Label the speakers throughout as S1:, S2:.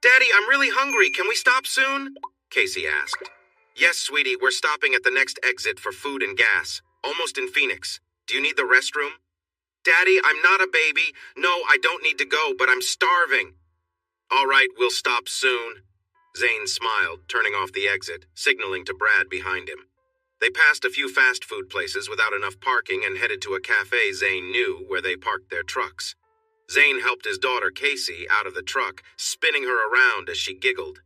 S1: Daddy, I'm really hungry. Can we stop soon? Casey asked. Yes, sweetie, we're stopping at the next exit for food and gas. Almost in Phoenix. Do you need the restroom? Daddy, I'm not a baby. No, I don't need to go, but I'm starving. All right, we'll stop soon. Zane smiled, turning off the exit, signaling to Brad behind him. They passed a few fast food places without enough parking and headed to a cafe Zane knew where they parked their trucks. Zane helped his daughter Casey out of the truck, spinning her around as she giggled.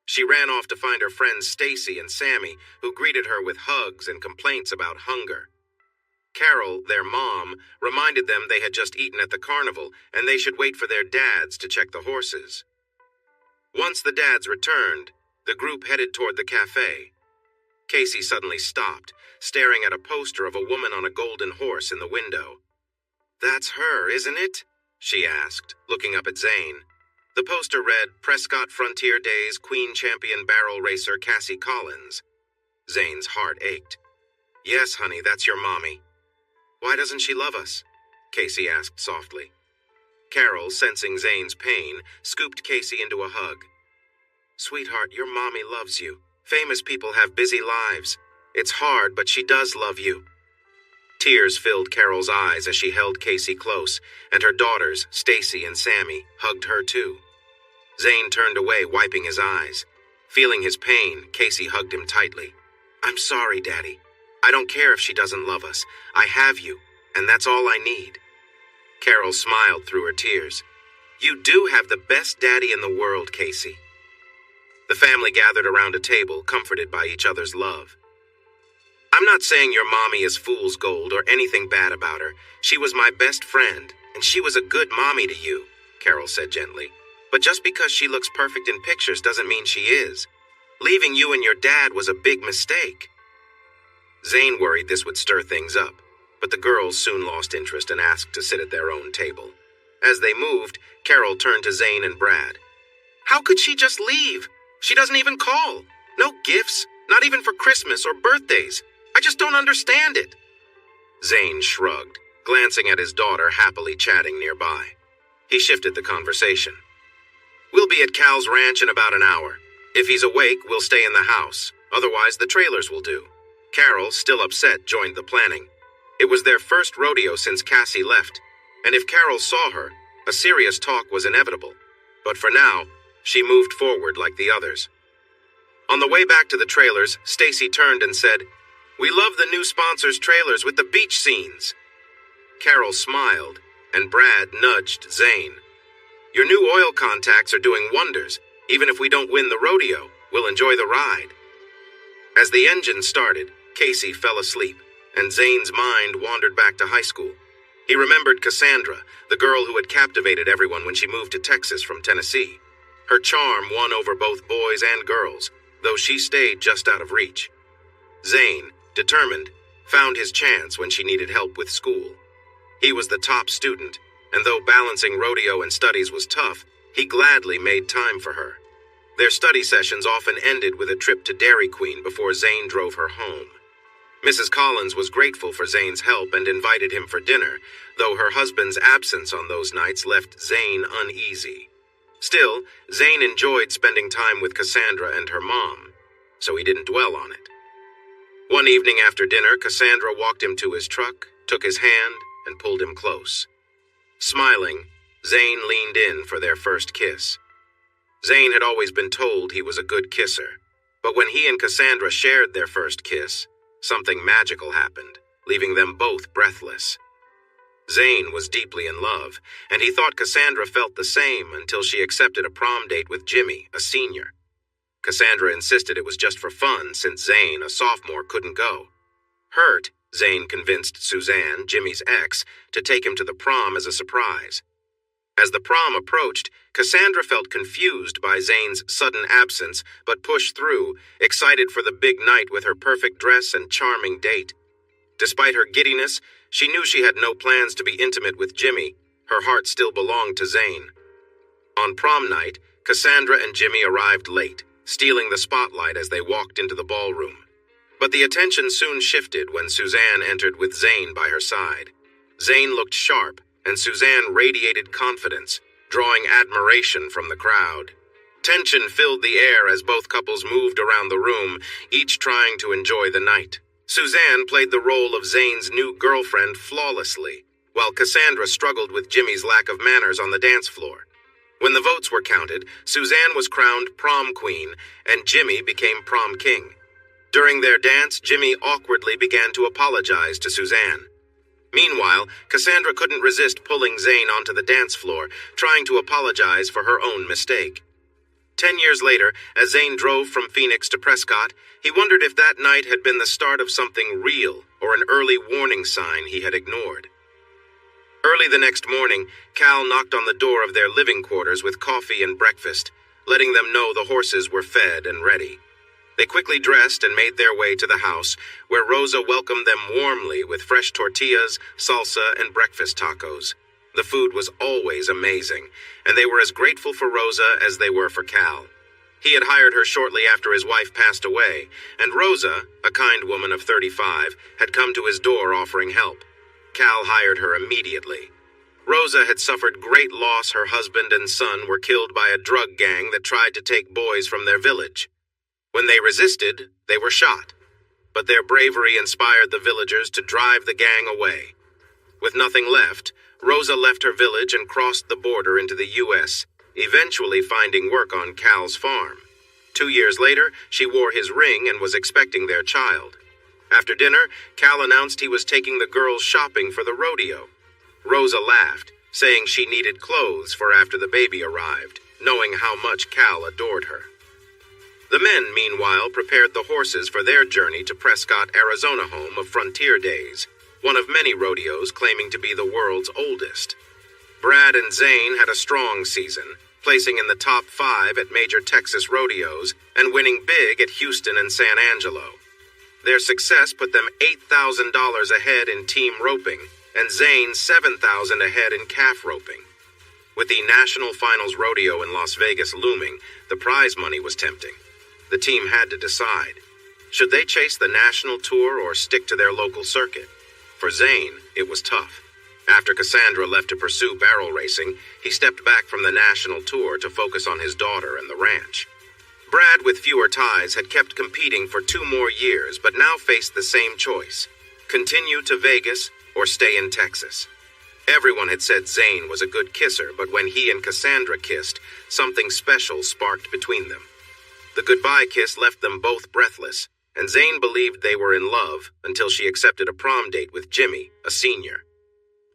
S1: She ran off to find her friends Stacy and Sammy, who greeted her with hugs and complaints about hunger. Carol, their mom, reminded them they had just eaten at the carnival and they should wait for their dads to check the horses. Once the dads returned, the group headed toward the cafe. Casey suddenly stopped, staring at a poster of a woman on a golden horse in the window. That's her, isn't it? She asked, looking up at Zane. The poster read, Prescott Frontier Days Queen Champion Barrel Racer Cassie Collins. Zane's heart ached. Yes, honey, that's your mommy. Why doesn't she love us? Casey asked softly. Carol, sensing Zane's pain, scooped Casey into a hug. Sweetheart, your mommy loves you. Famous people have busy lives. It's hard, but she does love you. Tears filled Carol's eyes as she held Casey close, and her daughters, Stacy and Sammy, hugged her too. Zane turned away, wiping his eyes. Feeling his pain, Casey hugged him tightly. I'm sorry, Daddy. I don't care if she doesn't love us. I have you, and that's all I need. Carol smiled through her tears. You do have the best daddy in the world, Casey. The family gathered around a table, comforted by each other's love. I'm not saying your mommy is fool's gold or anything bad about her. She was my best friend, and she was a good mommy to you, Carol said gently. But just because she looks perfect in pictures doesn't mean she is. Leaving you and your dad was a big mistake. Zane worried this would stir things up, but the girls soon lost interest and asked to sit at their own table. As they moved, Carol turned to Zane and Brad. How could she just leave? She doesn't even call. No gifts, not even for Christmas or birthdays. I just don't understand it. Zane shrugged, glancing at his daughter happily chatting nearby. He shifted the conversation. We'll be at Cal's ranch in about an hour. If he's awake, we'll stay in the house. Otherwise, the trailers will do. Carol, still upset, joined the planning. It was their first rodeo since Cassie left, and if Carol saw her, a serious talk was inevitable. But for now, she moved forward like the others. On the way back to the trailers, Stacy turned and said, We love the new sponsor's trailers with the beach scenes. Carol smiled, and Brad nudged Zane. Your new oil contacts are doing wonders. Even if we don't win the rodeo, we'll enjoy the ride. As the engine started, Casey fell asleep, and Zane's mind wandered back to high school. He remembered Cassandra, the girl who had captivated everyone when she moved to Texas from Tennessee. Her charm won over both boys and girls, though she stayed just out of reach. Zane, determined, found his chance when she needed help with school. He was the top student, and though balancing rodeo and studies was tough, he gladly made time for her. Their study sessions often ended with a trip to Dairy Queen before Zane drove her home. Mrs. Collins was grateful for Zane's help and invited him for dinner, though her husband's absence on those nights left Zane uneasy. Still, Zane enjoyed spending time with Cassandra and her mom, so he didn't dwell on it. One evening after dinner, Cassandra walked him to his truck, took his hand, and pulled him close. Smiling, Zane leaned in for their first kiss. Zane had always been told he was a good kisser, but when he and Cassandra shared their first kiss, something magical happened, leaving them both breathless. Zane was deeply in love, and he thought Cassandra felt the same until she accepted a prom date with Jimmy, a senior. Cassandra insisted it was just for fun since Zane, a sophomore, couldn't go. Hurt, Zane convinced Suzanne, Jimmy's ex, to take him to the prom as a surprise. As the prom approached, Cassandra felt confused by Zane's sudden absence, but pushed through, excited for the big night with her perfect dress and charming date. Despite her giddiness, she knew she had no plans to be intimate with Jimmy. Her heart still belonged to Zane. On prom night, Cassandra and Jimmy arrived late, stealing the spotlight as they walked into the ballroom. But the attention soon shifted when Suzanne entered with Zane by her side. Zane looked sharp, and Suzanne radiated confidence, drawing admiration from the crowd. Tension filled the air as both couples moved around the room, each trying to enjoy the night. Suzanne played the role of Zane's new girlfriend flawlessly, while Cassandra struggled with Jimmy's lack of manners on the dance floor. When the votes were counted, Suzanne was crowned prom queen, and Jimmy became prom king. During their dance, Jimmy awkwardly began to apologize to Suzanne. Meanwhile, Cassandra couldn't resist pulling Zane onto the dance floor, trying to apologize for her own mistake. 10 years later, as Zane drove from Phoenix to Prescott, he wondered if that night had been the start of something real or an early warning sign he had ignored. Early the next morning, Cal knocked on the door of their living quarters with coffee and breakfast, letting them know the horses were fed and ready. They quickly dressed and made their way to the house, where Rosa welcomed them warmly with fresh tortillas, salsa, and breakfast tacos. The food was always amazing, and they were as grateful for Rosa as they were for Cal. He had hired her shortly after his wife passed away, and Rosa, a kind woman of 35, had come to his door offering help. Cal hired her immediately. Rosa had suffered great loss. Her husband and son were killed by a drug gang that tried to take boys from their village. When they resisted, they were shot. But their bravery inspired the villagers to drive the gang away. With nothing left, Rosa left her village and crossed the border into the U.S., eventually finding work on Cal's farm. 2 years later, she wore his ring and was expecting their child. After dinner, Cal announced he was taking the girls shopping for the rodeo. Rosa laughed, saying she needed clothes for after the baby arrived, knowing how much Cal adored her. The men, meanwhile, prepared the horses for their journey to Prescott, Arizona home of Frontier Days, one of many rodeos claiming to be the world's oldest. Brad and Zane had a strong season, placing in the top 5 at major Texas rodeos and winning big at Houston and San Angelo. Their success put them $8,000 ahead in team roping, and Zane $7,000 ahead in calf roping. With the National Finals Rodeo in Las Vegas looming, the prize money was tempting. The team had to decide. Should they chase the national tour or stick to their local circuit? For Zane, it was tough. After Cassandra left to pursue barrel racing, he stepped back from the national tour to focus on his daughter and the ranch. Brad, with fewer ties, had kept competing for 2 more years, but now faced the same choice: continue to Vegas or stay in Texas. Everyone had said Zane was a good kisser, but when he and Cassandra kissed, something special sparked between them. The goodbye kiss left them both breathless, and Zane believed they were in love until she accepted a prom date with Jimmy, a senior.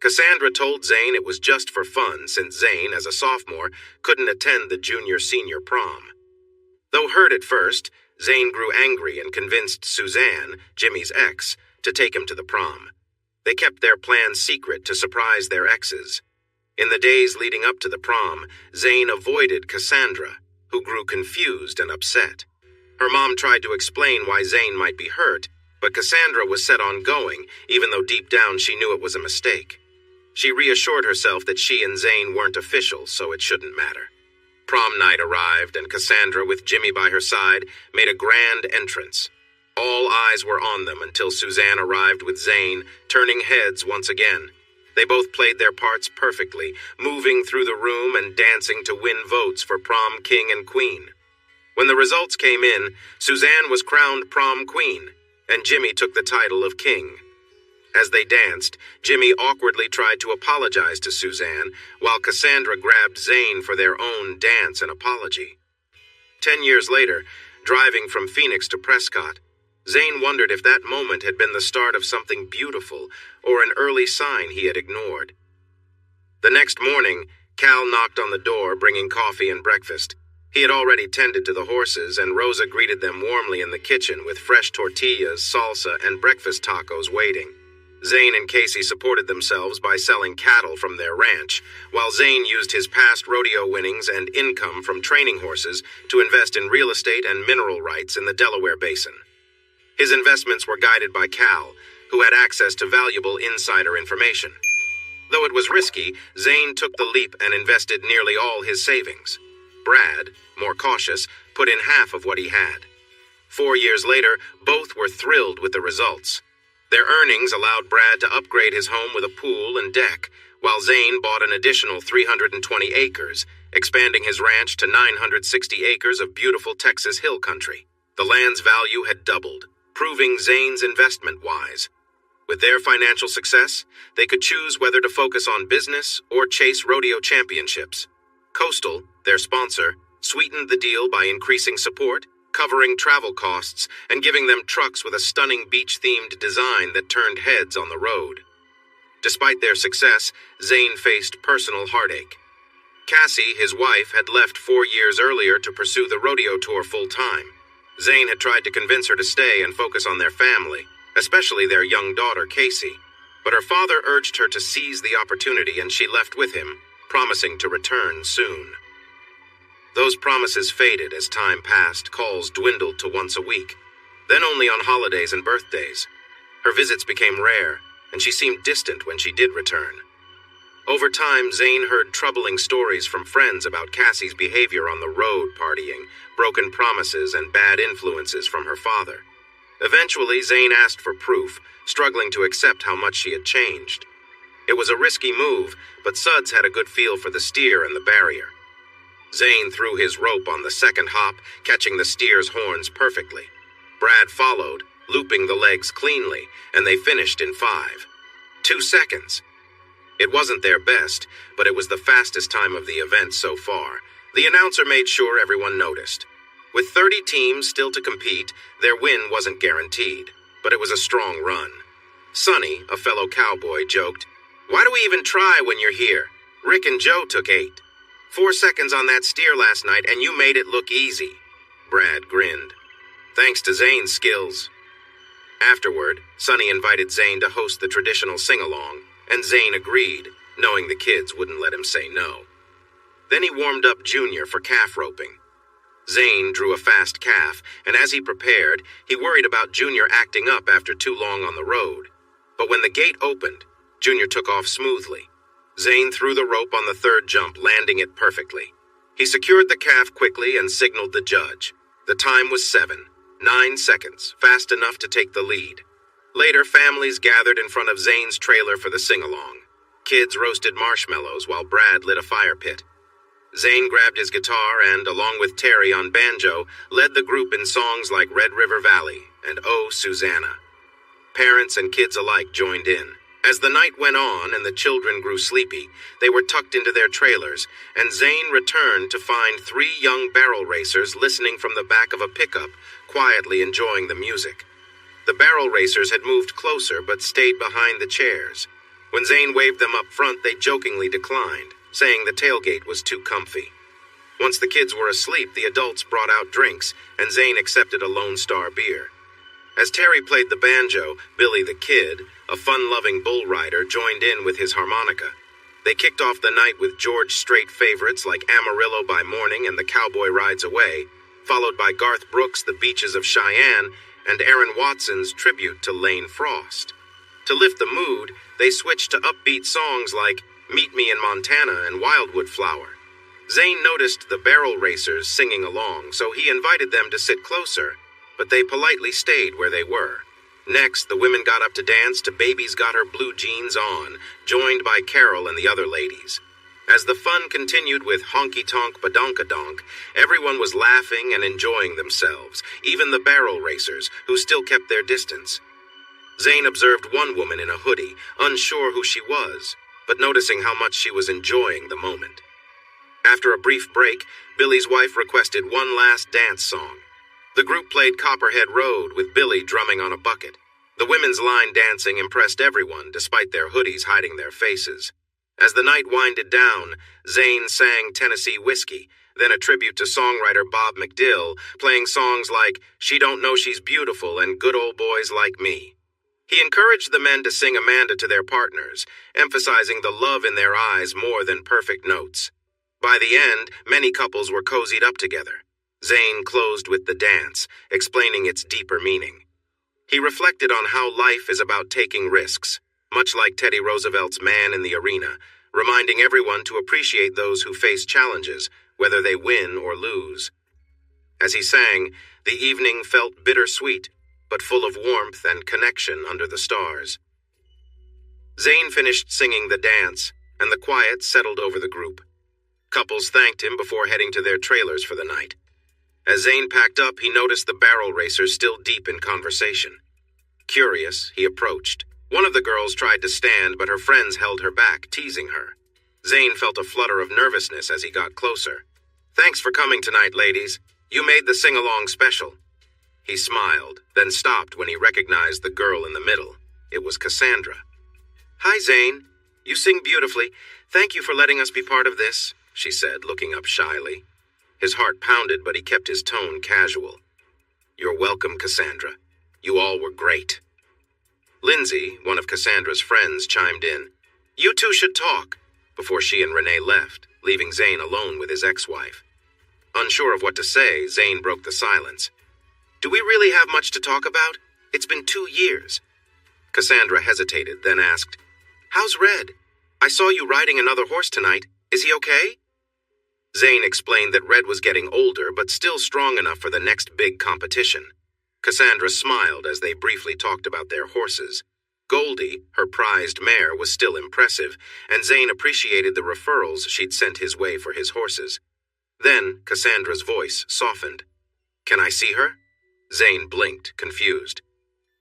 S1: Cassandra told Zane it was just for fun, since Zane, as a sophomore, couldn't attend the junior-senior prom. Though hurt at first, Zane grew angry and convinced Suzanne, Jimmy's ex, to take him to the prom. They kept their plan secret to surprise their exes. In the days leading up to the prom, Zane avoided Cassandra, who grew confused and upset. Her mom tried to explain why Zane might be hurt, but Cassandra was set on going, even though deep down she knew it was a mistake. She reassured herself that she and Zane weren't official, so it shouldn't matter. Prom night arrived, and Cassandra, with Jimmy by her side, made a grand entrance. All eyes were on them until Suzanne arrived with Zane, turning heads once again. They both played their parts perfectly, moving through the room and dancing to win votes for prom king and queen. When the results came in, Suzanne was crowned prom queen, and Jimmy took the title of king. As they danced, Jimmy awkwardly tried to apologize to Suzanne, while Cassandra grabbed Zane for their own dance and apology. 10 years later, driving from Phoenix to Prescott, Zane wondered if that moment had been the start of something beautiful or an early sign he had ignored. The next morning, Cal knocked on the door, bringing coffee and breakfast. He had already tended to the horses, and Rosa greeted them warmly in the kitchen with fresh tortillas, salsa, and breakfast tacos waiting. Zane and Casey supported themselves by selling cattle from their ranch, while Zane used his past rodeo winnings and income from training horses to invest in real estate and mineral rights in the Delaware Basin. His investments were guided by Cal, who had access to valuable insider information. Though it was risky, Zane took the leap and invested nearly all his savings. Brad, more cautious, put in half of what he had. 4 years later, both were thrilled with the results. Their earnings allowed Brad to upgrade his home with a pool and deck, while Zane bought an additional 320 acres, expanding his ranch to 960 acres of beautiful Texas hill country. The land's value had doubled, proving Zane's investment wise. With their financial success, they could choose whether to focus on business or chase rodeo championships. Coastal, their sponsor, sweetened the deal by increasing support, covering travel costs, and giving them trucks with a stunning beach-themed design that turned heads on the road. Despite their success, Zane faced personal heartache. Cassie, his wife, had left 4 years earlier to pursue the rodeo tour full-time. Zane had tried to convince her to stay and focus on their family, especially their young daughter, Casey. But her father urged her to seize the opportunity and she left with him, promising to return soon. Those promises faded as time passed, calls dwindled to once a week, then only on holidays and birthdays. Her visits became rare, and she seemed distant when she did return. Over time, Zane heard troubling stories from friends about Cassie's behavior on the road, partying, broken promises, and bad influences from her father. Eventually, Zane asked for proof, struggling to accept how much she had changed. It was a risky move, but Suds had a good feel for the steer and the barrier. Zane threw his rope on the second hop, catching the steer's horns perfectly. Brad followed, looping the legs cleanly, and they finished in 2 seconds. It wasn't their best, but it was the fastest time of the event so far. The announcer made sure everyone noticed. With 30 teams still to compete, their win wasn't guaranteed, but it was a strong run. Sonny, a fellow cowboy, joked, "Why do we even try when you're here? Rick and Joe took 8. 4 seconds on that steer last night, and you made it look easy." Brad grinned. "Thanks to Zane's skills." Afterward, Sonny invited Zane to host the traditional sing-along, and Zane agreed, knowing the kids wouldn't let him say no. Then he warmed up Junior for calf roping. Zane drew a fast calf, and as he prepared, he worried about Junior acting up after too long on the road. But when the gate opened, Junior took off smoothly. Zane threw the rope on the third jump, landing it perfectly. He secured the calf quickly and signaled the judge. The time was 9 seconds, fast enough to take the lead. Later, families gathered in front of Zane's trailer for the sing-along. Kids roasted marshmallows while Brad lit a fire pit. Zane grabbed his guitar and, along with Terry on banjo, led the group in songs like Red River Valley and Oh, Susanna. Parents and kids alike joined in. As the night went on and the children grew sleepy, they were tucked into their trailers, and Zane returned to find 3 young barrel racers listening from the back of a pickup, quietly enjoying the music. The barrel racers had moved closer but stayed behind the chairs. When Zane waved them up front, they jokingly declined, saying the tailgate was too comfy. Once the kids were asleep, the adults brought out drinks, and Zane accepted a Lone Star beer. As Terry played the banjo, Billy the Kid, a fun-loving bull rider, joined in with his harmonica. They kicked off the night with George Strait favorites like Amarillo by Morning and The Cowboy Rides Away, followed by Garth Brooks' The Beaches of Cheyenne, and Aaron Watson's tribute to Lane Frost. To lift the mood, they switched to upbeat songs like Meet Me in Montana and Wildwood Flower. Zane noticed the barrel racers singing along, so he invited them to sit closer, but they politely stayed where they were. Next, the women got up to dance to Baby's Got Her Blue Jeans On, joined by Carol and the other ladies. As the fun continued with Honky Tonk Badonkadonk, everyone was laughing and enjoying themselves, even the barrel racers, who still kept their distance. Zane observed one woman in a hoodie, unsure who she was, but noticing how much she was enjoying the moment. After a brief break, Billy's wife requested one last dance song. The group played Copperhead Road with Billy drumming on a bucket. The women's line dancing impressed everyone, despite their hoodies hiding their faces. As the night winded down, Zane sang Tennessee Whiskey, then a tribute to songwriter Bob McDill, playing songs like She Don't Know She's Beautiful and Good Old Boys Like Me. He encouraged the men to sing Amanda to their partners, emphasizing the love in their eyes more than perfect notes. By the end, many couples were cozied up together. Zane closed with the dance, explaining its deeper meaning. He reflected on how life is about taking risks, much like Teddy Roosevelt's Man in the Arena, reminding everyone to appreciate those who face challenges, whether they win or lose. As he sang, the evening felt bittersweet, but full of warmth and connection under the stars. Zane finished singing the dance, and the quiet settled over the group. Couples thanked him before heading to their trailers for the night. As Zane packed up, he noticed the barrel racers still deep in conversation. Curious, he approached. One of the girls tried to stand, but her friends held her back, teasing her. Zane felt a flutter of nervousness as he got closer. "Thanks for coming tonight, ladies. You made the sing-along special." He smiled, then stopped when he recognized the girl in the middle. It was Cassandra. "Hi, Zane. You sing beautifully. Thank you for letting us be part of this," she said, looking up shyly. His heart pounded, but he kept his tone casual. "You're welcome, Cassandra. You all were great." Lindsay, one of Cassandra's friends, chimed in. "You two should talk," before she and Renee left, leaving Zane alone with his ex-wife. Unsure of what to say, Zane broke the silence. "Do we really have much to talk about? It's been 2 years." Cassandra hesitated, then asked, "How's Red? I saw you riding another horse tonight. Is he okay?" Zane explained that Red was getting older, but still strong enough for the next big competition. Cassandra smiled as they briefly talked about their horses. Goldie, her prized mare, was still impressive, and Zane appreciated the referrals she'd sent his way for his horses. Then Cassandra's voice softened. "Can I see her?" Zane blinked, confused.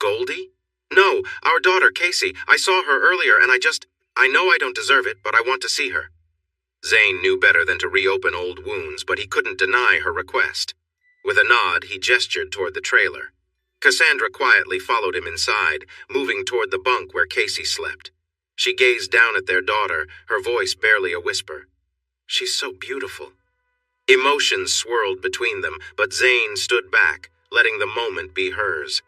S1: "Goldie? No, our daughter, Casey. I saw her earlier, and I know I don't deserve it, but I want to see her." Zane knew better than to reopen old wounds, but he couldn't deny her request. With a nod, he gestured toward the trailer. Cassandra quietly followed him inside, moving toward the bunk where Casey slept. She gazed down at their daughter, her voice barely a whisper. "She's so beautiful." Emotions swirled between them, but Zane stood back, letting the moment be hers.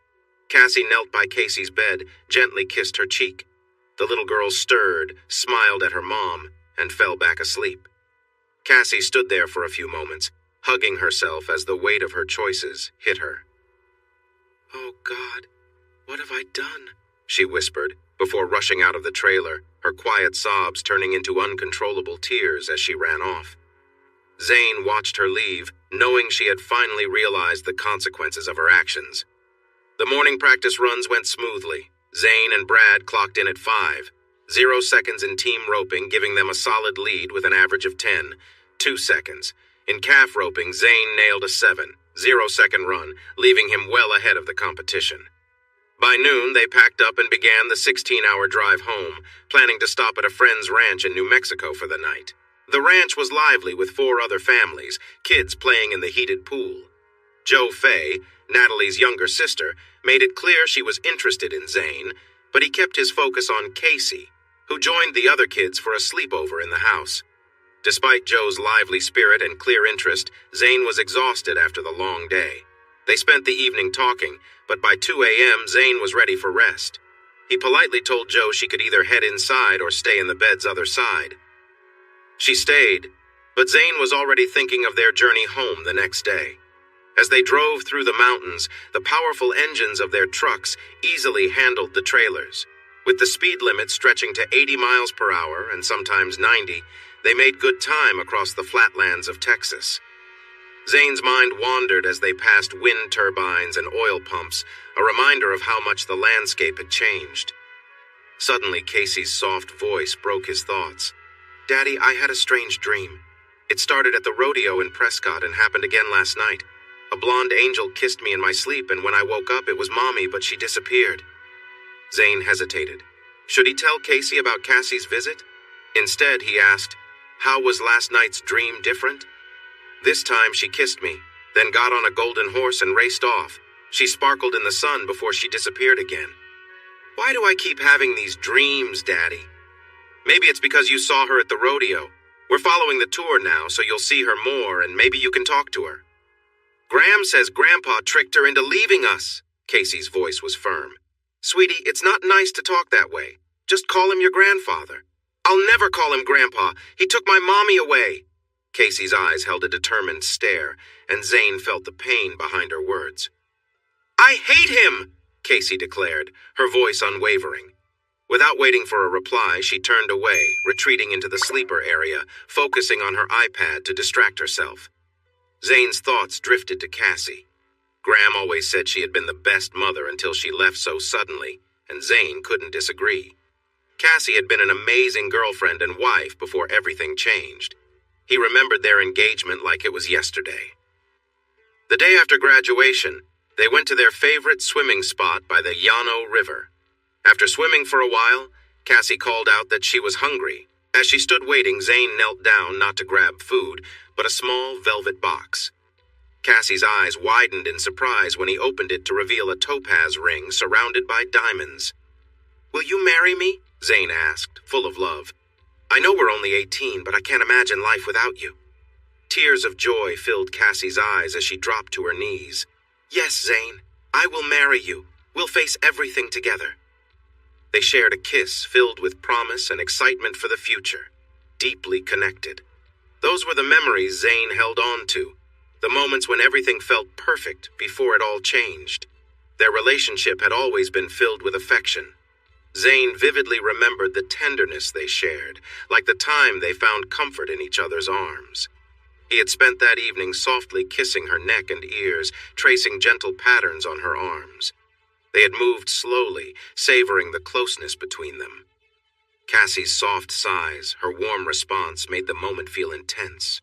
S1: Cassie knelt by Casey's bed, gently kissed her cheek. The little girl stirred, smiled at her mom, and fell back asleep. Cassie stood there for a few moments, hugging herself as the weight of her choices hit her. "Oh, God, what have I done?" she whispered, before rushing out of the trailer, her quiet sobs turning into uncontrollable tears as she ran off. Zane watched her leave, knowing she had finally realized the consequences of her actions. The morning practice runs went smoothly. Zane and Brad clocked in at 5, 0 seconds in team roping, giving them a solid lead with an average of 10, 2 seconds. In calf roping, Zane nailed a 7, 0-second run, leaving him well ahead of the competition. By noon, they packed up and began the 16-hour drive home, planning to stop at a friend's ranch in New Mexico for the night. The ranch was lively with 4 other families, kids playing in the heated pool. Joe Fay, Natalie's younger sister, made it clear she was interested in Zane, but he kept his focus on Casey, who joined the other kids for a sleepover in the house. Despite Joe's lively spirit and clear interest, Zane was exhausted after the long day. They spent the evening talking, but by 2 a.m. Zane was ready for rest. He politely told Joe she could either head inside or stay in the bed's other side. She stayed, but Zane was already thinking of their journey home the next day. As they drove through the mountains, the powerful engines of their trucks easily handled the trailers. With the speed limit stretching to 80 miles per hour and sometimes 90, they made good time across the flatlands of Texas. Zane's mind wandered as they passed wind turbines and oil pumps, a reminder of how much the landscape had changed. Suddenly, Casey's soft voice broke his thoughts. "Daddy, I had a strange dream. It started at the rodeo in Prescott and happened again last night. A blonde angel kissed me in my sleep, and when I woke up, it was Mommy, but she disappeared." Zane hesitated. Should he tell Casey about Cassie's visit? Instead, he asked, "How was last night's dream different?" "This time she kissed me, then got on a golden horse and raced off. She sparkled in the sun before she disappeared again." "Why do I keep having these dreams, Daddy?" "Maybe it's because you saw her at the rodeo. We're following the tour now, so you'll see her more, and maybe you can talk to her." "Graham says Grandpa tricked her into leaving us." Casey's voice was firm. "Sweetie, it's not nice to talk that way. Just call him your grandfather." "I'll never call him Grandpa. He took my mommy away." Casey's eyes held a determined stare, and Zane felt the pain behind her words. "I hate him," Casey declared, her voice unwavering. Without waiting for a reply, she turned away, retreating into the sleeper area, focusing on her iPad to distract herself. Zane's thoughts drifted to Cassie. Graham always said she had been the best mother until she left so suddenly, and Zane couldn't disagree. Cassie had been an amazing girlfriend and wife before everything changed. He remembered their engagement like it was yesterday. The day after graduation, they went to their favorite swimming spot by the Llano River. After swimming for a while, Cassie called out that she was hungry. As she stood waiting, Zane knelt down not to grab food, but a small velvet box. Cassie's eyes widened in surprise when he opened it to reveal a topaz ring surrounded by diamonds. "Will you marry me?" Zane asked, full of love. "I know we're only 18, but I can't imagine life without you." Tears of joy filled Cassie's eyes as she dropped to her knees. "Yes, Zane, I will marry you. We'll face everything together." They shared a kiss filled with promise and excitement for the future, deeply connected. Those were the memories Zane held on to, the moments when everything felt perfect before it all changed. Their relationship had always been filled with affection. Zane vividly remembered the tenderness they shared, like the time they found comfort in each other's arms. He had spent that evening softly kissing her neck and ears, tracing gentle patterns on her arms. They had moved slowly, savoring the closeness between them. Cassie's soft sighs, her warm response, made the moment feel intense.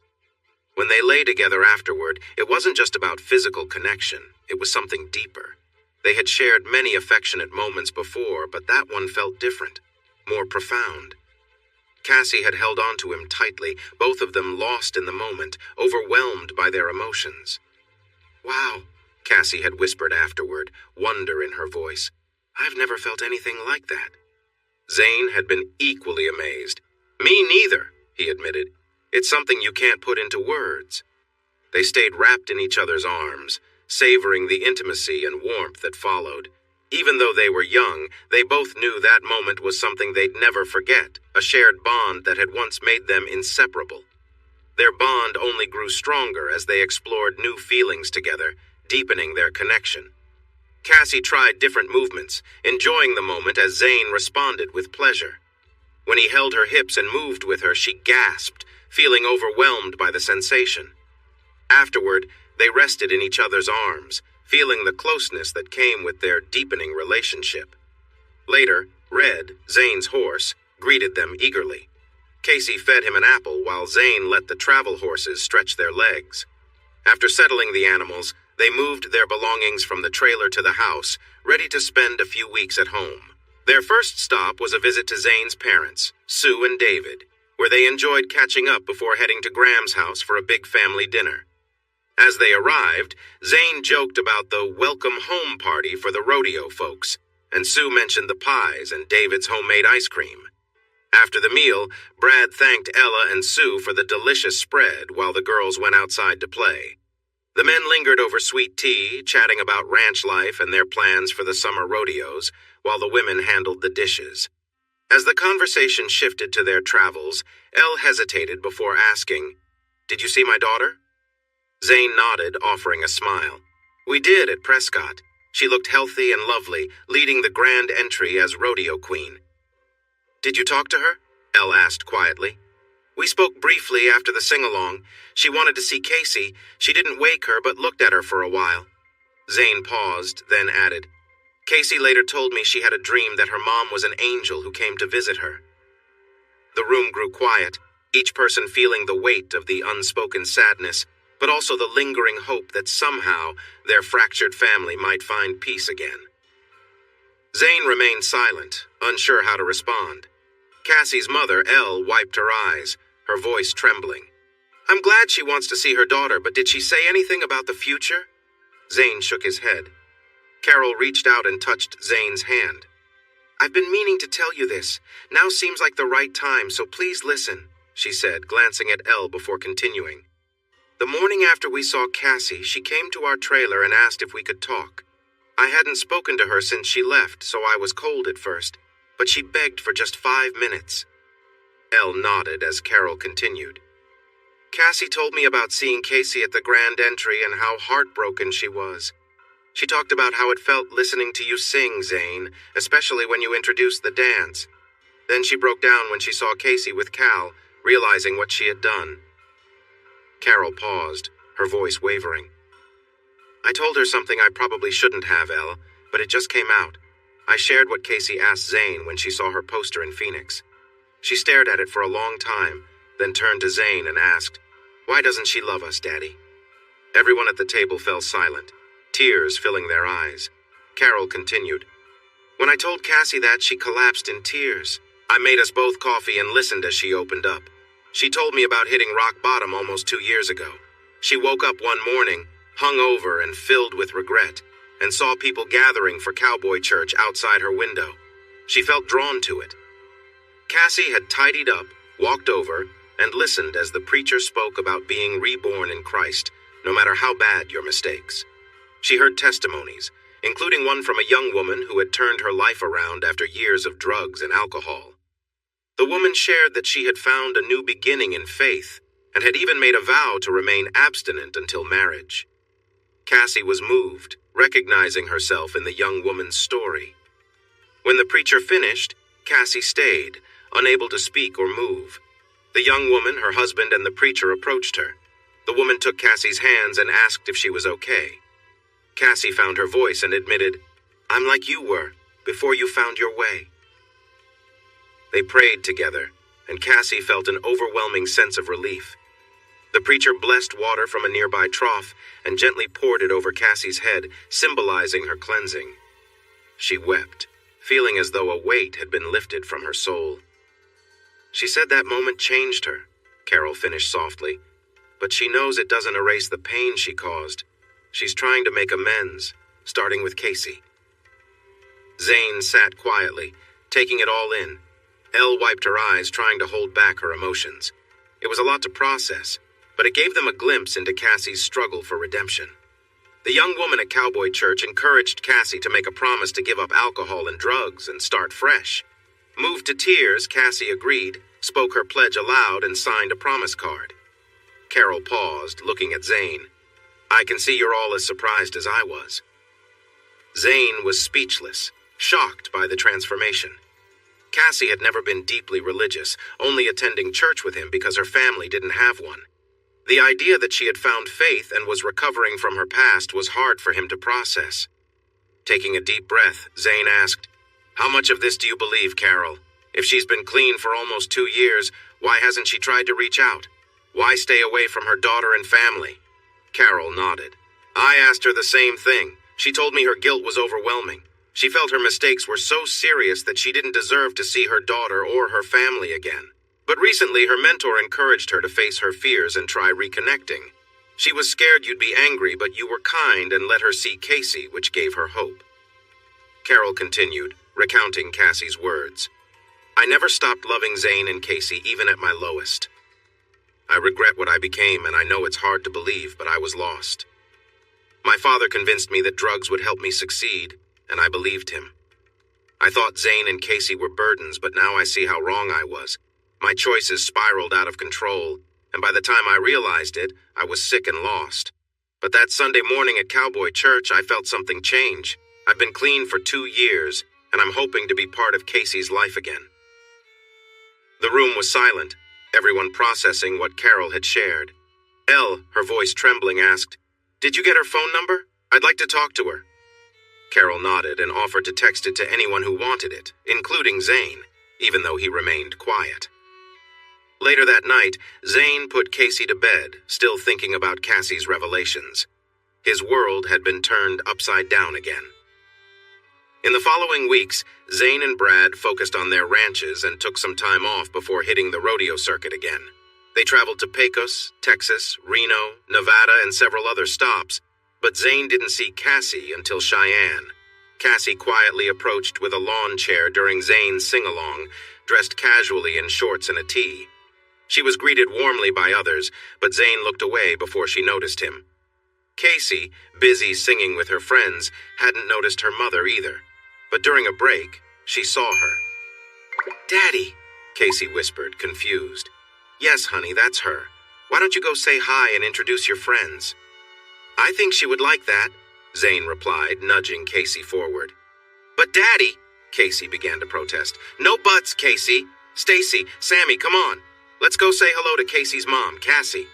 S1: When they lay together afterward, it wasn't just about physical connection, it was something deeper. They had shared many affectionate moments before, but that one felt different, more profound. Cassie had held on to him tightly, both of them lost in the moment, overwhelmed by their emotions. "Wow," Cassie had whispered afterward, wonder in her voice. "I've never felt anything like that." Zane had been equally amazed. "Me neither," he admitted. "It's something you can't put into words." They stayed wrapped in each other's arms, savoring the intimacy and warmth that followed. Even though they were young, they both knew that moment was something they'd never forget, a shared bond that had once made them inseparable. Their bond only grew stronger as they explored new feelings together, deepening their connection. Cassie tried different movements, enjoying the moment as Zane responded with pleasure. When he held her hips and moved with her, she gasped, feeling overwhelmed by the sensation. Afterward, they rested in each other's arms, feeling the closeness that came with their deepening relationship. Later, Red, Zane's horse, greeted them eagerly. Casey fed him an apple while Zane let the travel horses stretch their legs. After settling the animals, they moved their belongings from the trailer to the house, ready to spend a few weeks at home. Their first stop was a visit to Zane's parents, Sue and David, where they enjoyed catching up before heading to Graham's house for a big family dinner. As they arrived, Zane joked about the welcome home party for the rodeo folks, and Sue mentioned the pies and David's homemade ice cream. After the meal, Brad thanked Ella and Sue for the delicious spread while the girls went outside to play. The men lingered over sweet tea, chatting about ranch life and their plans for the summer rodeos, while the women handled the dishes. As the conversation shifted to their travels, Elle hesitated before asking, "Did you see my daughter?" Zane nodded, offering a smile. "We did at Prescott. She looked healthy and lovely, leading the grand entry as rodeo queen." "Did you talk to her?" Elle asked quietly. "We spoke briefly after the sing-along. She wanted to see Casey. She didn't wake her, but looked at her for a while." Zane paused, then added, "Casey later told me she had a dream that her mom was an angel who came to visit her." The room grew quiet, each person feeling the weight of the unspoken sadness, but also the lingering hope that somehow their fractured family might find peace again. Zane remained silent, unsure how to respond. Cassie's mother, Elle, wiped her eyes, her voice trembling. "I'm glad she wants to see her daughter, but did she say anything about the future?" Zane shook his head. Carol reached out and touched Zane's hand. "I've been meaning to tell you this. Now seems like the right time, so please listen," she said, glancing at Elle before continuing. "The morning after we saw Cassie, she came to our trailer and asked if we could talk. I hadn't spoken to her since she left, so I was cold at first, but she begged for just 5 minutes." Elle nodded as Carol continued. "Cassie told me about seeing Casey at the grand entry and how heartbroken she was. She talked about how it felt listening to you sing, Zane, especially when you introduced the dance. Then she broke down when she saw Casey with Cal, realizing what she had done." Carol paused, her voice wavering. "I told her something I probably shouldn't have, Elle, but it just came out. I shared what Casey asked Zane when she saw her poster in Phoenix. She stared at it for a long time, then turned to Zane and asked, "Why doesn't she love us, Daddy?" Everyone at the table fell silent, tears filling their eyes. Carol continued, "When I told Cassie that, she collapsed in tears. I made us both coffee and listened as she opened up. She told me about hitting rock bottom almost 2 years ago. She woke up one morning, hungover and filled with regret, and saw people gathering for cowboy church outside her window. She felt drawn to it. Cassie had tidied up, walked over, and listened as the preacher spoke about being reborn in Christ, no matter how bad your mistakes. She heard testimonies, including one from a young woman who had turned her life around after years of drugs and alcohol. The woman shared that she had found a new beginning in faith and had even made a vow to remain abstinent until marriage. Cassie was moved, recognizing herself in the young woman's story. When the preacher finished, Cassie stayed, unable to speak or move. The young woman, her husband, and the preacher approached her. The woman took Cassie's hands and asked if she was okay. Cassie found her voice and admitted, "I'm like you were, before you found your way." They prayed together, and Cassie felt an overwhelming sense of relief. The preacher blessed water from a nearby trough and gently poured it over Cassie's head, symbolizing her cleansing. She wept, feeling as though a weight had been lifted from her soul. She said that moment changed her, Carol finished softly, but she knows it doesn't erase the pain she caused. She's trying to make amends, starting with Casey. Zane sat quietly, taking it all in. Elle wiped her eyes, trying to hold back her emotions. It was a lot to process, but it gave them a glimpse into Cassie's struggle for redemption. The young woman at Cowboy Church encouraged Cassie to make a promise to give up alcohol and drugs and start fresh. Moved to tears, Cassie agreed, spoke her pledge aloud, and signed a promise card. Carol paused, looking at Zane. "I can see you're all as surprised as I was." Zane was speechless, shocked by the transformation. Cassie had never been deeply religious, only attending church with him because her family didn't have one. The idea that she had found faith and was recovering from her past was hard for him to process. Taking a deep breath, Zane asked, "How much of this do you believe, Carol? If she's been clean for almost 2 years, why hasn't she tried to reach out? Why stay away from her daughter and family?" Carol nodded. "I asked her the same thing. She told me her guilt was overwhelming. She felt her mistakes were so serious that she didn't deserve to see her daughter or her family again. But recently, her mentor encouraged her to face her fears and try reconnecting. She was scared you'd be angry, but you were kind and let her see Casey, which gave her hope." Carol continued, recounting Cassie's words. "I never stopped loving Zane and Casey, even at my lowest. I regret what I became, and I know it's hard to believe, but I was lost. My father convinced me that drugs would help me succeed, and I believed him. I thought Zane and Casey were burdens, but now I see how wrong I was. My choices spiraled out of control, and by the time I realized it, I was sick and lost. But that Sunday morning at Cowboy Church, I felt something change. I've been clean for 2 years, and I'm hoping to be part of Casey's life again." The room was silent, everyone processing what Carol had shared. Elle, her voice trembling, asked, "Did you get her phone number? I'd like to talk to her." Carol nodded and offered to text it to anyone who wanted it, including Zane, even though he remained quiet. Later that night, Zane put Casey to bed, still thinking about Cassie's revelations. His world had been turned upside down again. In the following weeks, Zane and Brad focused on their ranches and took some time off before hitting the rodeo circuit again. They traveled to Pecos, Texas, Reno, Nevada, and several other stops, but Zane didn't see Cassie until Cheyenne. Cassie quietly approached with a lawn chair during Zane's sing-along, dressed casually in shorts and a tee. She was greeted warmly by others, but Zane looked away before she noticed him. Casey, busy singing with her friends, hadn't noticed her mother either. But during a break, she saw her. "Daddy," Casey whispered, confused. "Yes, honey, that's her. Why don't you go say hi and introduce your friends?" "I think she would like that," Zane replied, nudging Casey forward. "But Daddy," Casey began to protest. "No buts, Casey. Stacy, Sammy, come on. Let's go say hello to Casey's mom, Cassie."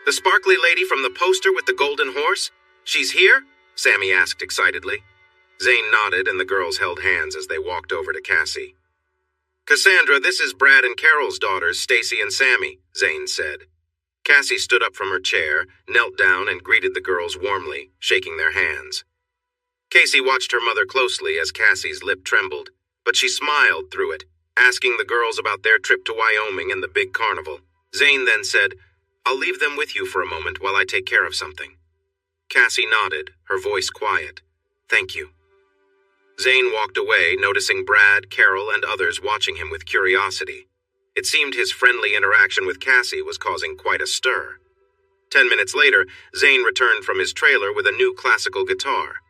S1: "The sparkly lady from the poster with the golden horse? She's here?" Sammy asked excitedly. Zane nodded and the girls held hands as they walked over to Cassie. Cassandra, this is Brad and Carol's daughters, Stacy and Sammy, Zane said. Cassie stood up from her chair, knelt down, and greeted the girls warmly, shaking their hands. Casey watched her mother closely as Cassie's lip trembled, but she smiled through it, asking the girls about their trip to Wyoming and the big carnival. Zane then said, "I'll leave them with you for a moment while I take care of something." Cassie nodded, her voice quiet. "Thank you." Zane walked away, noticing Brad, Carol, and others watching him with curiosity. It seemed his friendly interaction with Cassie was causing quite a stir. 10 minutes later, Zane returned from his trailer with a new classical guitar.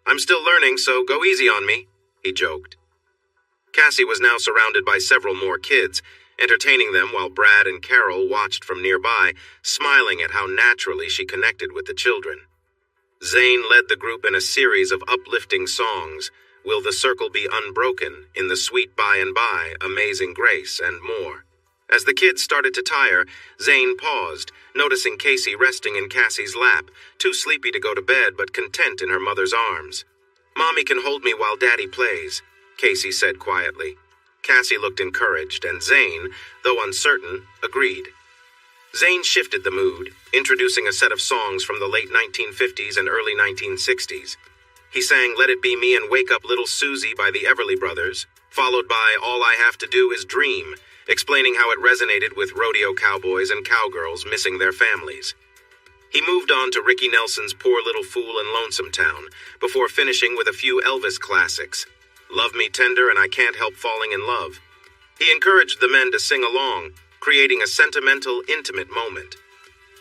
S1: "I'm still learning, so go easy on me," he joked. Cassie was now surrounded by several more kids, entertaining them while Brad and Carol watched from nearby, smiling at how naturally she connected with the children. Zane led the group in a series of uplifting songs, "Will the Circle Be Unbroken," "In the Sweet By and By," "Amazing Grace," and more. As the kids started to tire, Zane paused, noticing Casey resting in Cassie's lap, too sleepy to go to bed but content in her mother's arms. "Mommy can hold me while Daddy plays," Casey said quietly. Cassie looked encouraged, and Zane, though uncertain, agreed. Zane shifted the mood, introducing a set of songs from the late 1950s and early 1960s. He sang "Let It Be Me" and "Wake Up Little Susie" by the Everly Brothers, followed by "All I Have to Do Is Dream," explaining how it resonated with rodeo cowboys and cowgirls missing their families. He moved on to Ricky Nelson's "Poor Little Fool" and "Lonesome Town," before finishing with a few Elvis classics, "Love Me Tender" and "I Can't Help Falling in Love." He encouraged the men to sing along, creating a sentimental, intimate moment.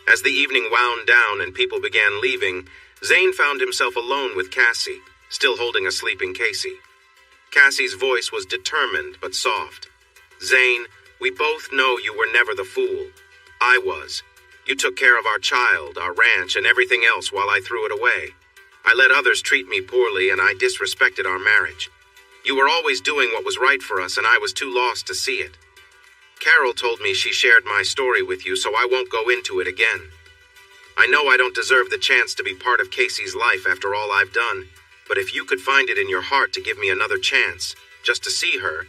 S1: As the evening wound down and people began leaving, Zane found himself alone with Cassie, still holding a sleeping Casey. Cassie's voice was determined but soft. "Zane, we both know you were never the fool. I was. You took care of our child, our ranch, and everything else while I threw it away. I let others treat me poorly, and I disrespected our marriage. You were always doing what was right for us, and I was too lost to see it. Carol told me she shared my story with you, so I won't go into it again. I know I don't deserve the chance to be part of Casey's life after all I've done, but if you could find it in your heart to give me another chance, just to see her,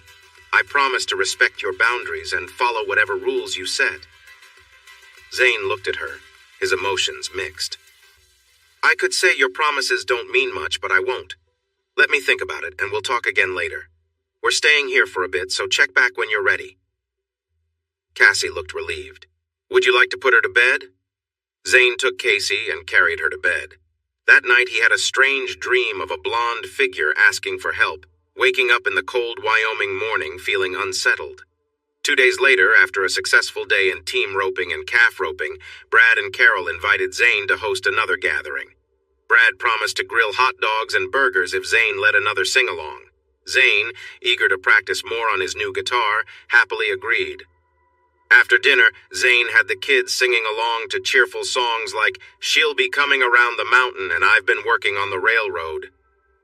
S1: I promise to respect your boundaries and follow whatever rules you set." Zane looked at her, his emotions mixed. "I could say your promises don't mean much, but I won't. Let me think about it, and we'll talk again later. We're staying here for a bit, so check back when you're ready." Cassie looked relieved. "Would you like to put her to bed?" Zane took Casey and carried her to bed. That night he had a strange dream of a blonde figure asking for help, waking up in the cold Wyoming morning feeling unsettled. 2 days later, after a successful day in team roping and calf roping, Brad and Carol invited Zane to host another gathering. Brad promised to grill hot dogs and burgers if Zane led another sing-along. Zane, eager to practice more on his new guitar, happily agreed. After dinner, Zane had the kids singing along to cheerful songs like "She'll Be Coming Around the Mountain" and "I've Been Working on the Railroad."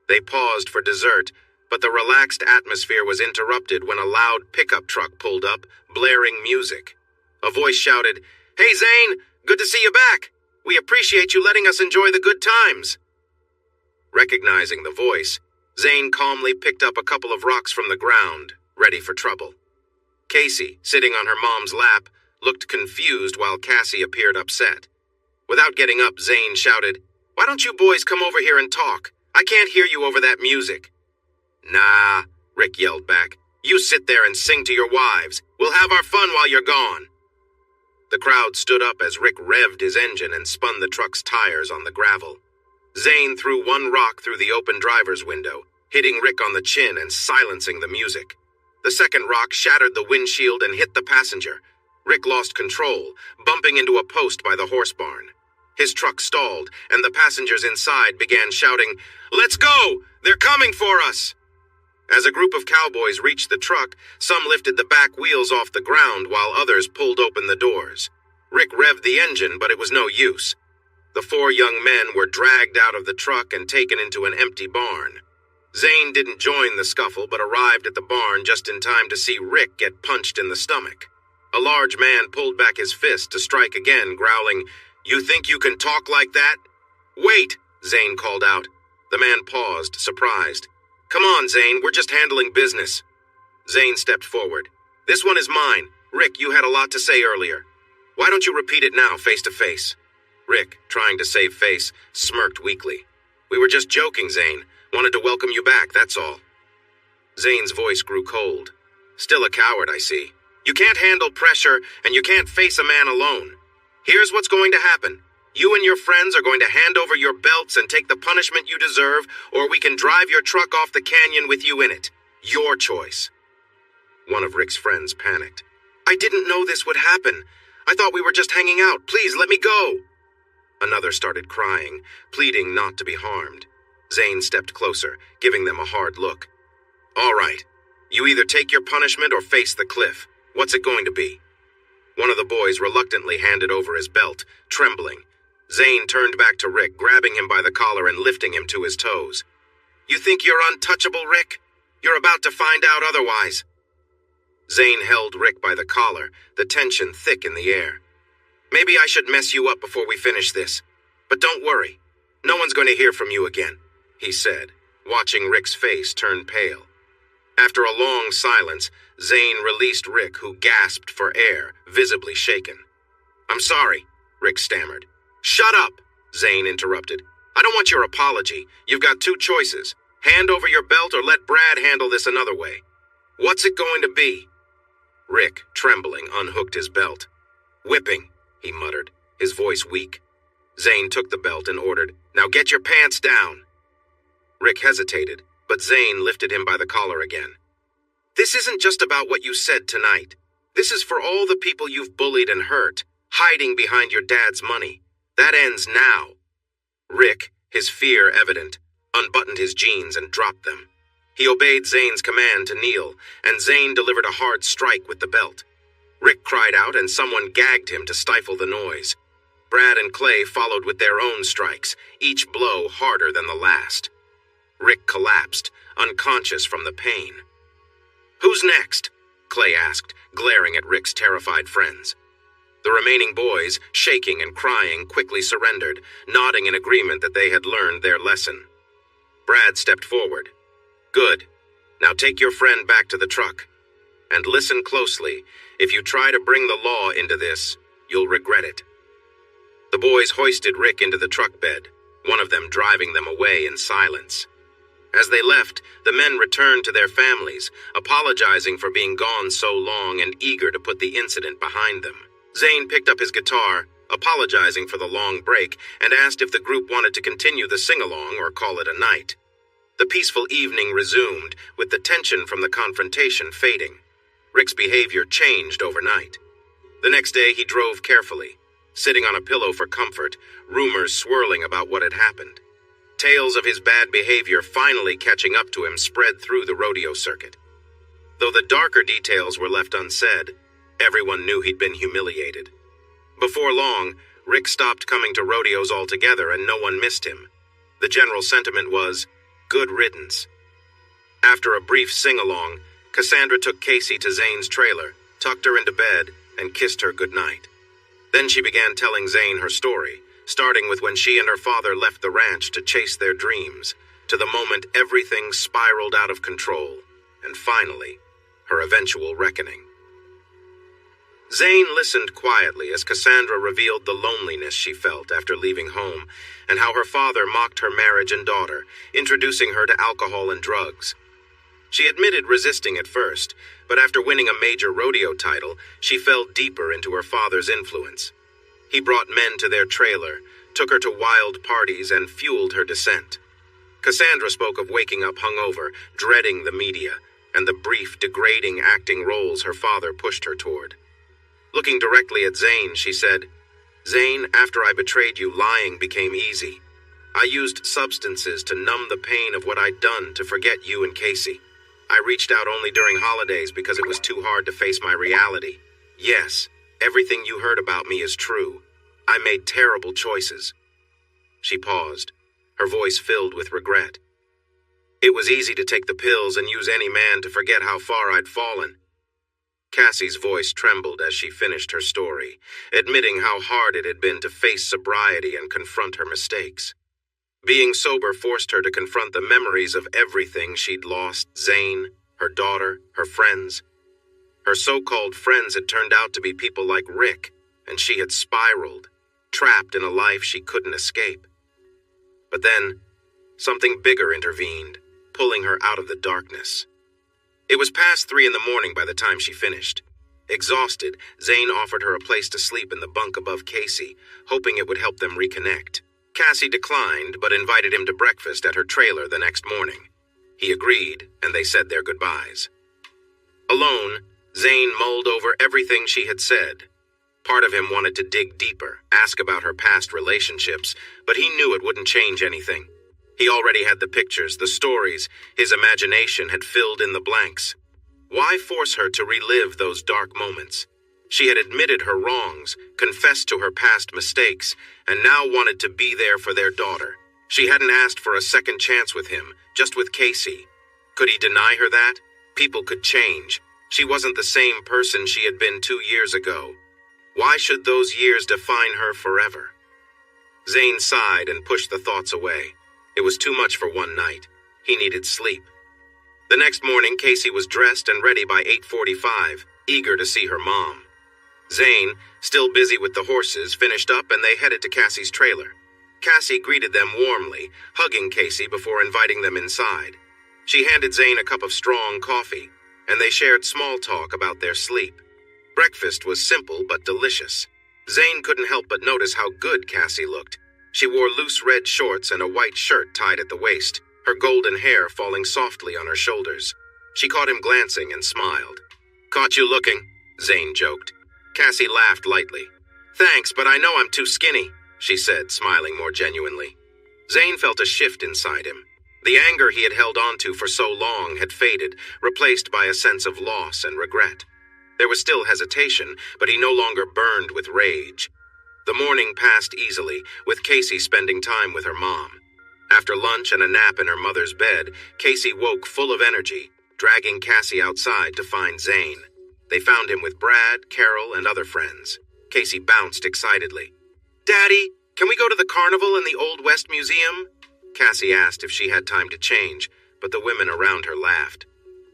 S1: They paused for dessert, but the relaxed atmosphere was interrupted when a loud pickup truck pulled up, blaring music. A voice shouted, "Hey Zane, good to see you back. We appreciate you letting us enjoy the good times." Recognizing the voice, Zane calmly picked up a couple of rocks from the ground, ready for trouble. Casey, sitting on her mom's lap, looked confused while Cassie appeared upset. Without getting up, Zane shouted, "Why don't you boys come over here and talk? I can't hear you over that music." "Nah," Rick yelled back. "You sit there and sing to your wives. We'll have our fun while you're gone." The crowd stood up as Rick revved his engine and spun the truck's tires on the gravel. Zane threw one rock through the open driver's window, hitting Rick on the chin and silencing the music. The second rock shattered the windshield and hit the passenger. Rick lost control, bumping into a post by the horse barn. His truck stalled, and the passengers inside began shouting, "Let's go! They're coming for us!" As a group of cowboys reached the truck, some lifted the back wheels off the ground while others pulled open the doors. Rick revved the engine, but it was no use. The 4 young men were dragged out of the truck and taken into an empty barn. Zane didn't join the scuffle, but arrived at the barn just in time to see Rick get punched in the stomach. A large man pulled back his fist to strike again, growling, "You think you can talk like that?" "Wait," Zane called out. The man paused, surprised. "Come on, Zane, we're just handling business." Zane stepped forward. This one is mine. Rick, you had a lot to say earlier. Why don't you repeat it now, face to face? Rick, trying to save face, smirked weakly. We were just joking, Zane. Wanted to welcome you back, that's all. Zane's voice grew cold. Still a coward, I see. You can't handle pressure, and you can't face a man alone. Here's what's going to happen. You and your friends are going to hand over your belts and take the punishment you deserve, or we can drive your truck off the canyon with you in it. Your choice. One of Rick's friends panicked. I didn't know this would happen. I thought we were just hanging out. Please, let me go. Another started crying, pleading not to be harmed. Zane stepped closer, giving them a hard look. All right. You either take your punishment or face the cliff. What's it going to be? One of the boys reluctantly handed over his belt, trembling. Zane turned back to Rick, grabbing him by the collar and lifting him to his toes. You think you're untouchable, Rick? You're about to find out otherwise. Zane held Rick by the collar, the tension thick in the air. Maybe I should mess you up before we finish this. But don't worry. No one's going to hear from you again, he said, watching Rick's face turn pale. After a long silence, Zane released Rick, who gasped for air, visibly shaken. I'm sorry, Rick stammered. Shut up, Zane interrupted. I don't want your apology. You've got two choices. Hand over your belt or let Brad handle this another way. What's it going to be? Rick, trembling, unhooked his belt. Whipping, he muttered, his voice weak. Zane took the belt and ordered, Now get your pants down. Rick hesitated, but Zane lifted him by the collar again. This isn't just about what you said tonight. This is for all the people you've bullied and hurt, hiding behind your dad's money. That ends now. Rick, his fear evident, unbuttoned his jeans and dropped them. He obeyed Zane's command to kneel, and Zane delivered a hard strike with the belt. Rick cried out, and someone gagged him to stifle the noise. Brad and Clay followed with their own strikes, each blow harder than the last. Rick collapsed, unconscious from the pain. Who's next? Clay asked, glaring at Rick's terrified friends. The remaining boys, shaking and crying, quickly surrendered, nodding in agreement that they had learned their lesson. Brad stepped forward. Good. Now take your friend back to the truck. And listen closely. If you try to bring the law into this, you'll regret it. The boys hoisted Rick into the truck bed, one of them driving them away in silence. As they left, the men returned to their families, apologizing for being gone so long and eager to put the incident behind them. Zane picked up his guitar, apologizing for the long break, and asked if the group wanted to continue the sing-along or call it a night. The peaceful evening resumed, with the tension from the confrontation fading. Rick's behavior changed overnight. The next day he drove carefully, sitting on a pillow for comfort, rumors swirling about what had happened. Tales of his bad behavior finally catching up to him spread through the rodeo circuit. Though the darker details were left unsaid, everyone knew he'd been humiliated. Before long, Rick stopped coming to rodeos altogether and no one missed him. The general sentiment was, good riddance. After a brief sing-along, Cassandra took Casey to Zane's trailer, tucked her into bed, and kissed her goodnight. Then she began telling Zane her story, starting with when she and her father left the ranch to chase their dreams, to the moment everything spiraled out of control, and finally, her eventual reckoning. Zane listened quietly as Cassandra revealed the loneliness she felt after leaving home, and how her father mocked her marriage and daughter, introducing her to alcohol and drugs. She admitted resisting at first, but after winning a major rodeo title, she fell deeper into her father's influence. He brought men to their trailer, took her to wild parties, and fueled her descent. Cassandra spoke of waking up hungover, dreading the media, and the brief, degrading acting roles her father pushed her toward. Looking directly at Zane, she said, Zane, after I betrayed you, lying became easy. I used substances to numb the pain of what I'd done to forget you and Casey. I reached out only during holidays because it was too hard to face my reality. Yes, everything you heard about me is true. I made terrible choices. She paused, her voice filled with regret. It was easy to take the pills and use any man to forget how far I'd fallen. Cassie's voice trembled as she finished her story, admitting how hard it had been to face sobriety and confront her mistakes. Being sober forced her to confront the memories of everything she'd lost, Zane, her daughter, her friends. Her so-called friends had turned out to be people like Rick, and she had spiraled, trapped in a life she couldn't escape. But then, something bigger intervened, pulling her out of the darkness. It was past 3 in the morning by the time she finished. Exhausted, Zane offered her a place to sleep in the bunk above Casey, hoping it would help them reconnect. Cassie declined, but invited him to breakfast at her trailer the next morning. He agreed, and they said their goodbyes. Alone, Zane mulled over everything she had said. Part of him wanted to dig deeper, ask about her past relationships, but he knew it wouldn't change anything. He already had the pictures, the stories. His imagination had filled in the blanks. Why force her to relive those dark moments? She had admitted her wrongs, confessed to her past mistakes, and now wanted to be there for their daughter. She hadn't asked for a second chance with him, just with Casey. Could he deny her that? People could change. She wasn't the same person she had been 2 years ago. Why should those years define her forever? Zane sighed and pushed the thoughts away. It was too much for one night. He needed sleep. The next morning, Casey was dressed and ready by 8:45, eager to see her mom. Zane, still busy with the horses, finished up and they headed to Cassie's trailer. Cassie greeted them warmly, hugging Casey before inviting them inside. She handed Zane a cup of strong coffee, and they shared small talk about their sleep. Breakfast was simple but delicious. Zane couldn't help but notice how good Cassie looked. She wore loose red shorts and a white shirt tied at the waist, her golden hair falling softly on her shoulders. She caught him glancing and smiled. "Caught you looking," Zane joked. Cassie laughed lightly. "Thanks, but I know I'm too skinny," she said, smiling more genuinely. Zane felt a shift inside him. The anger he had held onto for so long had faded, replaced by a sense of loss and regret. There was still hesitation, but he no longer burned with rage. The morning passed easily, with Casey spending time with her mom. After lunch and a nap in her mother's bed, Casey woke full of energy, dragging Cassie outside to find Zane. They found him with Brad, Carol, and other friends. Casey bounced excitedly. "Daddy, can we go to the carnival in the Old West Museum?" Cassie asked if she had time to change, but the women around her laughed.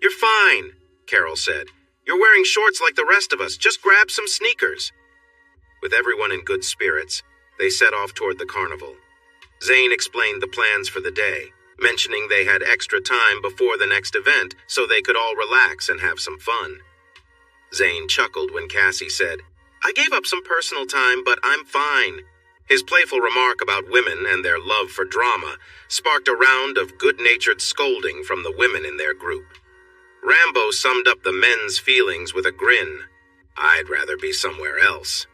S1: "You're fine," Carol said. "You're wearing shorts like the rest of us. Just grab some sneakers." With everyone in good spirits, they set off toward the carnival. Zane explained the plans for the day, mentioning they had extra time before the next event so they could all relax and have some fun. Zane chuckled when Cassie said, "I gave up some personal time, but I'm fine." His playful remark about women and their love for drama sparked a round of good-natured scolding from the women in their group. Rambo summed up the men's feelings with a grin. "I'd rather be somewhere else."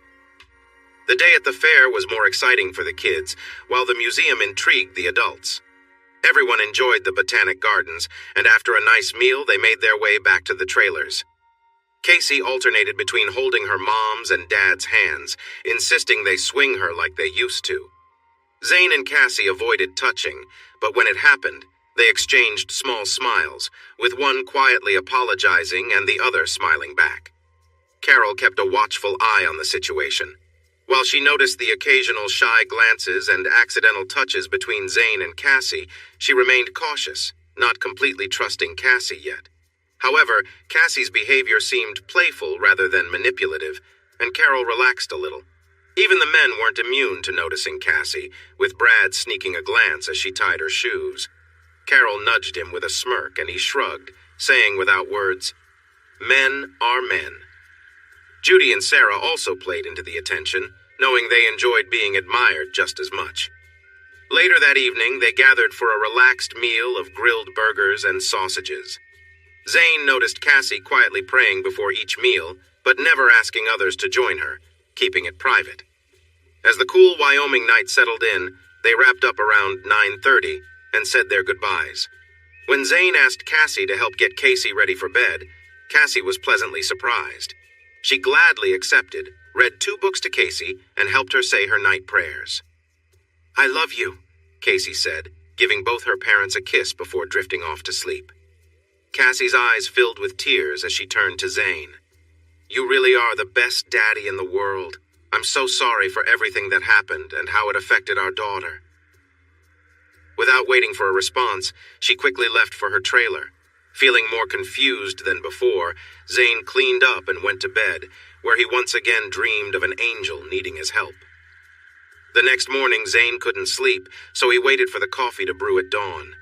S1: The day at the fair was more exciting for the kids, while the museum intrigued the adults. Everyone enjoyed the botanic gardens, and after a nice meal, they made their way back to the trailers. Casey alternated between holding her mom's and dad's hands, insisting they swing her like they used to. Zane and Cassie avoided touching, but when it happened, they exchanged small smiles, with one quietly apologizing and the other smiling back. Carol kept a watchful eye on the situation. While she noticed the occasional shy glances and accidental touches between Zane and Cassie, she remained cautious, not completely trusting Cassie yet. However, Cassie's behavior seemed playful rather than manipulative, and Carol relaxed a little. Even the men weren't immune to noticing Cassie, with Brad sneaking a glance as she tied her shoes. Carol nudged him with a smirk, and he shrugged, saying without words, "Men are men." Judy and Sarah also played into the attention, knowing they enjoyed being admired just as much. Later that evening, they gathered for a relaxed meal of grilled burgers and sausages. Zane noticed Cassie quietly praying before each meal, but never asking others to join her, keeping it private. As the cool Wyoming night settled in, they wrapped up around 9:30 and said their goodbyes. When Zane asked Cassie to help get Casey ready for bed, Cassie was pleasantly surprised. She gladly accepted, read 2 books to Casey, and helped her say her night prayers. "I love you," Casey said, giving both her parents a kiss before drifting off to sleep. Cassie's eyes filled with tears as she turned to Zane. "You really are the best daddy in the world. I'm so sorry for everything that happened and how it affected our daughter." Without waiting for a response, she quickly left for her trailer. Feeling more confused than before, Zane cleaned up and went to bed, where he once again dreamed of an angel needing his help. The next morning, Zane couldn't sleep, so he waited for the coffee to brew at dawn.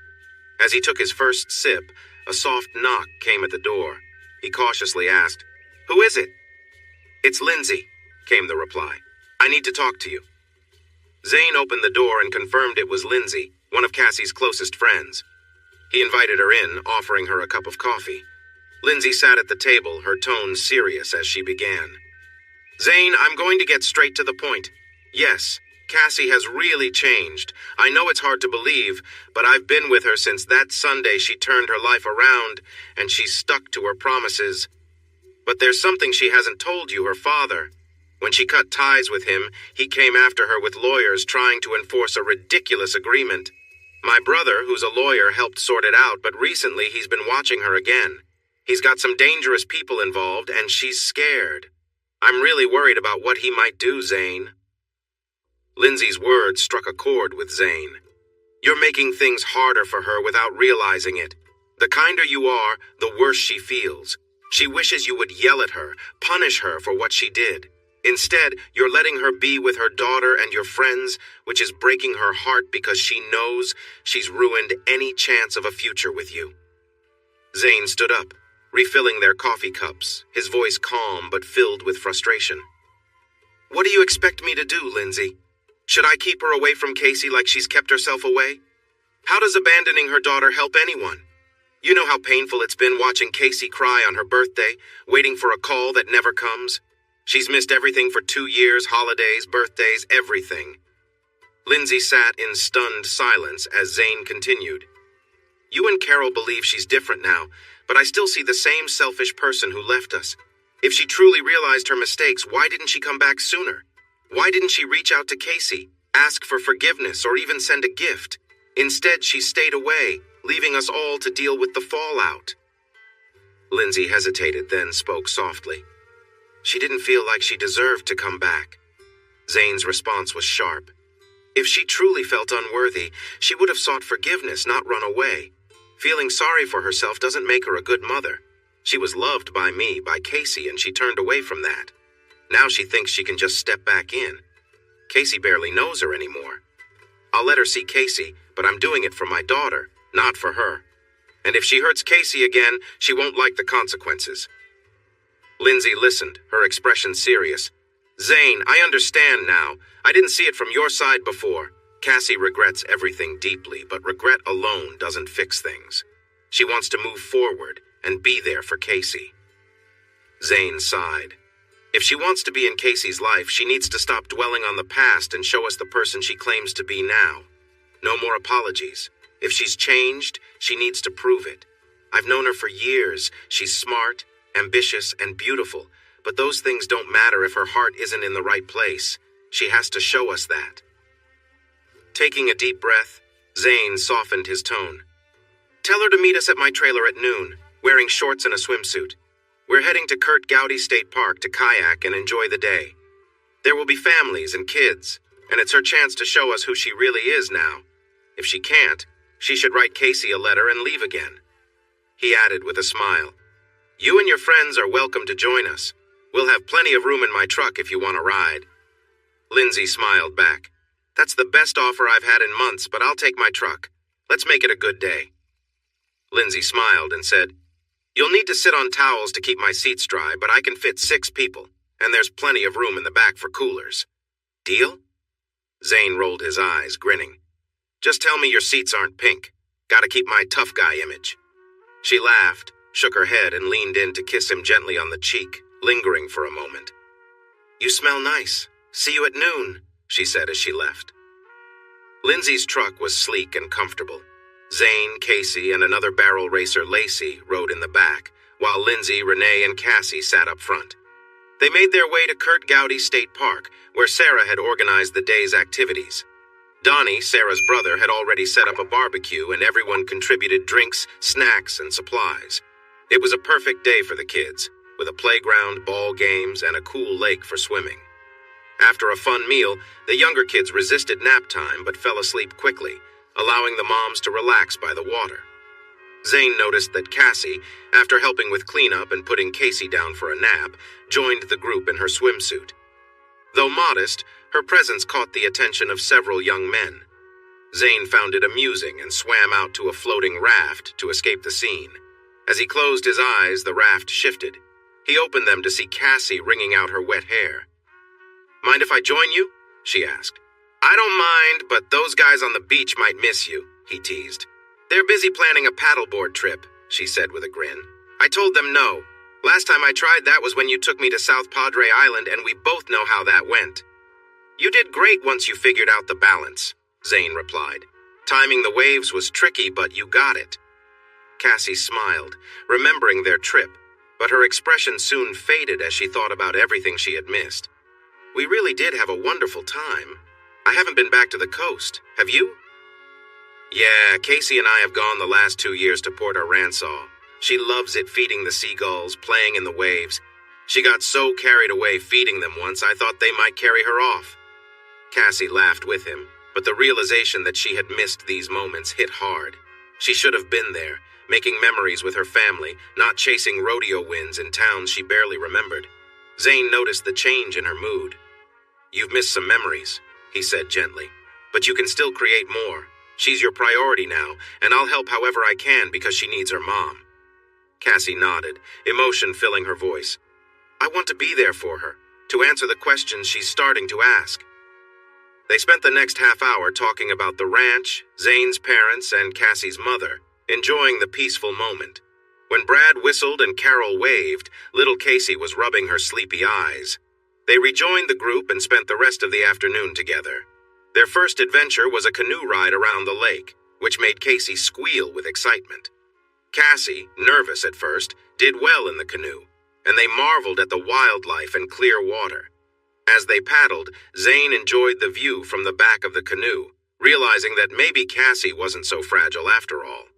S1: As he took his first sip, a soft knock came at the door. He cautiously asked, "Who is it?" "It's Lindsay," came the reply. "I need to talk to you." Zane opened the door and confirmed it was Lindsay, one of Cassie's closest friends. He invited her in, offering her a cup of coffee. Lindsay sat at the table, her tone serious as she began. "Zane, I'm going to get straight to the point. Yes, Cassie has really changed. I know it's hard to believe, but I've been with her since that Sunday she turned her life around, and she's stuck to her promises. But there's something she hasn't told you, her father. When she cut ties with him, he came after her with lawyers trying to enforce a ridiculous agreement. My brother, who's a lawyer, helped sort it out, but recently he's been watching her again. He's got some dangerous people involved, and she's scared. I'm really worried about what he might do, Zane." Lindsay's words struck a chord with Zane. "You're making things harder for her without realizing it. The kinder you are, the worse she feels. She wishes you would yell at her, punish her for what she did. Instead, you're letting her be with her daughter and your friends, which is breaking her heart because she knows she's ruined any chance of a future with you." Zane stood up, refilling their coffee cups, his voice calm but filled with frustration. "What do you expect me to do, Lindsay? Should I keep her away from Casey like she's kept herself away? How does abandoning her daughter help anyone? You know how painful it's been watching Casey cry on her birthday, waiting for a call that never comes. She's missed everything for 2 years, holidays, birthdays, everything." Lindsay sat in stunned silence as Zane continued. "You and Carol believe she's different now, but I still see the same selfish person who left us. If she truly realized her mistakes, why didn't she come back sooner? Why didn't she reach out to Casey, ask for forgiveness, or even send a gift? Instead, she stayed away, leaving us all to deal with the fallout." Lindsay hesitated, then spoke softly. "She didn't feel like she deserved to come back." Zane's response was sharp. "If she truly felt unworthy, she would have sought forgiveness, not run away. Feeling sorry for herself doesn't make her a good mother. She was loved by me, by Casey, and she turned away from that. Now she thinks she can just step back in. Casey barely knows her anymore. I'll let her see Casey, but I'm doing it for my daughter, not for her. And if she hurts Casey again, she won't like the consequences." Lindsay listened, her expression serious. "Zane, I understand now. I didn't see it from your side before. Cassie regrets everything deeply, but regret alone doesn't fix things. She wants to move forward and be there for Casey." Zane sighed. "If she wants to be in Casey's life, she needs to stop dwelling on the past and show us the person she claims to be now. No more apologies. If she's changed, she needs to prove it. I've known her for years. She's smart, ambitious, and beautiful, but those things don't matter if her heart isn't in the right place. She has to show us that." Taking a deep breath, Zane softened his tone. "Tell her to meet us at my trailer at noon, wearing shorts and a swimsuit. We're heading to Kurt Gowdy State Park to kayak and enjoy the day. There will be families and kids, and it's her chance to show us who she really is now. If she can't, she should write Casey a letter and leave again." He added with a smile, "You and your friends are welcome to join us. We'll have plenty of room in my truck if you want to ride." Lindsay smiled back. "That's the best offer I've had in months, but I'll take my truck. Let's make it a good day." Lindsay smiled and said, "You'll need to sit on towels to keep my seats dry, but I can fit 6 people, and there's plenty of room in the back for coolers. Deal?" Zane rolled his eyes, grinning. "Just tell me your seats aren't pink. Gotta keep my tough guy image." She laughed, shook her head, and leaned in to kiss him gently on the cheek, lingering for a moment. "You smell nice. See you at noon," she said as she left. Lindsay's truck was sleek and comfortable. Zane, Casey, and another barrel racer, Lacey, rode in the back, while Lindsay, Renee, and Cassie sat up front. They made their way to Kurt Gowdy State Park, where Sarah had organized the day's activities. Donnie, Sarah's brother, had already set up a barbecue, and everyone contributed drinks, snacks, and supplies. It was a perfect day for the kids, with a playground, ball games, and a cool lake for swimming. After a fun meal, the younger kids resisted nap time but fell asleep quickly, allowing the moms to relax by the water. Zane noticed that Cassie, after helping with cleanup and putting Casey down for a nap, joined the group in her swimsuit. Though modest, her presence caught the attention of several young men. Zane found it amusing and swam out to a floating raft to escape the scene. As he closed his eyes, the raft shifted. He opened them to see Cassie wringing out her wet hair. "Mind if I join you?" she asked. "I don't mind, but those guys on the beach might miss you," he teased. "They're busy planning a paddleboard trip," she said with a grin. "I told them no. Last time I tried that was when you took me to South Padre Island, and we both know how that went." "You did great once you figured out the balance," Zane replied. "Timing the waves was tricky, but you got it." Cassie smiled, remembering their trip, but her expression soon faded as she thought about everything she had missed. "We really did have a wonderful time. I haven't been back to the coast. Have you?" "Yeah, Casey and I have gone the last 2 years to Port Aransas. She loves it, feeding the seagulls, playing in the waves. She got so carried away feeding them once, I thought they might carry her off." Cassie laughed with him, but the realization that she had missed these moments hit hard. She should have been there, making memories with her family, not chasing rodeo wins in towns she barely remembered. Zane noticed the change in her mood. "You've missed some memories," he said gently, "but you can still create more. She's your priority now, and I'll help however I can because she needs her mom." Cassie nodded, emotion filling her voice. "I want to be there for her, to answer the questions she's starting to ask." They spent the next half hour talking about the ranch, Zane's parents, and Cassie's mother, enjoying the peaceful moment. When Brad whistled and Carol waved, little Casey was rubbing her sleepy eyes. They rejoined the group and spent the rest of the afternoon together. Their first adventure was a canoe ride around the lake, which made Casey squeal with excitement. Cassie, nervous at first, did well in the canoe, and they marveled at the wildlife and clear water. As they paddled, Zane enjoyed the view from the back of the canoe, realizing that maybe Cassie wasn't so fragile after all.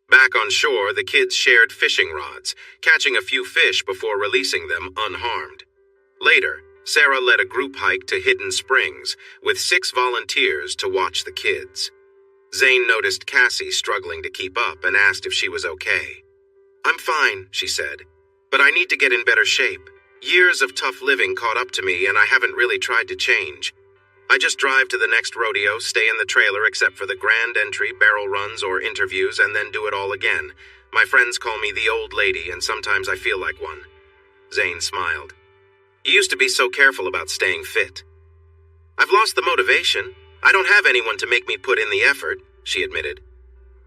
S1: Back on shore, the kids shared fishing rods, catching a few fish before releasing them unharmed. Later, Sarah led a group hike to Hidden Springs, with 6 volunteers to watch the kids. Zane noticed Cassie struggling to keep up and asked if she was okay. "I'm fine," she said, "but I need to get in better shape. Years of tough living caught up to me, and I haven't really tried to change. I just drive to the next rodeo, stay in the trailer except for the grand entry, barrel runs, or interviews, and then do it all again. My friends call me the old lady, and sometimes I feel like one." Zane smiled. "You used to be so careful about staying fit." "I've lost the motivation. I don't have anyone to make me put in the effort," she admitted.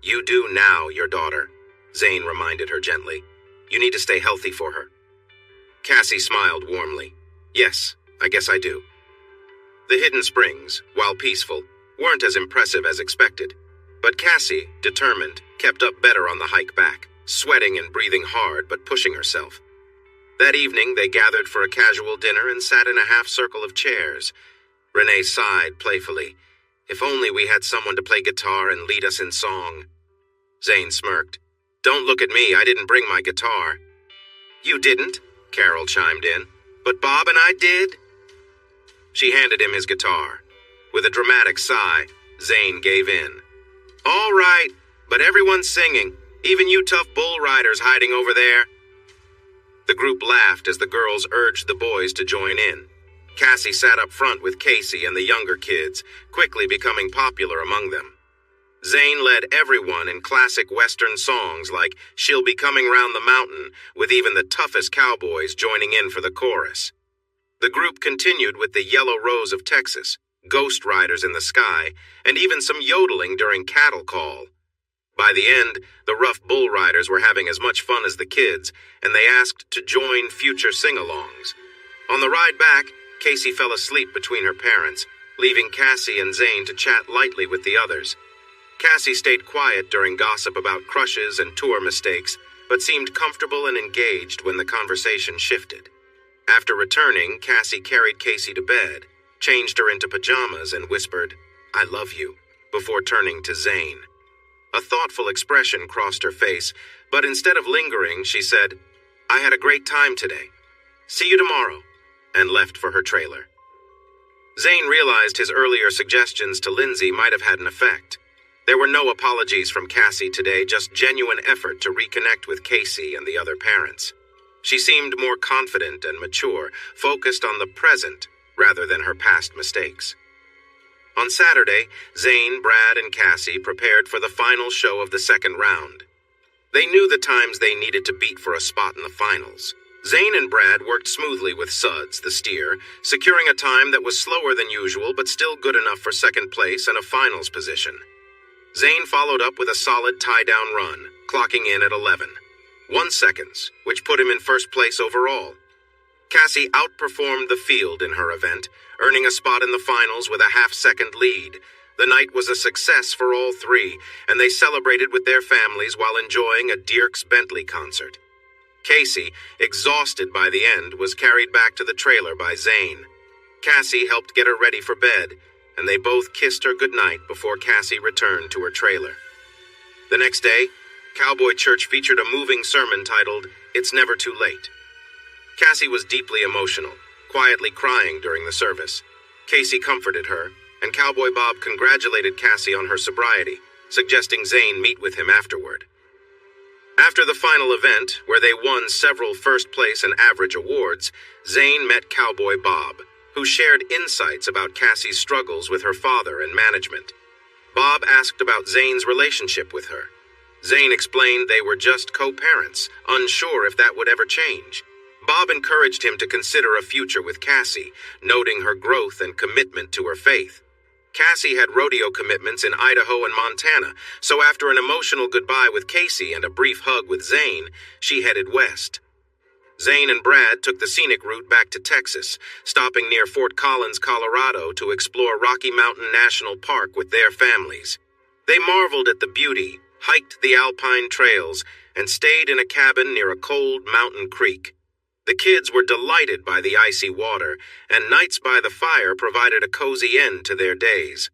S1: "You do now, your daughter," Zane reminded her gently. "You need to stay healthy for her." Cassie smiled warmly. "Yes, I guess I do." The Hidden Springs, while peaceful, weren't as impressive as expected. But Cassie, determined, kept up better on the hike back, sweating and breathing hard but pushing herself. That evening, they gathered for a casual dinner and sat in a half-circle of chairs. Renee sighed playfully. "If only we had someone to play guitar and lead us in song." Zane smirked. "Don't look at me, I didn't bring my guitar." "You didn't?" Carol chimed in. "But Bob and I did." She handed him his guitar. With a dramatic sigh, Zane gave in. "All right, but everyone's singing, even you tough bull riders hiding over there." The group laughed as the girls urged the boys to join in. Cassie sat up front with Casey and the younger kids, quickly becoming popular among them. Zane led everyone in classic Western songs like "She'll Be Coming Round the Mountain," with even the toughest cowboys joining in for the chorus. The group continued with the Yellow Rose of Texas, Ghost Riders in the Sky, and even some yodeling during Cattle Call. By the end, the rough bull riders were having as much fun as the kids, and they asked to join future sing-alongs. On the ride back, Casey fell asleep between her parents, leaving Cassie and Zane to chat lightly with the others. Cassie stayed quiet during gossip about crushes and tour mistakes, but seemed comfortable and engaged when the conversation shifted. After returning, Cassie carried Casey to bed, changed her into pajamas, and whispered, "I love you," before turning to Zane. A thoughtful expression crossed her face, but instead of lingering, she said, "I had a great time today. See you tomorrow," and left for her trailer. Zane realized his earlier suggestions to Lindsay might have had an effect. There were no apologies from Cassie today, just genuine effort to reconnect with Casey and the other parents. She seemed more confident and mature, focused on the present rather than her past mistakes. On Saturday, Zane, Brad, and Cassie prepared for the final show of the second round. They knew the times they needed to beat for a spot in the finals. Zane and Brad worked smoothly with Suds, the steer, securing a time that was slower than usual but still good enough for second place and a finals position. Zane followed up with a solid tie-down run, clocking in at 11 seconds, which put him in first place overall. Cassie outperformed the field in her event, earning a spot in the finals with a half-second lead. The night was a success for all three, and they celebrated with their families while enjoying a Dierks Bentley concert. Casey, exhausted by the end, was carried back to the trailer by Zane. Cassie helped get her ready for bed, and they both kissed her goodnight before Cassie returned to her trailer. The next day, Cowboy Church featured a moving sermon titled, "It's Never Too Late." Cassie was deeply emotional, quietly crying during the service. Casey comforted her, and Cowboy Bob congratulated Cassie on her sobriety, suggesting Zane meet with him afterward. After the final event, where they won several first-place and average awards, Zane met Cowboy Bob, who shared insights about Cassie's struggles with her father and management. Bob asked about Zane's relationship with her. Zane explained they were just co-parents, unsure if that would ever change. Bob encouraged him to consider a future with Cassie, noting her growth and commitment to her faith. Cassie had rodeo commitments in Idaho and Montana, so after an emotional goodbye with Casey and a brief hug with Zane, she headed west. Zane and Brad took the scenic route back to Texas, stopping near Fort Collins, Colorado to explore Rocky Mountain National Park with their families. They marveled at the beauty, hiked the alpine trails, and stayed in a cabin near a cold mountain creek. The kids were delighted by the icy water, and nights by the fire provided a cozy end to their days.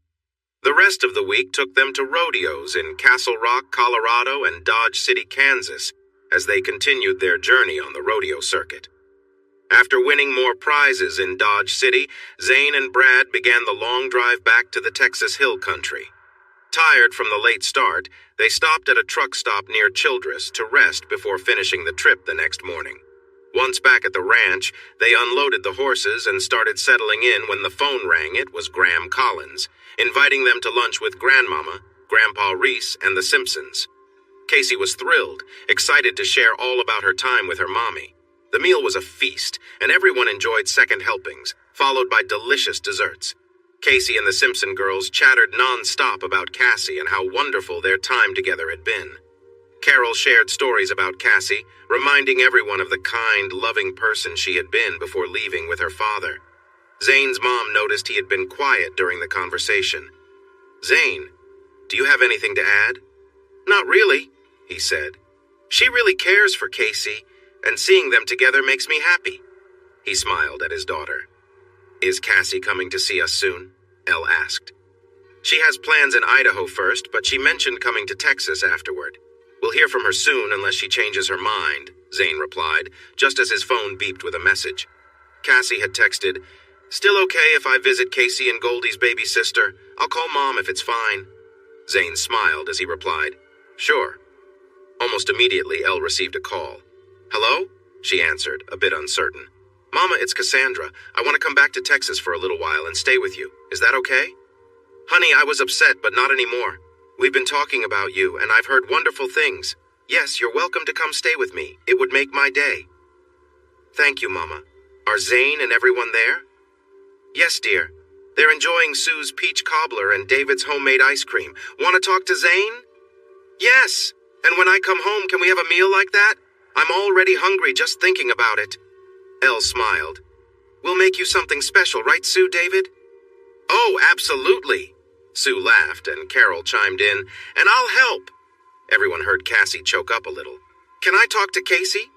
S1: The rest of the week took them to rodeos in Castle Rock, Colorado, and Dodge City, Kansas, as they continued their journey on the rodeo circuit. After winning more prizes in Dodge City, Zane and Brad began the long drive back to the Texas Hill Country. Tired from the late start, they stopped at a truck stop near Childress to rest before finishing the trip the next morning. Once back at the ranch, they unloaded the horses and started settling in when the phone rang. It was Graham Collins, inviting them to lunch with Grandmama, Grandpa Reese, and the Simpsons. Casey was thrilled, excited to share all about her time with her mommy. The meal was a feast, and everyone enjoyed second helpings, followed by delicious desserts. Casey and the Simpson girls chattered non-stop about Cassie and how wonderful their time together had been. Carol shared stories about Cassie, reminding everyone of the kind, loving person she had been before leaving with her father. Zane's mom noticed he had been quiet during the conversation. "Zane, do you have anything to add?" "Not really," he said. "She really cares for Casey, and seeing them together makes me happy." He smiled at his daughter. "Is Cassie coming to see us soon?" Elle asked. "She has plans in Idaho first, but she mentioned coming to Texas afterward. We'll hear from her soon unless she changes her mind," Zane replied, just as his phone beeped with a message. Cassie had texted, "Still okay if I visit Casey and Goldie's baby sister? I'll call Mom if it's fine." Zane smiled as he replied, "Sure." Almost immediately, Elle received a call. "Hello?" she answered, a bit uncertain. "Mama, it's Cassandra. I want to come back to Texas for a little while and stay with you. Is that okay?" "Honey, I was upset, but not anymore. We've been talking about you, and I've heard wonderful things. Yes, you're welcome to come stay with me. It would make my day." "Thank you, Mama. Are Zane and everyone there?" "Yes, dear. They're enjoying Sue's peach cobbler and David's homemade ice cream. Want to talk to Zane?" "Yes. And when I come home, can we have a meal like that? I'm already hungry just thinking about it." Elle smiled. "We'll make you something special, right, Sue, David?" "Oh, absolutely." Sue laughed, and Carol chimed in, "And I'll help." Everyone heard Cassie choke up a little. "Can I talk to Casey?"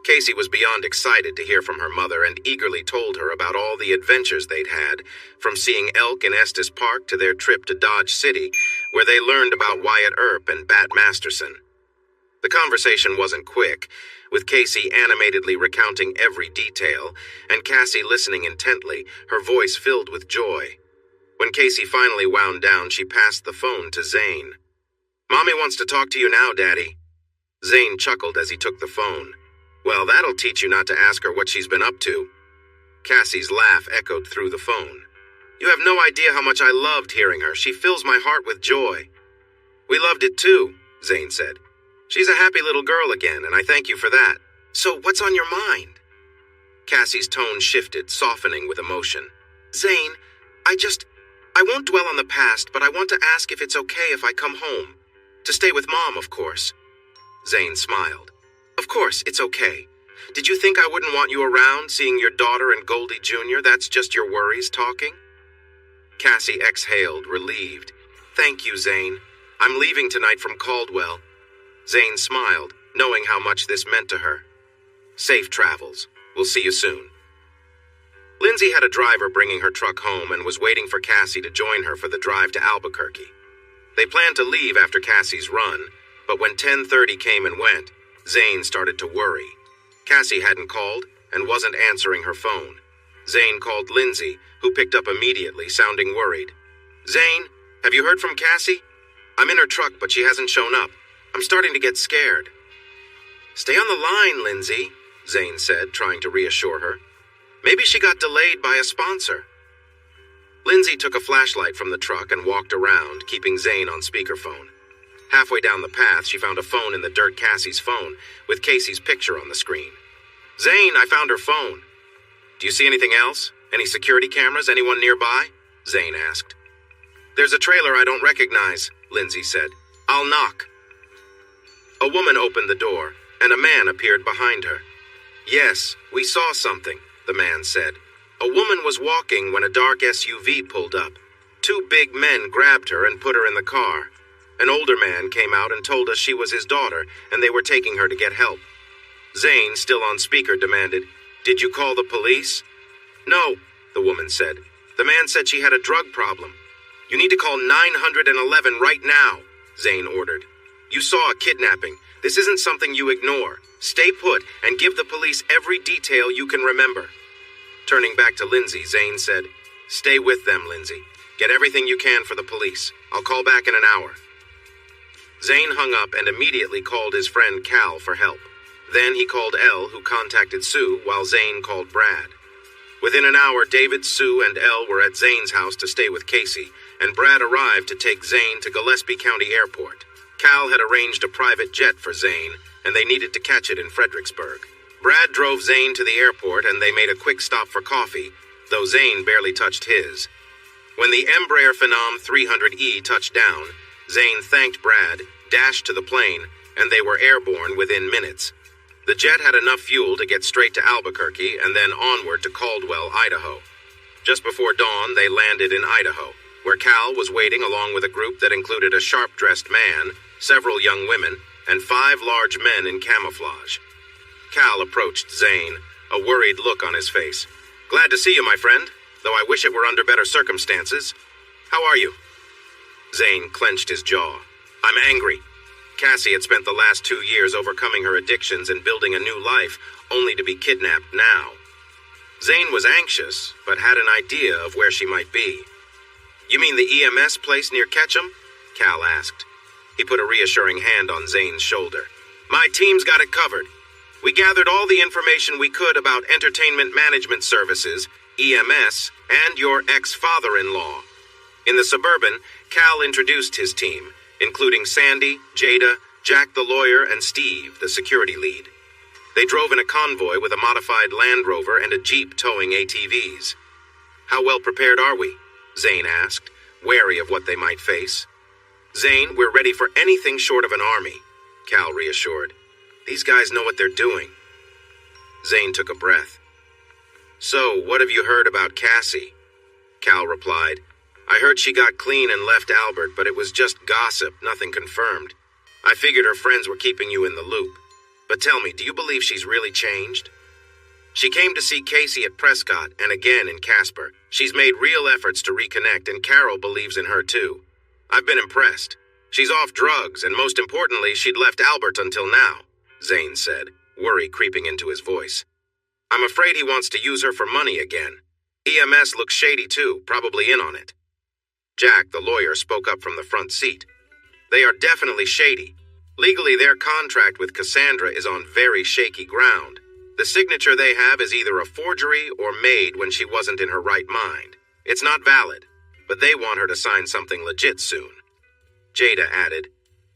S1: Casey was beyond excited to hear from her mother and eagerly told her about all the adventures they'd had, from seeing elk in Estes Park to their trip to Dodge City, where they learned about Wyatt Earp and Bat Masterson. The conversation wasn't quick, with Casey animatedly recounting every detail, and Cassie listening intently, her voice filled with joy. When Casey finally wound down, she passed the phone to Zane. "Mommy wants to talk to you now, Daddy." Zane chuckled as he took the phone. "Well, that'll teach you not to ask her what she's been up to." Cassie's laugh echoed through the phone. "You have no idea how much I loved hearing her. She fills my heart with joy." "We loved it too," Zane said. "She's a happy little girl again, and I thank you for that. So what's on your mind?" Cassie's tone shifted, softening with emotion. "Zane, I won't dwell on the past, but I want to ask if it's okay if I come home. To stay with Mom, of course." Zane smiled. "Of course, it's okay. Did you think I wouldn't want you around, seeing your daughter and Goldie Jr.? That's just your worries talking?" Cassie exhaled, relieved. "Thank you, Zane. I'm leaving tonight from Caldwell." Zane smiled, knowing how much this meant to her. "Safe travels. We'll see you soon." Lindsay had a driver bringing her truck home and was waiting for Cassie to join her for the drive to Albuquerque. They planned to leave after Cassie's run, but when 10:30 came and went, Zane started to worry. Cassie hadn't called and wasn't answering her phone. Zane called Lindsay, who picked up immediately, sounding worried. "Zane, have you heard from Cassie? I'm in her truck, but she hasn't shown up. I'm starting to get scared." "Stay on the line, Lindsay," Zane said, trying to reassure her. "Maybe she got delayed by a sponsor." Lindsay took a flashlight from the truck and walked around, keeping Zane on speakerphone. Halfway down the path, she found a phone in the dirt, Cassie's phone, with Casey's picture on the screen. "Zane, I found her phone." "Do you see anything else? Any security cameras? Anyone nearby?" Zane asked. "There's a trailer I don't recognize," Lindsay said. "I'll knock." A woman opened the door, and a man appeared behind her. "Yes, we saw something," the man said. "A woman was walking when a dark SUV pulled up. Two big men grabbed her and put her in the car. An older man came out and told us she was his daughter, and they were taking her to get help." Zane, still on speaker, demanded, "Did you call the police?" "No," the woman said. "The man said she had a drug problem." "You need to call 911 right now," Zane ordered. "You saw a kidnapping. This isn't something you ignore. Stay put and give the police every detail you can remember." Turning back to Lindsay, Zane said, "Stay with them, Lindsay. Get everything you can for the police. I'll call back in an hour." Zane hung up and immediately called his friend Cal for help. Then he called Elle, who contacted Sue, while Zane called Brad. Within an hour, David, Sue, and Elle were at Zane's house to stay with Casey, and Brad arrived to take Zane to Gillespie County Airport. Cal had arranged a private jet for Zane, and they needed to catch it in Fredericksburg. Brad drove Zane to the airport, and they made a quick stop for coffee, though Zane barely touched his. When the Embraer Phenom 300E touched down, Zane thanked Brad, dashed to the plane, and they were airborne within minutes. The jet had enough fuel to get straight to Albuquerque and then onward to Caldwell, Idaho. Just before dawn, they landed in Idaho, where Cal was waiting along with a group that included a sharp-dressed man, several young women, and 5 large men in camouflage. Cal approached Zane, a worried look on his face. "Glad to see you, my friend, though I wish it were under better circumstances. How are you?" Zane clenched his jaw. "I'm angry." Cassie had spent the last 2 years overcoming her addictions and building a new life, only to be kidnapped now. Zane was anxious, but had an idea of where she might be. "You mean the EMS place near Ketchum?" Cal asked. He put a reassuring hand on Zane's shoulder. "My team's got it covered. We gathered all the information we could about entertainment management services, EMS, and your ex-father-in-law." In the Suburban, Cal introduced his team, including Sandy, Jada, Jack the lawyer, and Steve, the security lead. They drove in a convoy with a modified Land Rover and a Jeep towing ATVs. "How well prepared are we?" Zane asked, wary of what they might face. "Zane, we're ready for anything short of an army," Cal reassured. "These guys know what they're doing." Zane took a breath. "So, what have you heard about Cassie?" Cal replied, "I heard she got clean and left Albert, but it was just gossip, nothing confirmed. I figured her friends were keeping you in the loop. But tell me, do you believe she's really changed?" "She came to see Casey at Prescott and again in Casper. She's made real efforts to reconnect, and Carol believes in her too. I've been impressed. She's off drugs, and most importantly, she'd left Albert until now," Zane said, worry creeping into his voice. "I'm afraid he wants to use her for money again. EMS looks shady too, probably in on it." Jack, the lawyer, spoke up from the front seat. They are definitely shady. Legally, their contract with Cassandra is on very shaky ground. The signature they have is either a forgery or made when she wasn't in her right mind. It's not valid, but they want her to sign something legit soon. Jada added,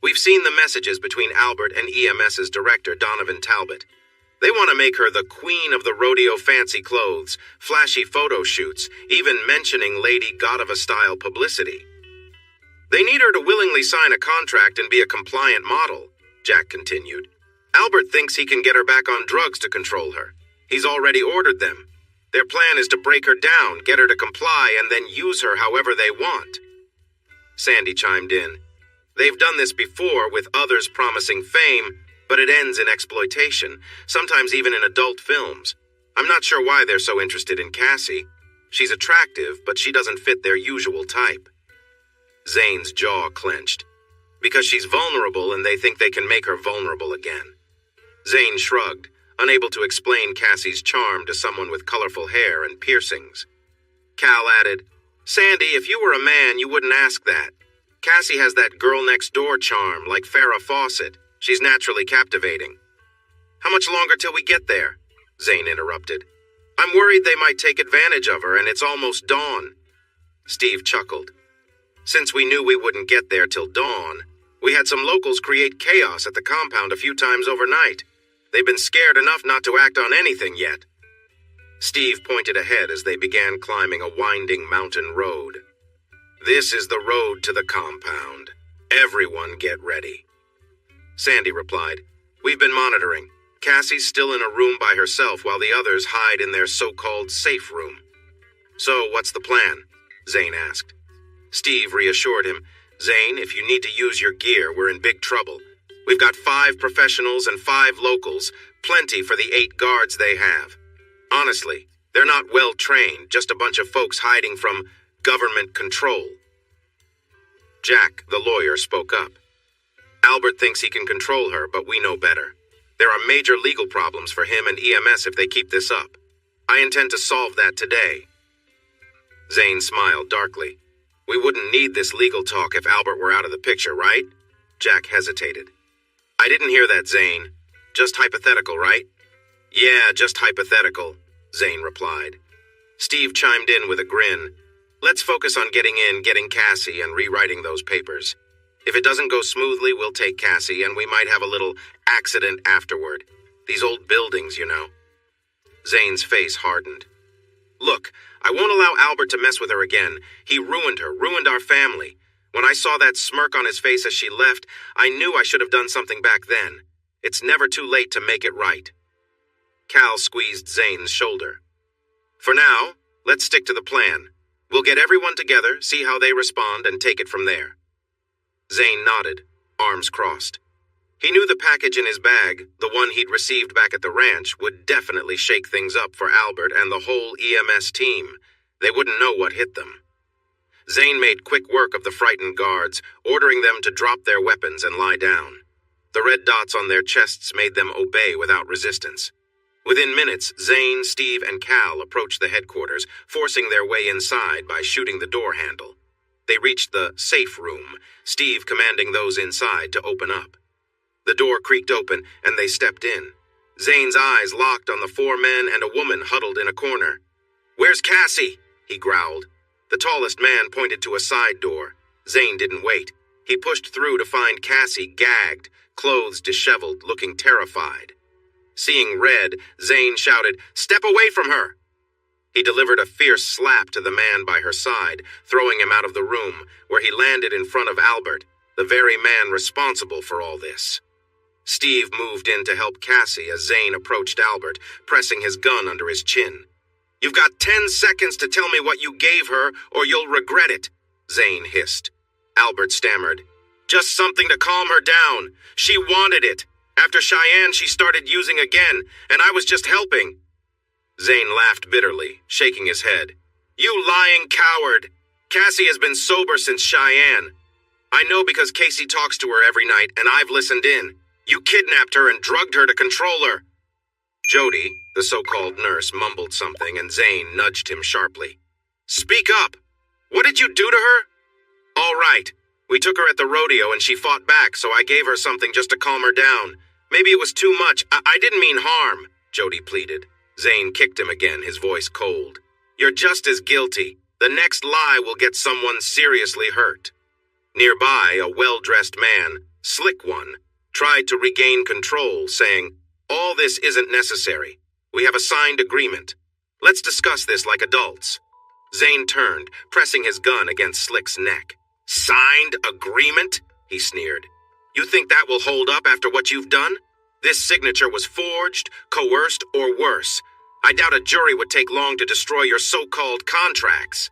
S1: "We've seen the messages between Albert and EMS's director, Donovan Talbot. They want to make her the queen of the rodeo fancy clothes, flashy photo shoots, even mentioning Lady Godiva-style publicity. They need her to willingly sign a contract and be a compliant model," Jack continued. "Albert thinks he can get her back on drugs to control her. He's already ordered them. Their plan is to break her down, get her to comply, and then use her however they want." Sandy chimed in. "They've done this before with others promising fame, but it ends in exploitation, sometimes even in adult films. I'm not sure why they're so interested in Cassie. She's attractive, but she doesn't fit their usual type." Zane's jaw clenched. Because she's vulnerable and they think they can make her vulnerable again. Zane shrugged, unable to explain Cassie's charm to someone with colorful hair and piercings. Cal added, "Sandy, if you were a man, you wouldn't ask that. Cassie has that girl-next-door charm, like Farrah Fawcett. She's naturally captivating." "How much longer till we get there?" Zane interrupted. "I'm worried they might take advantage of her, and it's almost dawn." Steve chuckled. "Since we knew we wouldn't get there till dawn, we had some locals create chaos at the compound a few times overnight. They've been scared enough not to act on anything yet." Steve pointed ahead as they began climbing a winding mountain road. "This is the road to the compound. Everyone get ready." Sandy replied, "We've been monitoring. Cassie's still in a room by herself while the others hide in their so-called safe room." "So, what's the plan?" Zane asked. Steve reassured him, "Zane, if you need to use your gear, we're in big trouble. We've got 5 professionals and 5 locals, plenty for the 8 guards they have. Honestly, they're not well trained, just a bunch of folks hiding from government control." Jack, the lawyer, spoke up. "Albert thinks he can control her, but we know better. There are major legal problems for him and EMS if they keep this up. I intend to solve that today." Zane smiled darkly. "We wouldn't need this legal talk if Albert were out of the picture, right?" Jack hesitated. "I didn't hear that, Zane. Just hypothetical, right?" "Yeah, just hypothetical," Zane replied. Steve chimed in with a grin. "Let's focus on getting Cassie and rewriting those papers. If it doesn't go smoothly, we'll take Cassie, and we might have a little accident afterward. These old buildings, you know." Zane's face hardened. "Look, I won't allow Albert to mess with her again. He ruined her, ruined our family. When I saw that smirk on his face as she left, I knew I should have done something back then. It's never too late to make it right." Cal squeezed Zane's shoulder. "For now, let's stick to the plan. We'll get everyone together, see how they respond, and take it from there." Zane nodded, arms crossed. He knew the package in his bag, the one he'd received back at the ranch, would definitely shake things up for Albert and the whole EMS team. They wouldn't know what hit them. Zane made quick work of the frightened guards, ordering them to drop their weapons and lie down. The red dots on their chests made them obey without resistance. Within minutes, Zane, Steve, and Cal approached the headquarters, forcing their way inside by shooting the door handle. They reached the safe room, Steve commanding those inside to open up. The door creaked open, and they stepped in. Zane's eyes locked on the 4 men and a woman huddled in a corner. "Where's Cassie?" he growled. The tallest man pointed to a side door. Zane didn't wait. He pushed through to find Cassie gagged, clothes disheveled, looking terrified. Seeing red, Zane shouted, "Step away from her!" He delivered a fierce slap to the man by her side, throwing him out of the room, where he landed in front of Albert, the very man responsible for all this. Steve moved in to help Cassie as Zane approached Albert, pressing his gun under his chin. "You've got 10 seconds to tell me what you gave her, or you'll regret it," Zane hissed. Albert stammered, "Just something to calm her down. She wanted it. After Cheyenne, she started using again, and I was just helping." Zane laughed bitterly, shaking his head. "You lying coward! Cassie has been sober since Cheyenne. I know because Casey talks to her every night, and I've listened in. You kidnapped her and drugged her to control her." Jody, the so-called nurse, mumbled something, and Zane nudged him sharply. "Speak up! What did you do to her?" All right. We took her at the rodeo and she fought back, so I gave her something just to calm her down. Maybe it was too much. I didn't mean harm, Jody pleaded. Zane kicked him again, his voice cold. You're just as guilty. The next lie will get someone seriously hurt. Nearby, a well-dressed man, Slick One, tried to regain control, saying, All this isn't necessary. We have a signed agreement. Let's discuss this like adults. Zane turned, pressing his gun against Slick's neck. Signed agreement? He sneered. You think that will hold up after what you've done? This signature was forged, coerced, or worse. I doubt a jury would take long to destroy your so-called contracts.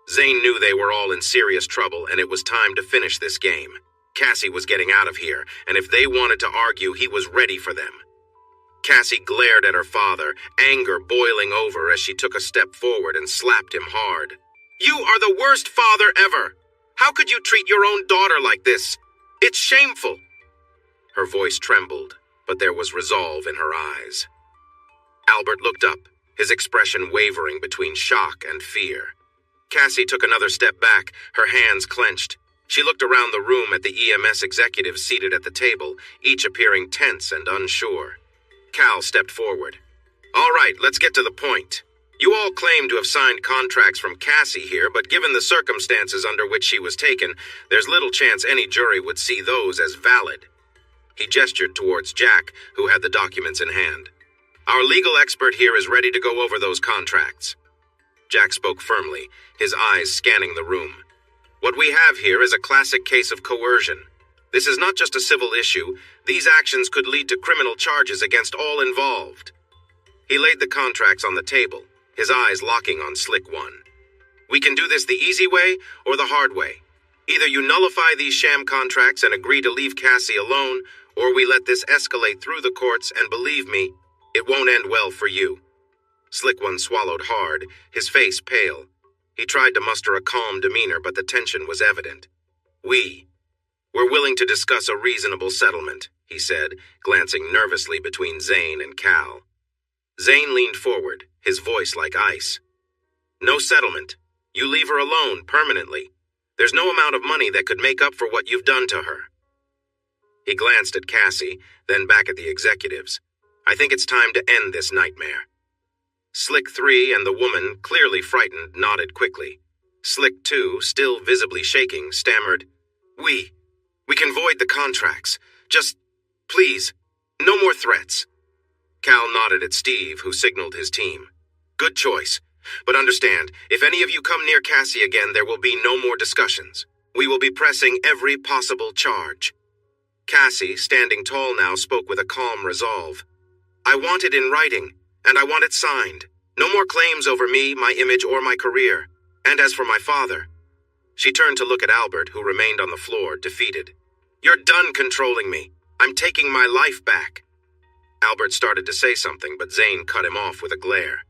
S1: Zane knew they were all in serious trouble, and it was time to finish this game. Cassie was getting out of here, and if they wanted to argue, he was ready for them. Cassie glared at her father, anger boiling over as she took a step forward and slapped him hard. You are the worst father ever! How could you treat your own daughter like this? It's shameful! Her voice trembled, but there was resolve in her eyes. Albert looked up, his expression wavering between shock and fear. Cassie took another step back, her hands clenched. She looked around the room at the EMS executives seated at the table, each appearing tense and unsure. Cal stepped forward. All right, let's get to the point. You all claim to have signed contracts from Cassie here, but given the circumstances under which she was taken, there's little chance any jury would see those as valid. He gestured towards Jack, who had the documents in hand. Our legal expert here is ready to go over those contracts. Jack spoke firmly, his eyes scanning the room. What we have here is a classic case of coercion. This is not just a civil issue. These actions could lead to criminal charges against all involved. He laid the contracts on the table, his eyes locking on Slick One. We can do this the easy way or the hard way. Either you nullify these sham contracts and agree to leave Cassie alone, or we let this escalate through the courts, and believe me, it won't end well for you. Slick One swallowed hard, his face pale. He tried to muster a calm demeanor, but the tension was evident. We're willing to discuss a reasonable settlement, he said, glancing nervously between Zane and Cal. Zane leaned forward, his voice like ice. No settlement. You leave her alone permanently. There's no amount of money that could make up for what you've done to her. He glanced at Cassie, then back at the executives. I think it's time to end this nightmare. Slick 3 and the woman, clearly frightened, nodded quickly. Slick 2, still visibly shaking, stammered, We can void the contracts. Just, please, no more threats. Cal nodded at Steve, who signaled his team. Good choice. But understand, if any of you come near Cassie again, there will be no more discussions. We will be pressing every possible charge. Cassie, standing tall now, spoke with a calm resolve. I want it in writing, and I want it signed. No more claims over me, my image, or my career. And as for my father... She turned to look at Albert, who remained on the floor, defeated. You're done controlling me. I'm taking my life back. Albert started to say something, but Zane cut him off with a glare.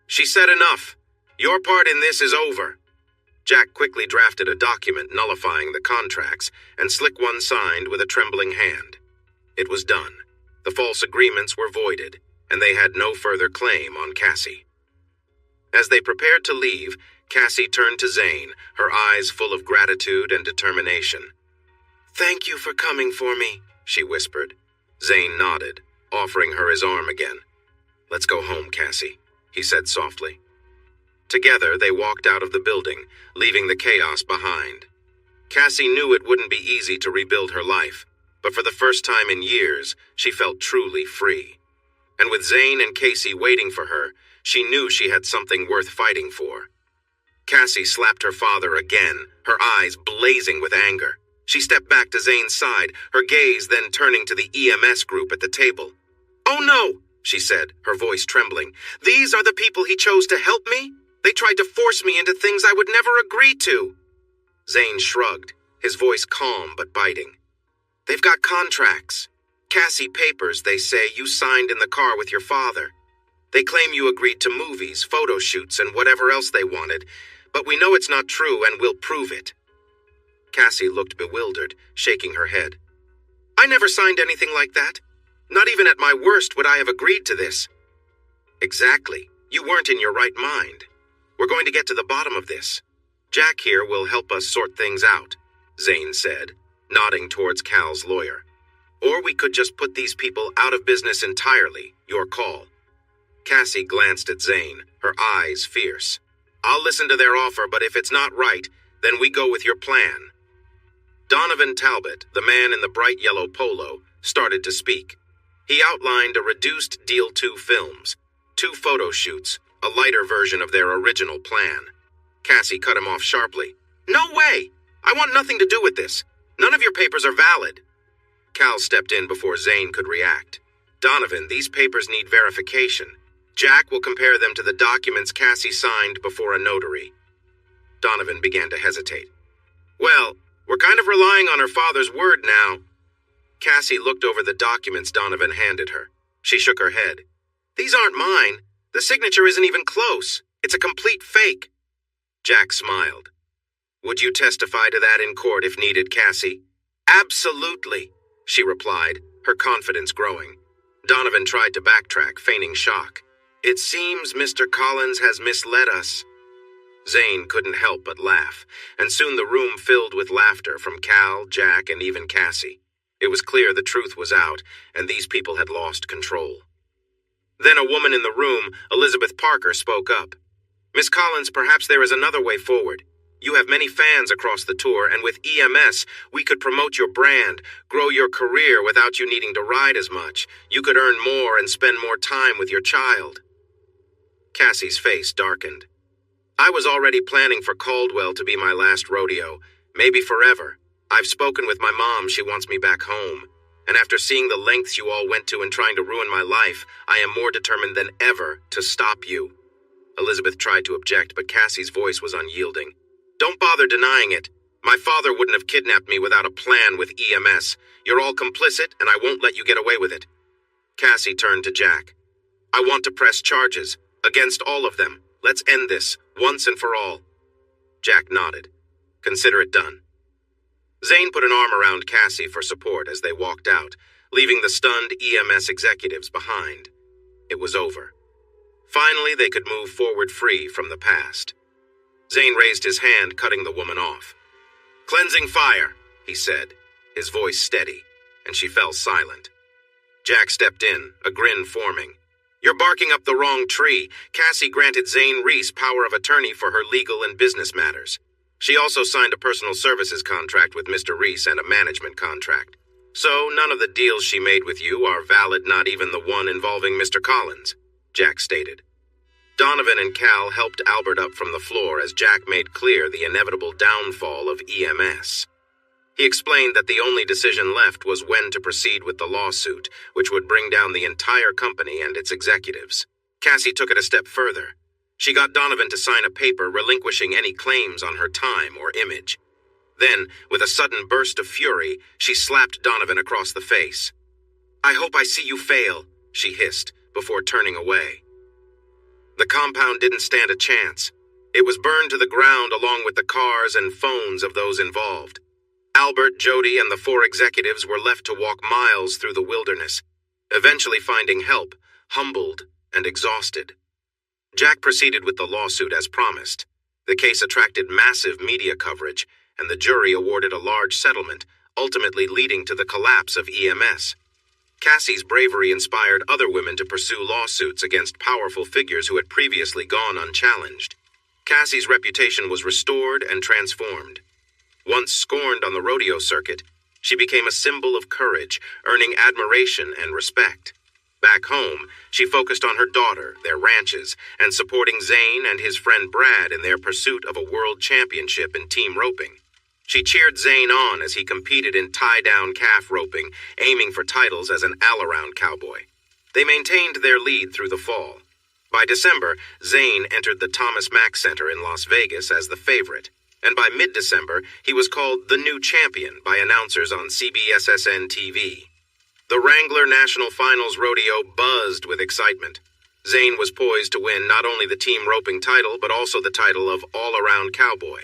S1: She said enough. Your part in this is over. Jack quickly drafted a document nullifying the contracts, and Slick One signed with a trembling hand. It was done. The false agreements were voided, and they had no further claim on Cassie. As they prepared to leave, Cassie turned to Zane, her eyes full of gratitude and determination. Thank you for coming for me, she whispered. Zane nodded, offering her his arm again. Let's go home, Cassie, he said softly. Together, they walked out of the building, leaving the chaos behind. Cassie knew it wouldn't be easy to rebuild her life, but for the first time in years, she felt truly free. And with Zane and Casey waiting for her, she knew she had something worth fighting for. Cassie slapped her father again, her eyes blazing with anger. She stepped back to Zane's side, her gaze then turning to the EMS group at the table. Oh no, she said, her voice trembling. These are the people he chose to help me? They tried to force me into things I would never agree to. Zane shrugged, his voice calm but biting. They've got contracts. Cassie papers, they say, you signed in the car with your father. They claim you agreed to movies, photo shoots, and whatever else they wanted, but we know it's not true and we'll prove it. Cassie looked bewildered, shaking her head. I never signed anything like that. Not even at my worst would I have agreed to this. Exactly. You weren't in your right mind. We're going to get to the bottom of this. Jack here will help us sort things out, Zane said, nodding towards Cal's lawyer. Or we could just put these people out of business entirely. Your call. Cassie glanced at Zane, her eyes fierce. I'll listen to their offer, but if it's not right, then we go with your plan. Donovan Talbot, the man in the bright yellow polo, started to speak. He outlined a reduced Deal 2 films, 2 photo shoots, a lighter version of their original plan. Cassie cut him off sharply. No way! I want nothing to do with this. None of your papers are valid. Cal stepped in before Zane could react. Donovan, these papers need verification. Jack will compare them to the documents Cassie signed before a notary. Donovan began to hesitate. Well, we're kind of relying on her father's word now. Cassie looked over the documents Donovan handed her. She shook her head. These aren't mine. The signature isn't even close. It's a complete fake. Jack smiled. Would you testify to that in court if needed, Cassie? Absolutely, she replied, her confidence growing. Donovan tried to backtrack, feigning shock. It seems Mr. Collins has misled us. Zane couldn't help but laugh, and soon the room filled with laughter from Cal, Jack, and even Cassie. It was clear the truth was out, and these people had lost control. Then a woman in the room, Elizabeth Parker, spoke up. Miss Collins, perhaps there is another way forward. You have many fans across the tour, and with EMS, we could promote your brand, grow your career without you needing to ride as much. You could earn more and spend more time with your child. Cassie's face darkened. I was already planning for Caldwell to be my last rodeo, maybe forever. I've spoken with my mom, she wants me back home. And after seeing the lengths you all went to in trying to ruin my life, I am more determined than ever to stop you. Elizabeth tried to object, but Cassie's voice was unyielding. Don't bother denying it. My father wouldn't have kidnapped me without a plan with EMS. You're all complicit, and I won't let you get away with it. Cassie turned to Jack. I want to press charges, against all of them. Let's end this, once and for all. Jack nodded. Consider it done. Zane put an arm around Cassie for support as they walked out, leaving the stunned EMS executives behind. It was over. Finally, they could move forward free from the past. Zane raised his hand, cutting the woman off. Cleansing fire, he said, his voice steady, and she fell silent. Jack stepped in, a grin forming. You're barking up the wrong tree. Cassie granted Zane Reese power of attorney for her legal and business matters. She also signed a personal services contract with Mr. Reese and a management contract. So none of the deals she made with you are valid, not even the one involving Mr. Collins, Jack stated. Donovan and Cal helped Albert up from the floor as Jack made clear the inevitable downfall of EMS. He explained that the only decision left was when to proceed with the lawsuit, which would bring down the entire company and its executives. Cassie took it a step further. She got Donovan to sign a paper relinquishing any claims on her time or image. Then, with a sudden burst of fury, she slapped Donovan across the face. I hope I see you fail, she hissed, before turning away. The compound didn't stand a chance. It was burned to the ground along with the cars and phones of those involved. Albert, Jody, and the 4 executives were left to walk miles through the wilderness, eventually finding help, humbled and exhausted. Jack proceeded with the lawsuit as promised. The case attracted massive media coverage, and the jury awarded a large settlement, ultimately leading to the collapse of EMS. Cassie's bravery inspired other women to pursue lawsuits against powerful figures who had previously gone unchallenged. Cassie's reputation was restored and transformed. Once scorned on the rodeo circuit, she became a symbol of courage, earning admiration and respect. Back home, she focused on her daughter, their ranches, and supporting Zane and his friend Brad in their pursuit of a world championship in team roping. She cheered Zane on as he competed in tie-down calf roping, aiming for titles as an all-around cowboy. They maintained their lead through the fall. By December, Zane entered the Thomas Mack Center in Las Vegas as the favorite, and by mid-December, he was called the new champion by announcers on CBSSN TV. The Wrangler National Finals Rodeo buzzed with excitement. Zane was poised to win not only the team roping title, but also the title of all-around cowboy.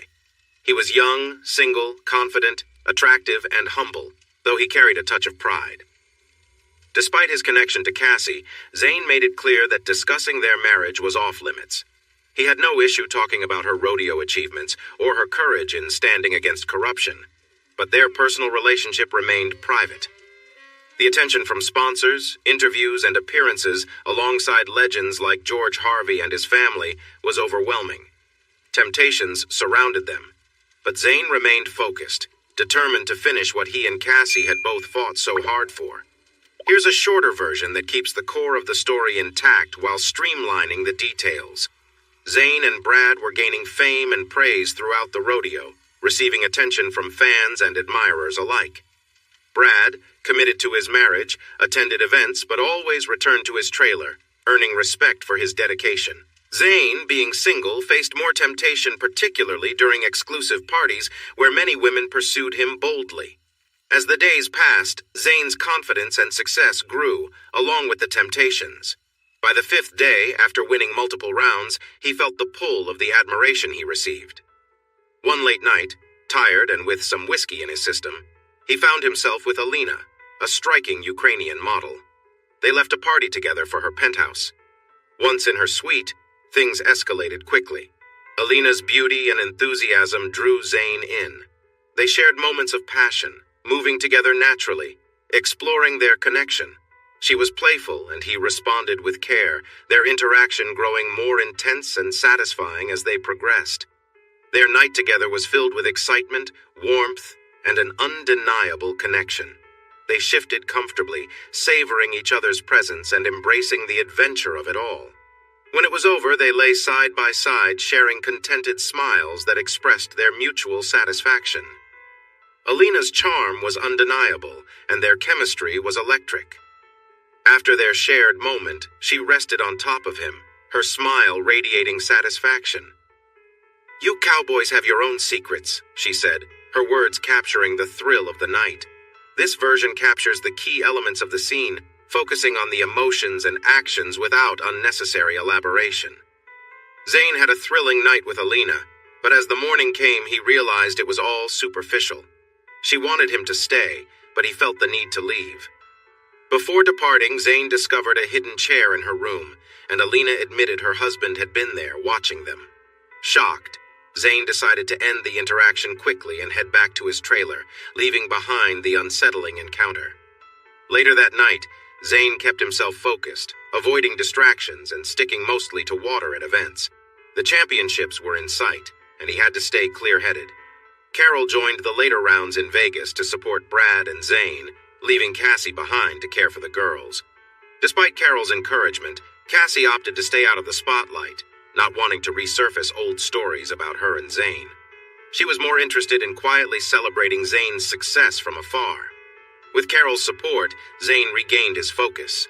S1: He was young, single, confident, attractive, and humble, though he carried a touch of pride. Despite his connection to Cassie, Zane made it clear that discussing their marriage was off-limits. He had no issue talking about her rodeo achievements or her courage in standing against corruption, but their personal relationship remained private. The attention from sponsors, interviews, and appearances alongside legends like George Harvey and his family was overwhelming. Temptations surrounded them, but Zane remained focused, determined to finish what he and Cassie had both fought so hard for. Here's a shorter version that keeps the core of the story intact while streamlining the details. Zane and Brad were gaining fame and praise throughout the rodeo, receiving attention from fans and admirers alike. Brad, committed to his marriage, attended events but always returned to his trailer, earning respect for his dedication. Zane, being single, faced more temptation, particularly during exclusive parties where many women pursued him boldly. As the days passed, Zane's confidence and success grew, along with the temptations. By the 5th day, after winning multiple rounds, he felt the pull of the admiration he received. One late night, tired and with some whiskey in his system, he found himself with Alina, a striking Ukrainian model. They left a party together for her penthouse. Once in her suite, things escalated quickly. Alina's beauty and enthusiasm drew Zane in. They shared moments of passion, moving together naturally, exploring their connection. She was playful, and he responded with care, their interaction growing more intense and satisfying as they progressed. Their night together was filled with excitement, warmth, and an undeniable connection. They shifted comfortably, savoring each other's presence and embracing the adventure of it all. When it was over, they lay side by side, sharing contented smiles that expressed their mutual satisfaction. Alina's charm was undeniable, and their chemistry was electric. After their shared moment, she rested on top of him, her smile radiating satisfaction. "You cowboys have your own secrets," she said, her words capturing the thrill of the night. This version captures the key elements of the scene, focusing on the emotions and actions without unnecessary elaboration. Zane had a thrilling night with Alina, but as the morning came, he realized it was all superficial. She wanted him to stay, but he felt the need to leave. Before departing, Zane discovered a hidden chair in her room, and Alina admitted her husband had been there, watching them. Shocked, Zane decided to end the interaction quickly and head back to his trailer, leaving behind the unsettling encounter. Later that night, Zane kept himself focused, avoiding distractions and sticking mostly to water at events. The championships were in sight, and he had to stay clear-headed. Carol joined the later rounds in Vegas to support Brad and Zane, leaving Cassie behind to care for the girls. Despite Carol's encouragement, Cassie opted to stay out of the spotlight, not wanting to resurface old stories about her and Zane. She was more interested in quietly celebrating Zane's success from afar. With Carol's support, Zane regained his focus.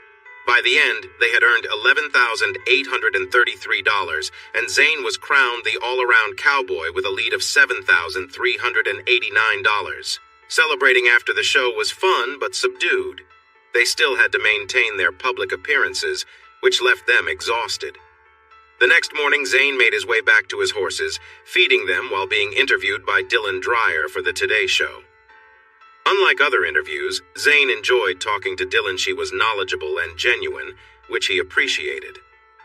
S1: By the end, they had earned $11,833, and Zane was crowned the all-around cowboy with a lead of $7,389. Celebrating after the show was fun but subdued. They still had to maintain their public appearances, which left them exhausted. The next morning, Zane made his way back to his horses, feeding them while being interviewed by Dylan Dreyer for the Today Show. Unlike other interviews, Zane enjoyed talking to Dylan. She was knowledgeable and genuine, which he appreciated.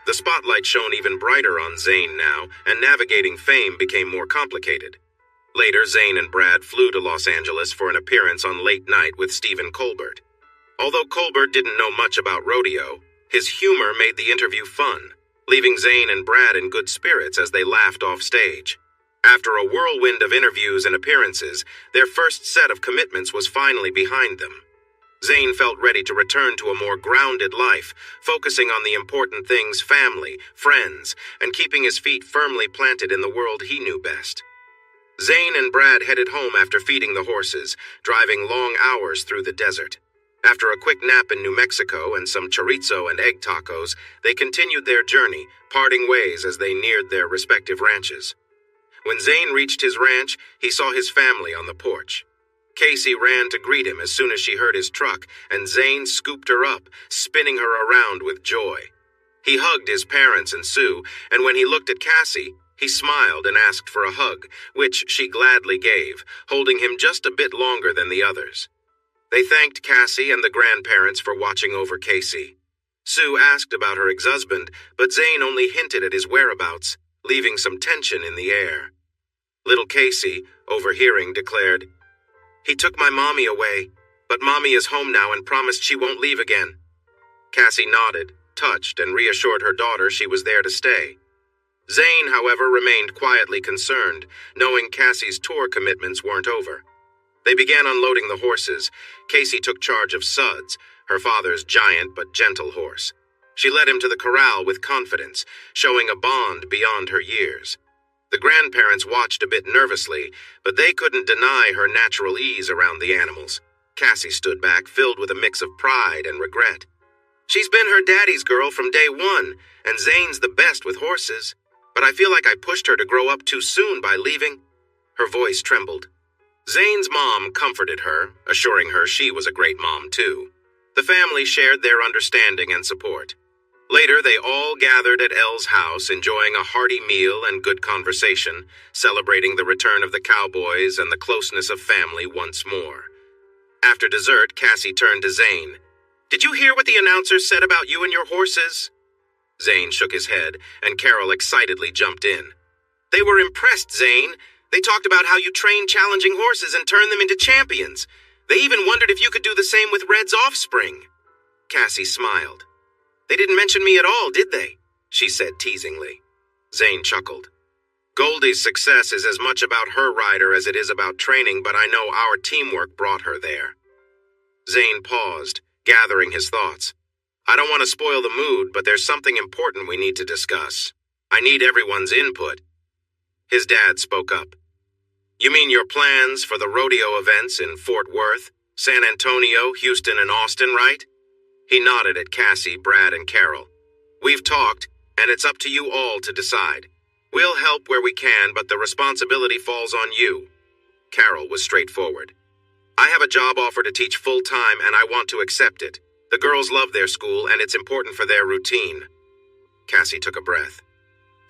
S1: The spotlight shone even brighter on Zane now, and navigating fame became more complicated. Later, Zane and Brad flew to Los Angeles for an appearance on Late Night with Stephen Colbert. Although Colbert didn't know much about rodeo, his humor made the interview fun, leaving Zane and Brad in good spirits as they laughed off stage. After a whirlwind of interviews and appearances, their first set of commitments was finally behind them. Zane felt ready to return to a more grounded life, focusing on the important things: family, friends, and keeping his feet firmly planted in the world he knew best. Zane and Brad headed home after feeding the horses, driving long hours through the desert. After a quick nap in New Mexico and some chorizo and egg tacos, they continued their journey, parting ways as they neared their respective ranches. When Zane reached his ranch, he saw his family on the porch. Casey ran to greet him as soon as she heard his truck, and Zane scooped her up, spinning her around with joy. He hugged his parents and Sue, and when he looked at Cassie, he smiled and asked for a hug, which she gladly gave, holding him just a bit longer than the others. They thanked Cassie and the grandparents for watching over Casey. Sue asked about her ex-husband, but Zane only hinted at his whereabouts, leaving some tension in the air. Little Casey, overhearing, declared, "He took my mommy away, but mommy is home now and promised she won't leave again." Cassie nodded, touched, and reassured her daughter she was there to stay. Zane, however, remained quietly concerned, knowing Cassie's tour commitments weren't over. They began unloading the horses. Casey took charge of Suds, her father's giant but gentle horse. She led him to the corral with confidence, showing a bond beyond her years. The grandparents watched a bit nervously, but they couldn't deny her natural ease around the animals. Cassie stood back, filled with a mix of pride and regret. She's been her daddy's girl from day one, and Zane's the best with horses. But I feel like I pushed her to grow up too soon by leaving. Her voice trembled. Zane's mom comforted her, assuring her she was a great mom too. The family shared their understanding and support. Later, they all gathered at Elle's house, enjoying a hearty meal and good conversation, celebrating the return of the cowboys and the closeness of family once more. After dessert, Cassie turned to Zane. "Did you hear what the announcer said about you and your horses?" Zane shook his head, and Carol excitedly jumped in. "They were impressed, Zane. They talked about how you train challenging horses and turn them into champions. They even wondered if you could do the same with Red's offspring." Cassie smiled. "They didn't mention me at all, did they?" she said teasingly. Zane chuckled. "Goldie's success is as much about her rider as it is about training, but I know our teamwork brought her there." Zane paused, gathering his thoughts. "I don't want to spoil the mood, but there's something important we need to discuss. I need everyone's input." His dad spoke up. "You mean your plans for the rodeo events in Fort Worth, San Antonio, Houston, and Austin, right?" He nodded at Cassie, Brad, and Carol. "We've talked, and it's up to you all to decide. We'll help where we can, but the responsibility falls on you." Carol was straightforward. "I have a job offer to teach full-time, and I want to accept it. The girls love their school, and it's important for their routine." Cassie took a breath.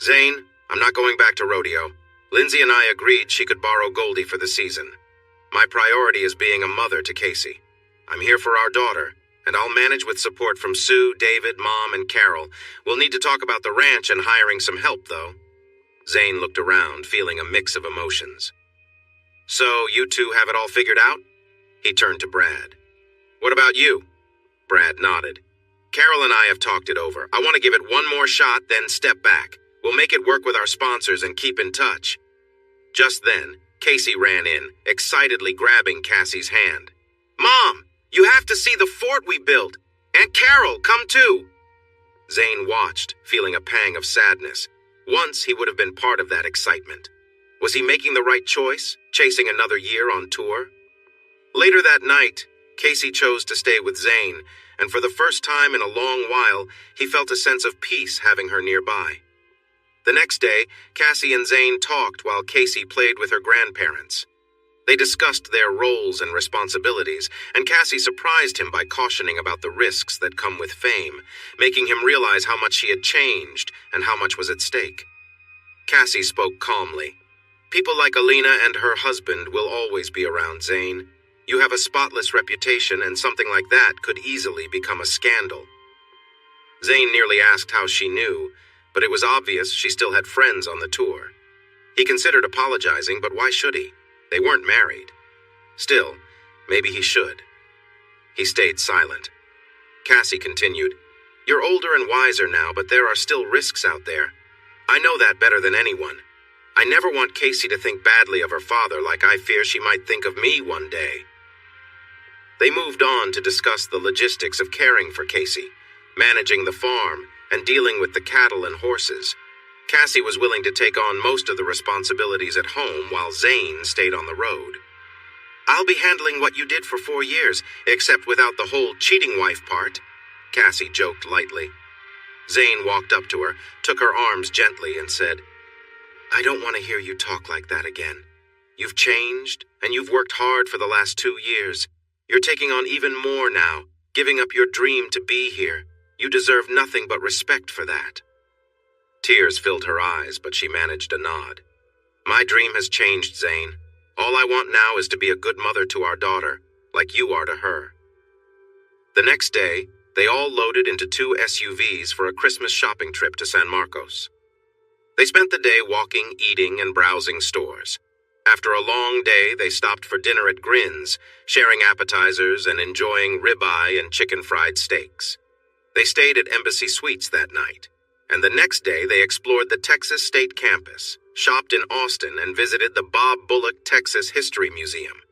S1: "Zane, I'm not going back to rodeo. Lindsay and I agreed she could borrow Goldie for the season. My priority is being a mother to Casey. I'm here for our daughter, and I'll manage with support from Sue, David, Mom, and Carol. We'll need to talk about the ranch and hiring some help, though." Zane looked around, feeling a mix of emotions. "So, you two have it all figured out?" He turned to Brad. "What about you?" Brad nodded. "Carol and I have talked it over. I want to give it one more shot, then step back. We'll make it work with our sponsors and keep in touch." Just then, Casey ran in, excitedly grabbing Cassie's hand. "Mom, you have to see the fort we built. Aunt Carol, come too." Zane watched, feeling a pang of sadness. Once he would have been part of that excitement. Was he making the right choice, chasing another year on tour? Later that night, Casey chose to stay with Zane, and for the first time in a long while, he felt a sense of peace having her nearby. The next day, Cassie and Zane talked while Casey played with her grandparents. They discussed their roles and responsibilities, and Cassie surprised him by cautioning about the risks that come with fame, making him realize how much she had changed and how much was at stake. Cassie spoke calmly. "People like Alina and her husband will always be around, Zane. You have a spotless reputation, and something like that could easily become a scandal." Zane nearly asked how she knew, but it was obvious she still had friends on the tour. He considered apologizing, but why should he? They weren't married. Still, maybe he should. He stayed silent. Cassie continued, "You're older and wiser now, but there are still risks out there. I know that better than anyone. I never want Casey to think badly of her father like I fear she might think of me one day." They moved on to discuss the logistics of caring for Casey, managing the farm, and dealing with the cattle and horses. Cassie was willing to take on most of the responsibilities at home while Zane stayed on the road. "I'll be handling what you did for 4 years, except without the whole cheating wife part," Cassie joked lightly. Zane walked up to her, took her arms gently, and said, "I don't want to hear you talk like that again. You've changed, and you've worked hard for the last 2 years. You're taking on even more now, giving up your dream to be here. You deserve nothing but respect for that." Tears filled her eyes, but she managed a nod. "My dream has changed, Zane. All I want now is to be a good mother to our daughter, like you are to her." The next day, they all loaded into 2 SUVs for a Christmas shopping trip to San Marcos. They spent the day walking, eating, and browsing stores. After a long day, they stopped for dinner at Grin's, sharing appetizers and enjoying ribeye and chicken fried steaks. They stayed at Embassy Suites that night, and the next day they explored the Texas State Campus, shopped in Austin, and visited the Bob Bullock Texas History Museum.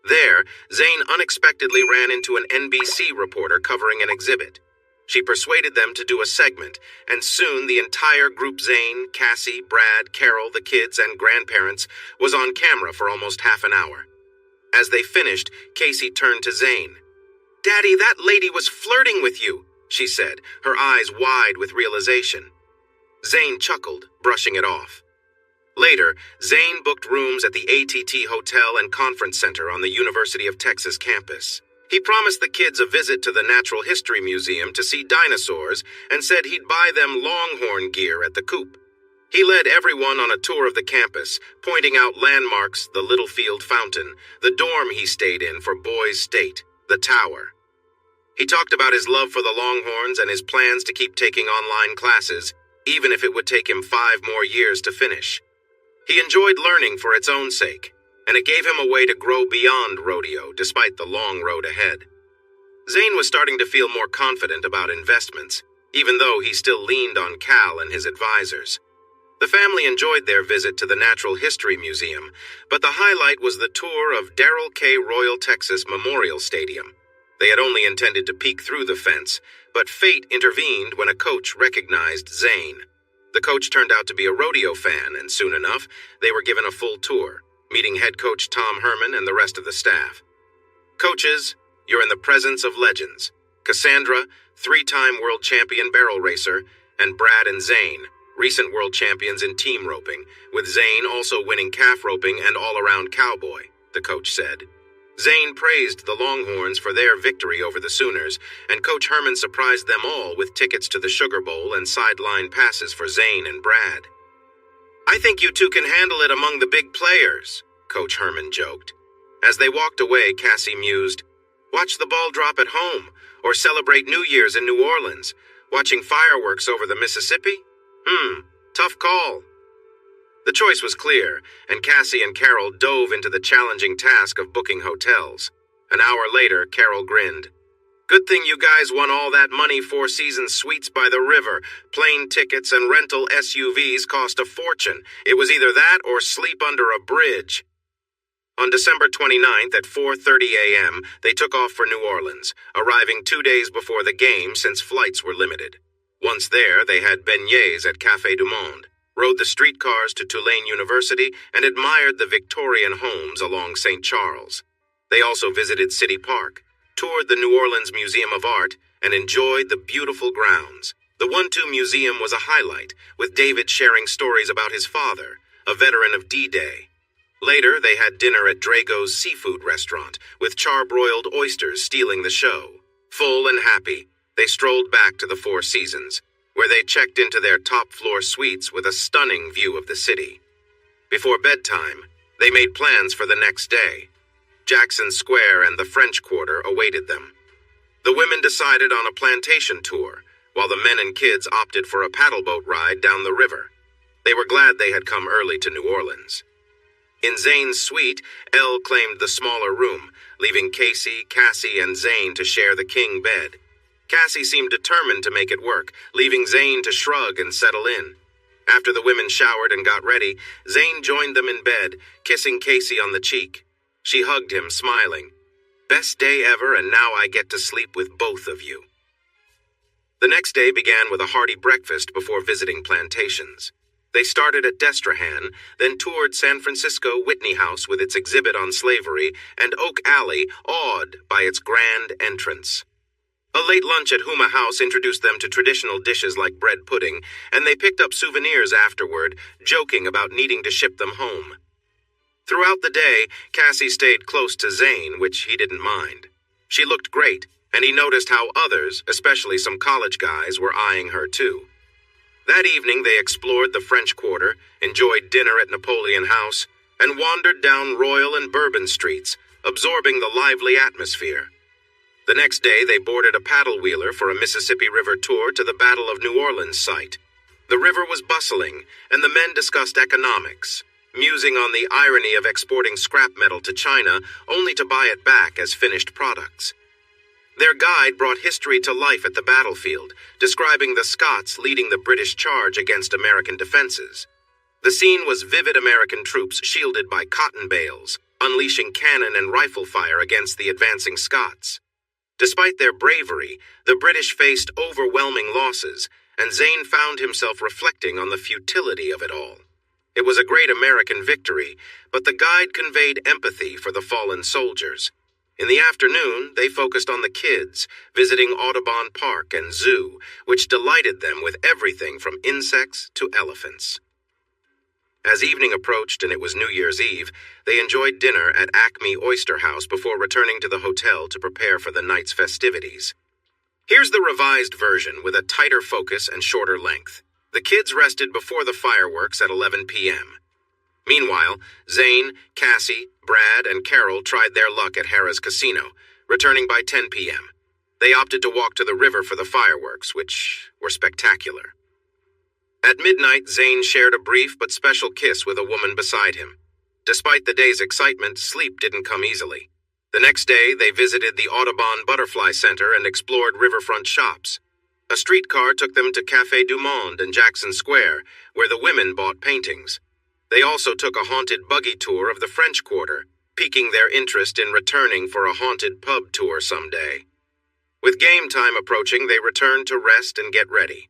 S1: There, Zane unexpectedly ran into an NBC reporter covering an exhibit. She persuaded them to do a segment, and soon the entire group, Zane, Cassie, Brad, Carol, the kids, and grandparents, was on camera for almost half an hour. As they finished, Casey turned to Zane. "Daddy, that lady was flirting with you," she said, her eyes wide with realization. Zane chuckled, brushing it off. Later, Zane booked rooms at the ATT Hotel and Conference Center on the University of Texas campus. He promised the kids a visit to the Natural History Museum to see dinosaurs and said he'd buy them Longhorn gear at the coop. He led everyone on a tour of the campus, pointing out landmarks, the Littlefield Fountain, the dorm he stayed in for Boys State, the Tower. He talked about his love for the Longhorns and his plans to keep taking online classes, even if it would take him 5 more years to finish. He enjoyed learning for its own sake, and it gave him a way to grow beyond rodeo despite the long road ahead. Zane was starting to feel more confident about investments, even though he still leaned on Cal and his advisors. The family enjoyed their visit to the Natural History Museum, but the highlight was the tour of Darrell K. Royal Texas Memorial Stadium. They had only intended to peek through the fence, but fate intervened when a coach recognized Zane. The coach turned out to be a rodeo fan, and soon enough, they were given a full tour, meeting head coach Tom Herman and the rest of the staff. "Coaches, you're in the presence of legends. Cassandra, 3-time world champion barrel racer, and Brad and Zane, recent world champions in team roping, with Zane also winning calf roping and all-around cowboy," the coach said. Zane praised the Longhorns for their victory over the Sooners, and Coach Herman surprised them all with tickets to the Sugar Bowl and sideline passes for Zane and Brad. "I think you two can handle it among the big players," Coach Herman joked. As they walked away, Cassie mused, "Watch the ball drop at home, or celebrate New Year's in New Orleans. Watching fireworks over the Mississippi? Tough call." The choice was clear, and Cassie and Carol dove into the challenging task of booking hotels. An hour later, Carol grinned. "Good thing you guys won all that money. 4 Seasons suites by the river. Plane tickets and rental SUVs cost a fortune. It was either that or sleep under a bridge." On December 29th at 4:30 a.m., they took off for New Orleans, arriving 2 days before the game since flights were limited. Once there, they had beignets at Café du Monde, rode the streetcars to Tulane University, and admired the Victorian homes along St. Charles. They also visited City Park, toured the New Orleans Museum of Art, and enjoyed the beautiful grounds. The 1-2 Museum was a highlight, with David sharing stories about his father, a veteran of D-Day. Later, they had dinner at Drago's seafood restaurant, with charbroiled oysters stealing the show. Full and happy, they strolled back to the 4 Seasons, where they checked into their top-floor suites with a stunning view of the city. Before bedtime, they made plans for the next day. Jackson Square and the French Quarter awaited them. The women decided on a plantation tour, while the men and kids opted for a paddleboat ride down the river. They were glad they had come early to New Orleans. In Zane's suite, Elle claimed the smaller room, leaving Casey, Cassie, and Zane to share the king bed. Cassie seemed determined to make it work, leaving Zane to shrug and settle in. After the women showered and got ready, Zane joined them in bed, kissing Casey on the cheek. She hugged him, smiling. "Best day ever, and now I get to sleep with both of you." The next day began with a hearty breakfast before visiting plantations. They started at Destrehan, then toured San Francisco Whitney House with its exhibit on slavery, and Oak Alley, awed by its grand entrance. A late lunch at Huma House introduced them to traditional dishes like bread pudding, and they picked up souvenirs afterward, joking about needing to ship them home. Throughout the day, Cassie stayed close to Zane, which he didn't mind. She looked great, and he noticed how others, especially some college guys, were eyeing her too. That evening, they explored the French Quarter, enjoyed dinner at Napoleon House, and wandered down Royal and Bourbon streets, absorbing the lively atmosphere. The next day, they boarded a paddle wheeler for a Mississippi River tour to the Battle of New Orleans site. The river was bustling, and the men discussed economics, musing on the irony of exporting scrap metal to China only to buy it back as finished products. Their guide brought history to life at the battlefield, describing the Scots leading the British charge against American defenses. The scene was vivid American troops shielded by cotton bales, unleashing cannon and rifle fire against the advancing Scots. Despite their bravery, the British faced overwhelming losses, and Zane found himself reflecting on the futility of it all. It was a great American victory, but the guide conveyed empathy for the fallen soldiers. In the afternoon, they focused on the kids, visiting Audubon Park and Zoo, which delighted them with everything from insects to elephants. As evening approached and it was New Year's Eve, they enjoyed dinner at Acme Oyster House before returning to the hotel to prepare for the night's festivities. Here's the revised version with a tighter focus and shorter length. The kids rested before the fireworks at 11 p.m. Meanwhile, Zane, Cassie, Brad, and Carol tried their luck at Harrah's Casino, returning by 10 p.m. They opted to walk to the river for the fireworks, which were spectacular. At midnight, Zane shared a brief but special kiss with a woman beside him. Despite the day's excitement, sleep didn't come easily. The next day, they visited the Audubon Butterfly Center and explored riverfront shops. A streetcar took them to Café du Monde in Jackson Square, where the women bought paintings. They also took a haunted buggy tour of the French Quarter, piquing their interest in returning for a haunted pub tour someday. With game time approaching, they returned to rest and get ready.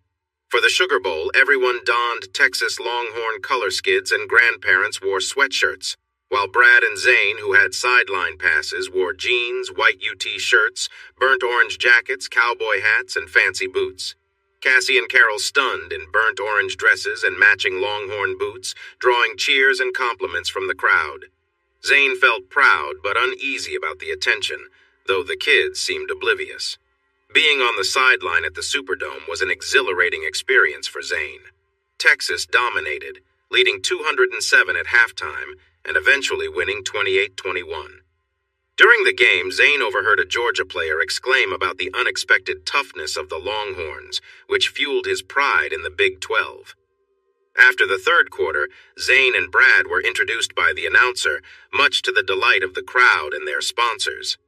S1: For the Sugar Bowl, everyone donned Texas Longhorn color skids and grandparents wore sweatshirts, while Brad and Zane, who had sideline passes, wore jeans, white UT shirts, burnt orange jackets, cowboy hats, and fancy boots. Cassie and Carol stunned in burnt orange dresses and matching Longhorn boots, drawing cheers and compliments from the crowd. Zane felt proud but uneasy about the attention, though the kids seemed oblivious. Being on the sideline at the Superdome was an exhilarating experience for Zane. Texas dominated, leading 207 at halftime and eventually winning 28-21. During the game, Zane overheard a Georgia player exclaim about the unexpected toughness of the Longhorns, which fueled his pride in the Big 12. After the third quarter, Zane and Brad were introduced by the announcer, much to the delight of the crowd and their sponsors.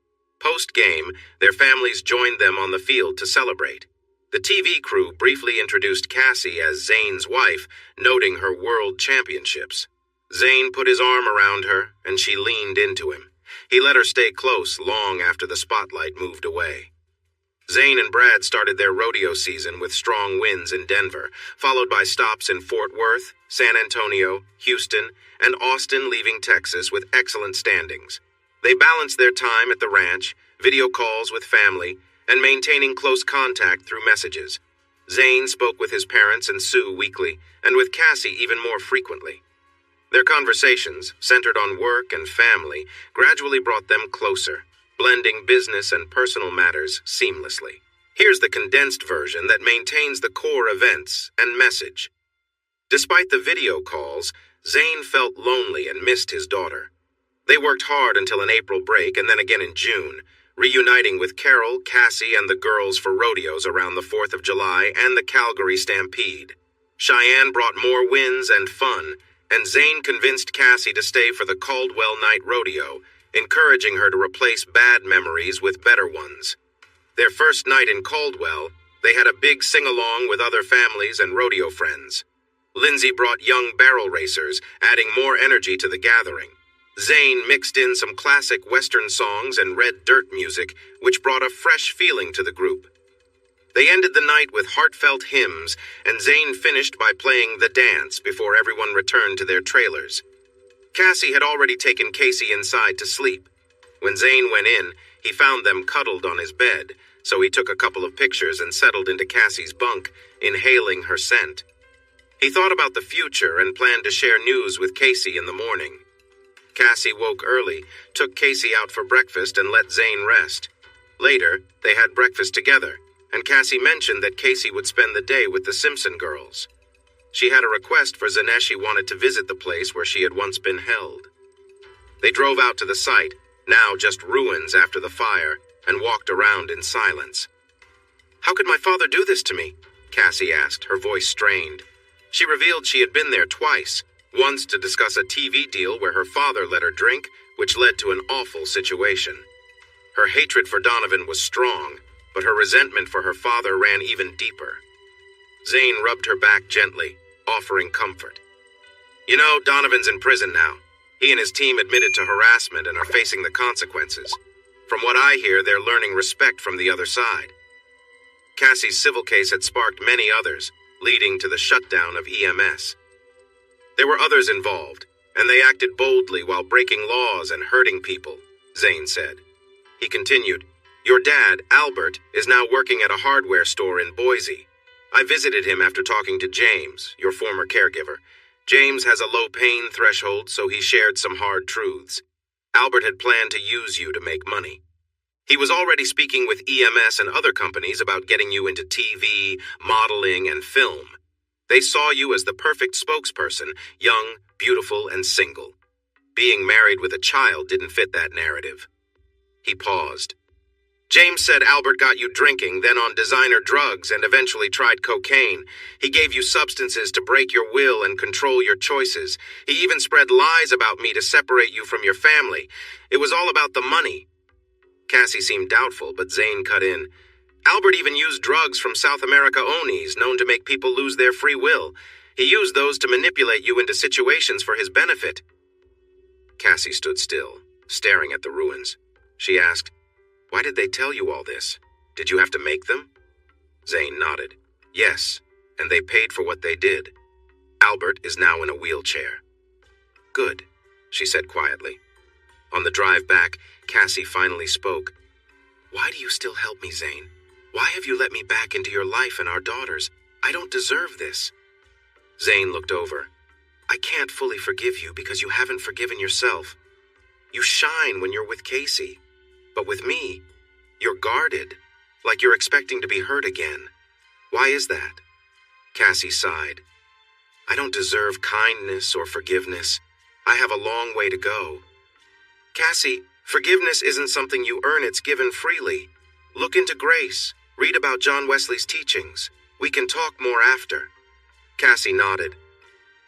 S1: Post-game, their families joined them on the field to celebrate. The TV crew briefly introduced Cassie as Zane's wife, noting her world championships. Zane put his arm around her, and she leaned into him. He let her stay close long after the spotlight moved away. Zane and Brad started their rodeo season with strong wins in Denver, followed by stops in Fort Worth, San Antonio, Houston, and Austin, leaving Texas with excellent standings. They balanced their time at the ranch, video calls with family, and maintaining close contact through messages. Zane spoke with his parents and Sue weekly, and with Cassie even more frequently. Their conversations, centered on work and family, gradually brought them closer, blending business and personal matters seamlessly. Here's the condensed version that maintains the core events and message. Despite the video calls, Zane felt lonely and missed his daughter. They worked hard until an April break and then again in June, reuniting with Carol, Cassie, and the girls for rodeos around the 4th of July and the Calgary Stampede. Cheyenne brought more wins and fun, and Zane convinced Cassie to stay for the Caldwell Night Rodeo, encouraging her to replace bad memories with better ones. Their first night in Caldwell, they had a big sing-along with other families and rodeo friends. Lindsay brought young barrel racers, adding more energy to the gathering. Zane mixed in some classic Western songs and red dirt music, which brought a fresh feeling to the group. They ended the night with heartfelt hymns, and Zane finished by playing The Dance before everyone returned to their trailers. Cassie had already taken Casey inside to sleep. When Zane went in, he found them cuddled on his bed, so he took a couple of pictures and settled into Cassie's bunk, inhaling her scent. He thought about the future and planned to share news with Casey in the morning. Cassie woke early, took Casey out for breakfast, and let Zane rest. Later, they had breakfast together, and Cassie mentioned that Casey would spend the day with the Simpson girls. She had a request for Zaneshi wanted to visit the place where she had once been held. They drove out to the site, now just ruins after the fire, and walked around in silence. "How could my father do this to me?" Cassie asked, her voice strained. She revealed she had been there twice, once to discuss a TV deal where her father let her drink, which led to an awful situation. Her hatred for Donovan was strong, but her resentment for her father ran even deeper. Zane rubbed her back gently, offering comfort. You know, Donovan's in prison now. He and his team admitted to harassment and are facing the consequences. From what I hear, they're learning respect from the other side. Cassie's civil case had sparked many others, leading to the shutdown of EMS. There were others involved, and they acted boldly while breaking laws and hurting people, Zane said. He continued, Your dad, Albert, is now working at a hardware store in Boise. I visited him after talking to James, your former caregiver. James has a low pain threshold, so he shared some hard truths. Albert had planned to use you to make money. He was already speaking with EMS and other companies about getting you into TV, modeling, and film. They saw you as the perfect spokesperson, young, beautiful, and single. Being married with a child didn't fit that narrative. He paused. James said Albert got you drinking, then on designer drugs, and eventually tried cocaine. He gave you substances to break your will and control your choices. He even spread lies about me to separate you from your family. It was all about the money. Cassie seemed doubtful, but Zane cut in. Albert even used drugs from South America Onis, known to make people lose their free will. He used those to manipulate you into situations for his benefit. Cassie stood still, staring at the ruins. She asked, Why did they tell you all this? Did you have to make them? Zane nodded. Yes, and they paid for what they did. Albert is now in a wheelchair. Good, she said quietly. On the drive back, Cassie finally spoke. Why do you still help me, Zane? Why have you let me back into your life and our daughters? I don't deserve this. Zane looked over. I can't fully forgive you because you haven't forgiven yourself. You shine when you're with Casey. But with me, you're guarded, like you're expecting to be hurt again. Why is that? Cassie sighed. I don't deserve kindness or forgiveness. I have a long way to go. Cassie, forgiveness isn't something you earn, it's given freely. Look into grace. Read about John Wesley's teachings. We can talk more after. Cassie nodded.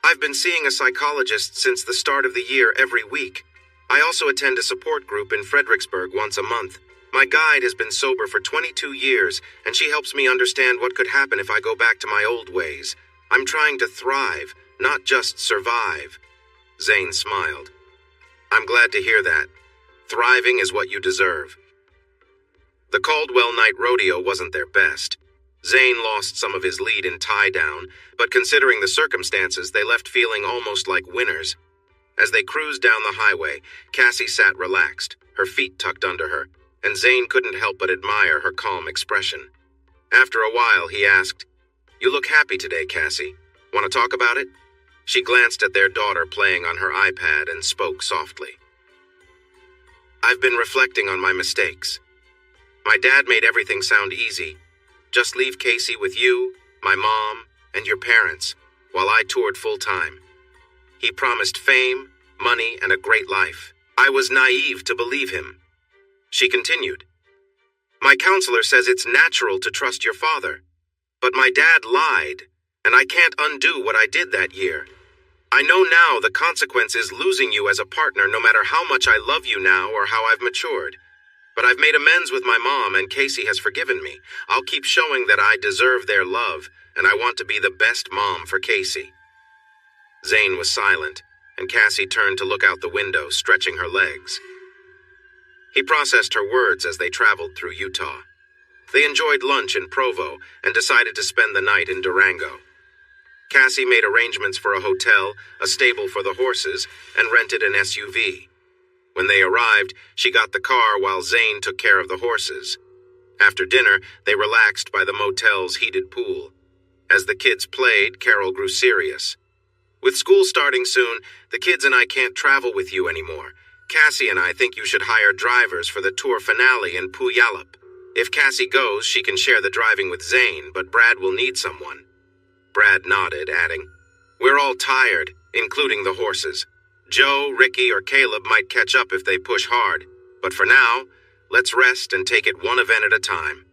S1: I've been seeing a psychologist since the start of the year every week. I also attend a support group in Fredericksburg once a month. My guide has been sober for 22 years, and she helps me understand what could happen if I go back to my old ways. I'm trying to thrive, not just survive. Zane smiled. I'm glad to hear that. Thriving is what you deserve. The Caldwell Night Rodeo wasn't their best. Zane lost some of his lead in tie-down, but considering the circumstances, they left feeling almost like winners. As they cruised down the highway, Cassie sat relaxed, her feet tucked under her, and Zane couldn't help but admire her calm expression. After a while, he asked, You look happy today, Cassie. Want to talk about it? She glanced at their daughter playing on her iPad and spoke softly. I've been reflecting on my mistakes. My dad made everything sound easy. Just leave Casey with you, my mom, and your parents, while I toured full-time. He promised fame, money, and a great life. I was naive to believe him. She continued. My counselor says it's natural to trust your father. But my dad lied, and I can't undo what I did that year. I know now the consequence is losing you as a partner no matter how much I love you now or how I've matured. But I've made amends with my mom and Casey has forgiven me. I'll keep showing that I deserve their love, and I want to be the best mom for Casey. Zane was silent, and Cassie turned to look out the window, stretching her legs. He processed her words as they traveled through Utah. They enjoyed lunch in Provo and decided to spend the night in Durango. Cassie made arrangements for a hotel, a stable for the horses, and rented an SUV. When they arrived, she got the car while Zane took care of the horses. After dinner, they relaxed by the motel's heated pool. As the kids played, Carol grew serious. With school starting soon, the kids and I can't travel with you anymore. Cassie and I think you should hire drivers for the tour finale in Puyallup. If Cassie goes, she can share the driving with Zane, but Brad will need someone. Brad nodded, adding, We're all tired, including the horses. Joe, Ricky, or Caleb might catch up if they push hard, but for now, let's rest and take it one event at a time.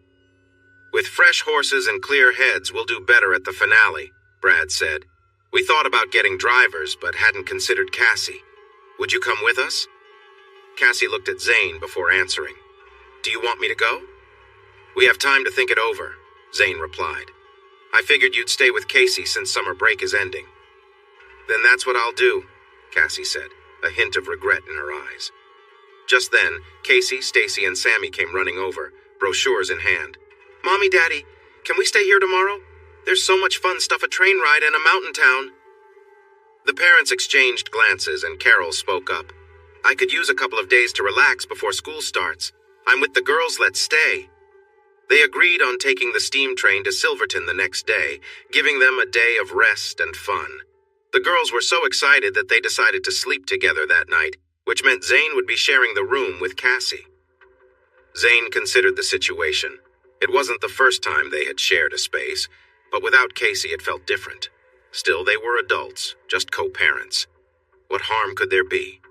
S1: With fresh horses and clear heads, we'll do better at the finale, Brad said. We thought about getting drivers, but hadn't considered Cassie. Would you come with us? Cassie looked at Zane before answering. Do you want me to go? We have time to think it over, Zane replied. I figured you'd stay with Casey since summer break is ending. Then that's what I'll do, Cassie said, a hint of regret in her eyes. Just then, Casey, Stacy, and Sammy came running over, brochures in hand. Mommy, Daddy, can we stay here tomorrow? There's so much fun stuff, a train ride and a mountain town. The parents exchanged glances and Carol spoke up. I could use a couple of days to relax before school starts. I'm with the girls, let's stay. They agreed on taking the steam train to Silverton the next day, giving them a day of rest and fun. The girls were so excited that they decided to sleep together that night, which meant Zane would be sharing the room with Cassie. Zane considered the situation. It wasn't the first time they had shared a space, but without Casey it felt different. Still, they were adults, just co-parents. What harm could there be?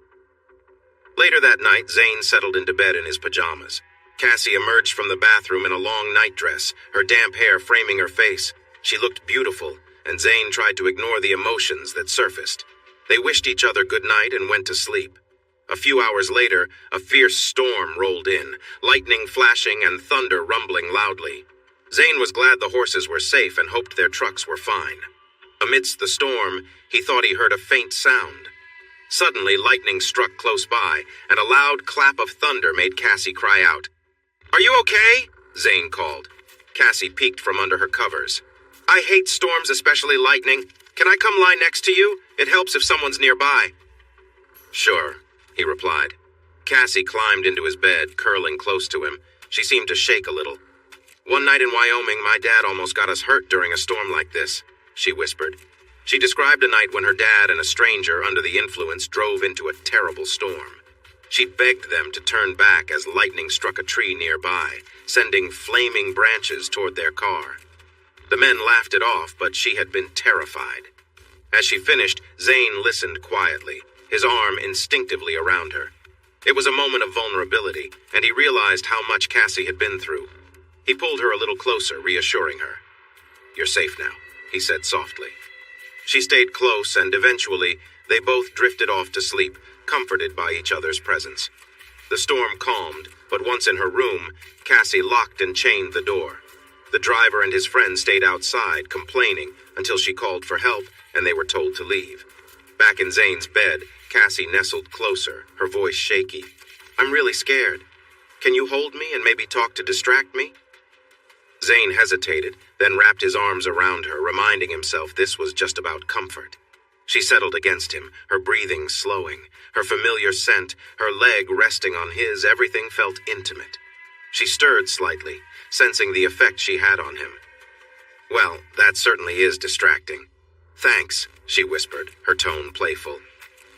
S1: Later that night, Zane settled into bed in his pajamas. Cassie emerged from the bathroom in a long nightdress, her damp hair framing her face. She looked beautiful, and Zane tried to ignore the emotions that surfaced. They wished each other good night and went to sleep. A few hours later, a fierce storm rolled in, lightning flashing and thunder rumbling loudly. Zane was glad the horses were safe and hoped their trucks were fine. Amidst the storm, he thought he heard a faint sound. Suddenly, lightning struck close by, and a loud clap of thunder made Cassie cry out. Are you okay? Zane called. Cassie peeked from under her covers. I hate storms, especially lightning. Can I come lie next to you? It helps if someone's nearby. Sure, he replied. Cassie climbed into his bed, curling close to him. She seemed to shake a little. One night in Wyoming, my dad almost got us hurt during a storm like this, she whispered. She described a night when her dad and a stranger under the influence drove into a terrible storm. She begged them to turn back as lightning struck a tree nearby, sending flaming branches toward their car. The men laughed it off, but she had been terrified. As she finished, Zane listened quietly, his arm instinctively around her. It was a moment of vulnerability, and he realized how much Cassie had been through. He pulled her a little closer, reassuring her. You're safe now, he said softly. She stayed close, and eventually, they both drifted off to sleep, comforted by each other's presence. The storm calmed, but once in her room, Cassie locked and chained the door. The driver and his friend stayed outside, complaining, until she called for help, and they were told to leave. Back in Zane's bed, Cassie nestled closer, her voice shaky. I'm really scared. Can you hold me and maybe talk to distract me? Zane hesitated, then wrapped his arms around her, reminding himself this was just about comfort. She settled against him, her breathing slowing, her familiar scent, her leg resting on his, everything felt intimate. She stirred slightly, sensing the effect she had on him. Well, that certainly is distracting. Thanks, she whispered, her tone playful.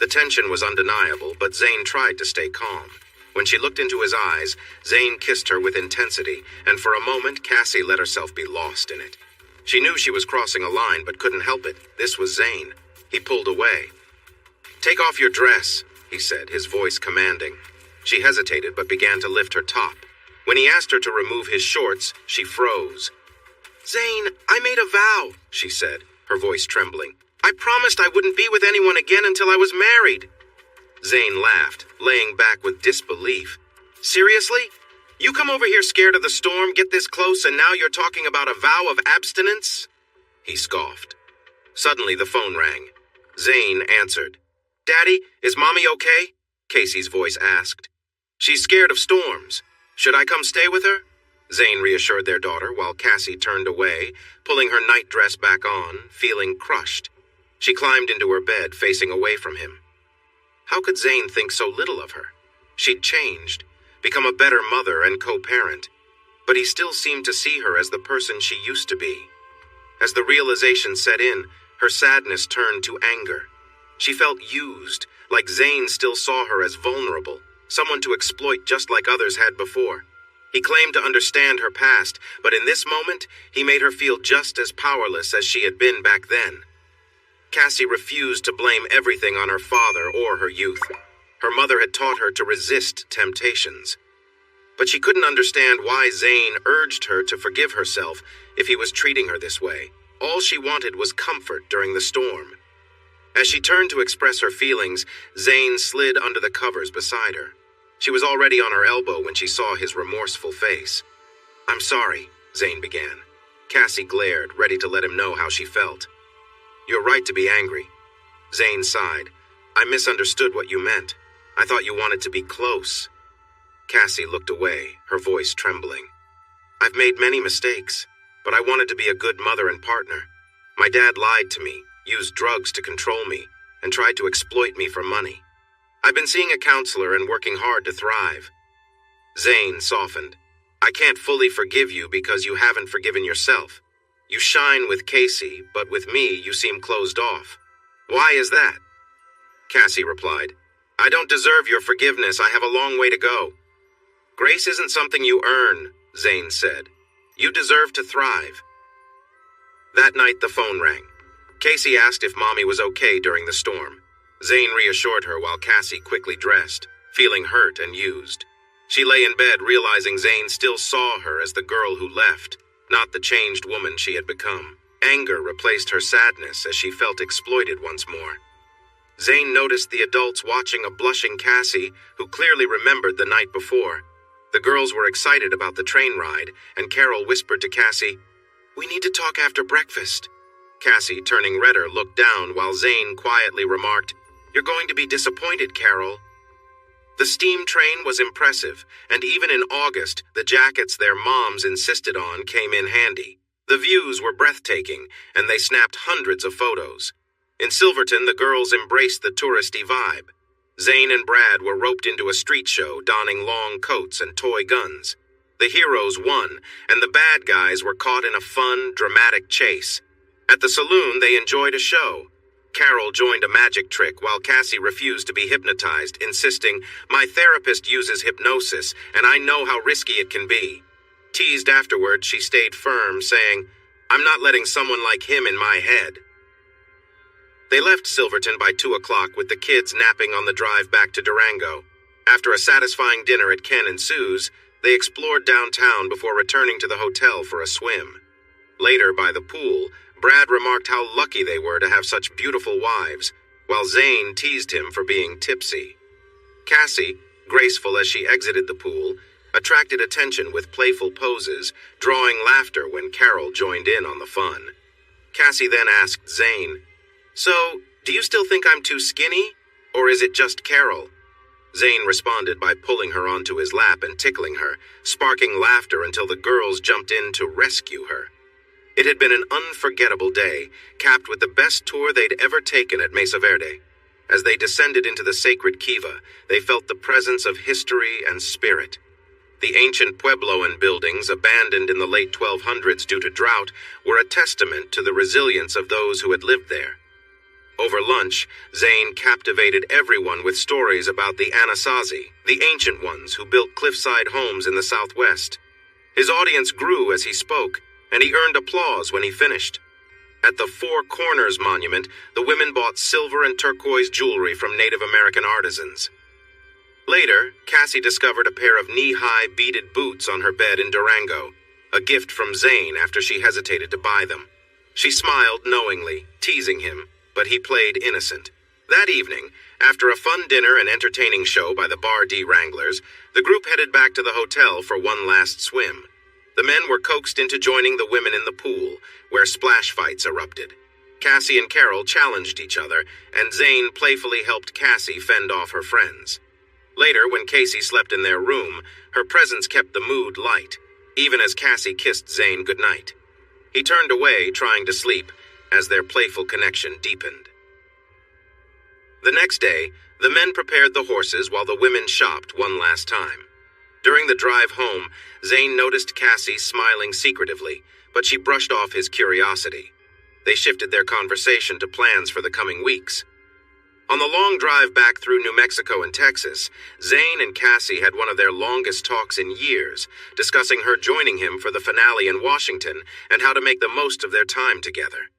S1: The tension was undeniable, but Zane tried to stay calm. When she looked into his eyes, Zane kissed her with intensity, and for a moment Cassie let herself be lost in it. She knew she was crossing a line, but couldn't help it. This was Zane. He pulled away. Take off your dress, he said, his voice commanding. She hesitated, but began to lift her top. When he asked her to remove his shorts, she froze. Zane, I made a vow, she said, her voice trembling. I promised I wouldn't be with anyone again until I was married. Zane laughed, laying back with disbelief. Seriously? You come over here scared of the storm, get this close, and now you're talking about a vow of abstinence? He scoffed. Suddenly the phone rang. Zane answered. Daddy, is Mommy okay? Casey's voice asked. She's scared of storms. Should I come stay with her? Zane reassured their daughter while Cassie turned away, pulling her nightdress back on, feeling crushed. She climbed into her bed, facing away from him. How could Zane think so little of her? She'd changed, become a better mother and co-parent, but he still seemed to see her as the person she used to be. As the realization set in, her sadness turned to anger. She felt used, like Zane still saw her as vulnerable, someone to exploit just like others had before. He claimed to understand her past, but in this moment, he made her feel just as powerless as she had been back then. Cassie refused to blame everything on her father or her youth. Her mother had taught her to resist temptations. But she couldn't understand why Zane urged her to forgive herself if he was treating her this way. All she wanted was comfort during the storm. As she turned to express her feelings, Zane slid under the covers beside her. She was already on her elbow when she saw his remorseful face. "I'm sorry," Zane began. Cassie glared, ready to let him know how she felt. "You're right to be angry." Zane sighed. "I misunderstood what you meant. I thought you wanted to be close." Cassie looked away, her voice trembling. "I've made many mistakes, but I wanted to be a good mother and partner. My dad lied to me, used drugs to control me, and tried to exploit me for money. I've been seeing a counselor and working hard to thrive." Zane softened. "I can't fully forgive you because you haven't forgiven yourself. You shine with Casey, but with me you seem closed off. Why is that?" Cassie replied, "I don't deserve your forgiveness. I have a long way to go." "Grace isn't something you earn," Zane said. "You deserve to thrive." That night the phone rang. Casey asked if Mommy was okay during the storm. Zane reassured her while Cassie quickly dressed, feeling hurt and used. She lay in bed realizing Zane still saw her as the girl who left, not the changed woman she had become. Anger replaced her sadness as she felt exploited once more. Zane noticed the adults watching a blushing Cassie, who clearly remembered the night before. The girls were excited about the train ride, and Carol whispered to Cassie, "We need to talk after breakfast." Cassie, turning redder, looked down while Zane quietly remarked, "You're going to be disappointed, Carol." The steam train was impressive, and even in August, the jackets their moms insisted on came in handy. The views were breathtaking, and they snapped hundreds of photos. In Silverton, the girls embraced the touristy vibe. Zane and Brad were roped into a street show, donning long coats and toy guns. The heroes won, and the bad guys were caught in a fun, dramatic chase. At the saloon, they enjoyed a show. Carol joined a magic trick while Cassie refused to be hypnotized, insisting, "My therapist uses hypnosis, and I know how risky it can be." Teased afterward, she stayed firm, saying, "I'm not letting someone like him in my head." They left Silverton by 2 o'clock with the kids napping on the drive back to Durango. After a satisfying dinner at Ken and Sue's, they explored downtown before returning to the hotel for a swim. Later, by the pool, Brad remarked how lucky they were to have such beautiful wives, while Zane teased him for being tipsy. Cassie, graceful as she exited the pool, attracted attention with playful poses, drawing laughter when Carol joined in on the fun. Cassie then asked Zane, "So, do you still think I'm too skinny, or is it just Carol?" Zane responded by pulling her onto his lap and tickling her, sparking laughter until the girls jumped in to rescue her. It had been an unforgettable day, capped with the best tour they'd ever taken at Mesa Verde. As they descended into the sacred kiva, they felt the presence of history and spirit. The ancient Puebloan buildings, abandoned in the late 1200s due to drought, were a testament to the resilience of those who had lived there. Over lunch, Zane captivated everyone with stories about the Anasazi, the ancient ones who built cliffside homes in the Southwest. His audience grew as he spoke, and he earned applause when he finished. At the Four Corners Monument, the women bought silver and turquoise jewelry from Native American artisans. Later, Cassie discovered a pair of knee-high beaded boots on her bed in Durango, a gift from Zane after she hesitated to buy them. She smiled knowingly, teasing him, but he played innocent. That evening, after a fun dinner and entertaining show by the Bar D Wranglers, the group headed back to the hotel for one last swim. The men were coaxed into joining the women in the pool, where splash fights erupted. Cassie and Carol challenged each other, and Zane playfully helped Cassie fend off her friends. Later, when Casey slept in their room, her presence kept the mood light, even as Cassie kissed Zane goodnight. He turned away, trying to sleep, as their playful connection deepened. The next day, the men prepared the horses while the women shopped one last time. During the drive home, Zane noticed Cassie smiling secretively, but she brushed off his curiosity. They shifted their conversation to plans for the coming weeks. On the long drive back through New Mexico and Texas, Zane and Cassie had one of their longest talks in years, discussing her joining him for the finale in Washington and how to make the most of their time together.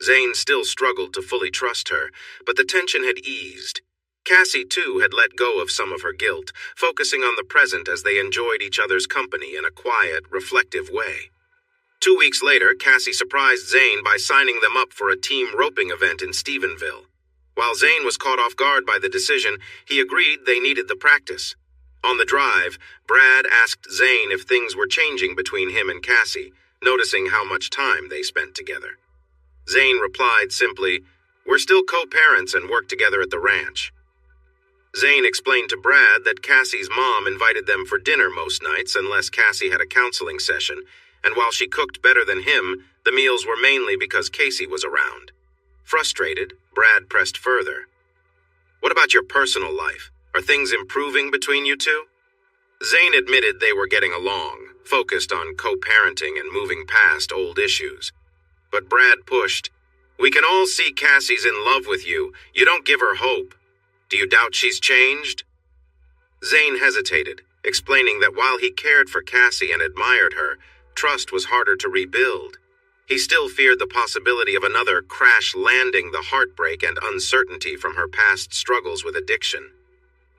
S1: Zane still struggled to fully trust her, but the tension had eased. Cassie, too, had let go of some of her guilt, focusing on the present as they enjoyed each other's company in a quiet, reflective way. 2 weeks later, Cassie surprised Zane by signing them up for a team roping event in Stephenville. While Zane was caught off guard by the decision, he agreed they needed the practice. On the drive, Brad asked Zane if things were changing between him and Cassie, noticing how much time they spent together. Zane replied simply, "We're still co-parents and work together at the ranch." Zane explained to Brad that Cassie's mom invited them for dinner most nights unless Cassie had a counseling session, and while she cooked better than him, the meals were mainly because Casey was around. Frustrated, Brad pressed further. "What about your personal life? Are things improving between you two?" Zane admitted they were getting along, focused on co-parenting and moving past old issues. But Brad pushed, "We can all see Cassie's in love with you. You don't give her hope. Do you doubt she's changed?" Zane hesitated, explaining that while he cared for Cassie and admired her, trust was harder to rebuild. He still feared the possibility of another crash landing the heartbreak and uncertainty from her past struggles with addiction.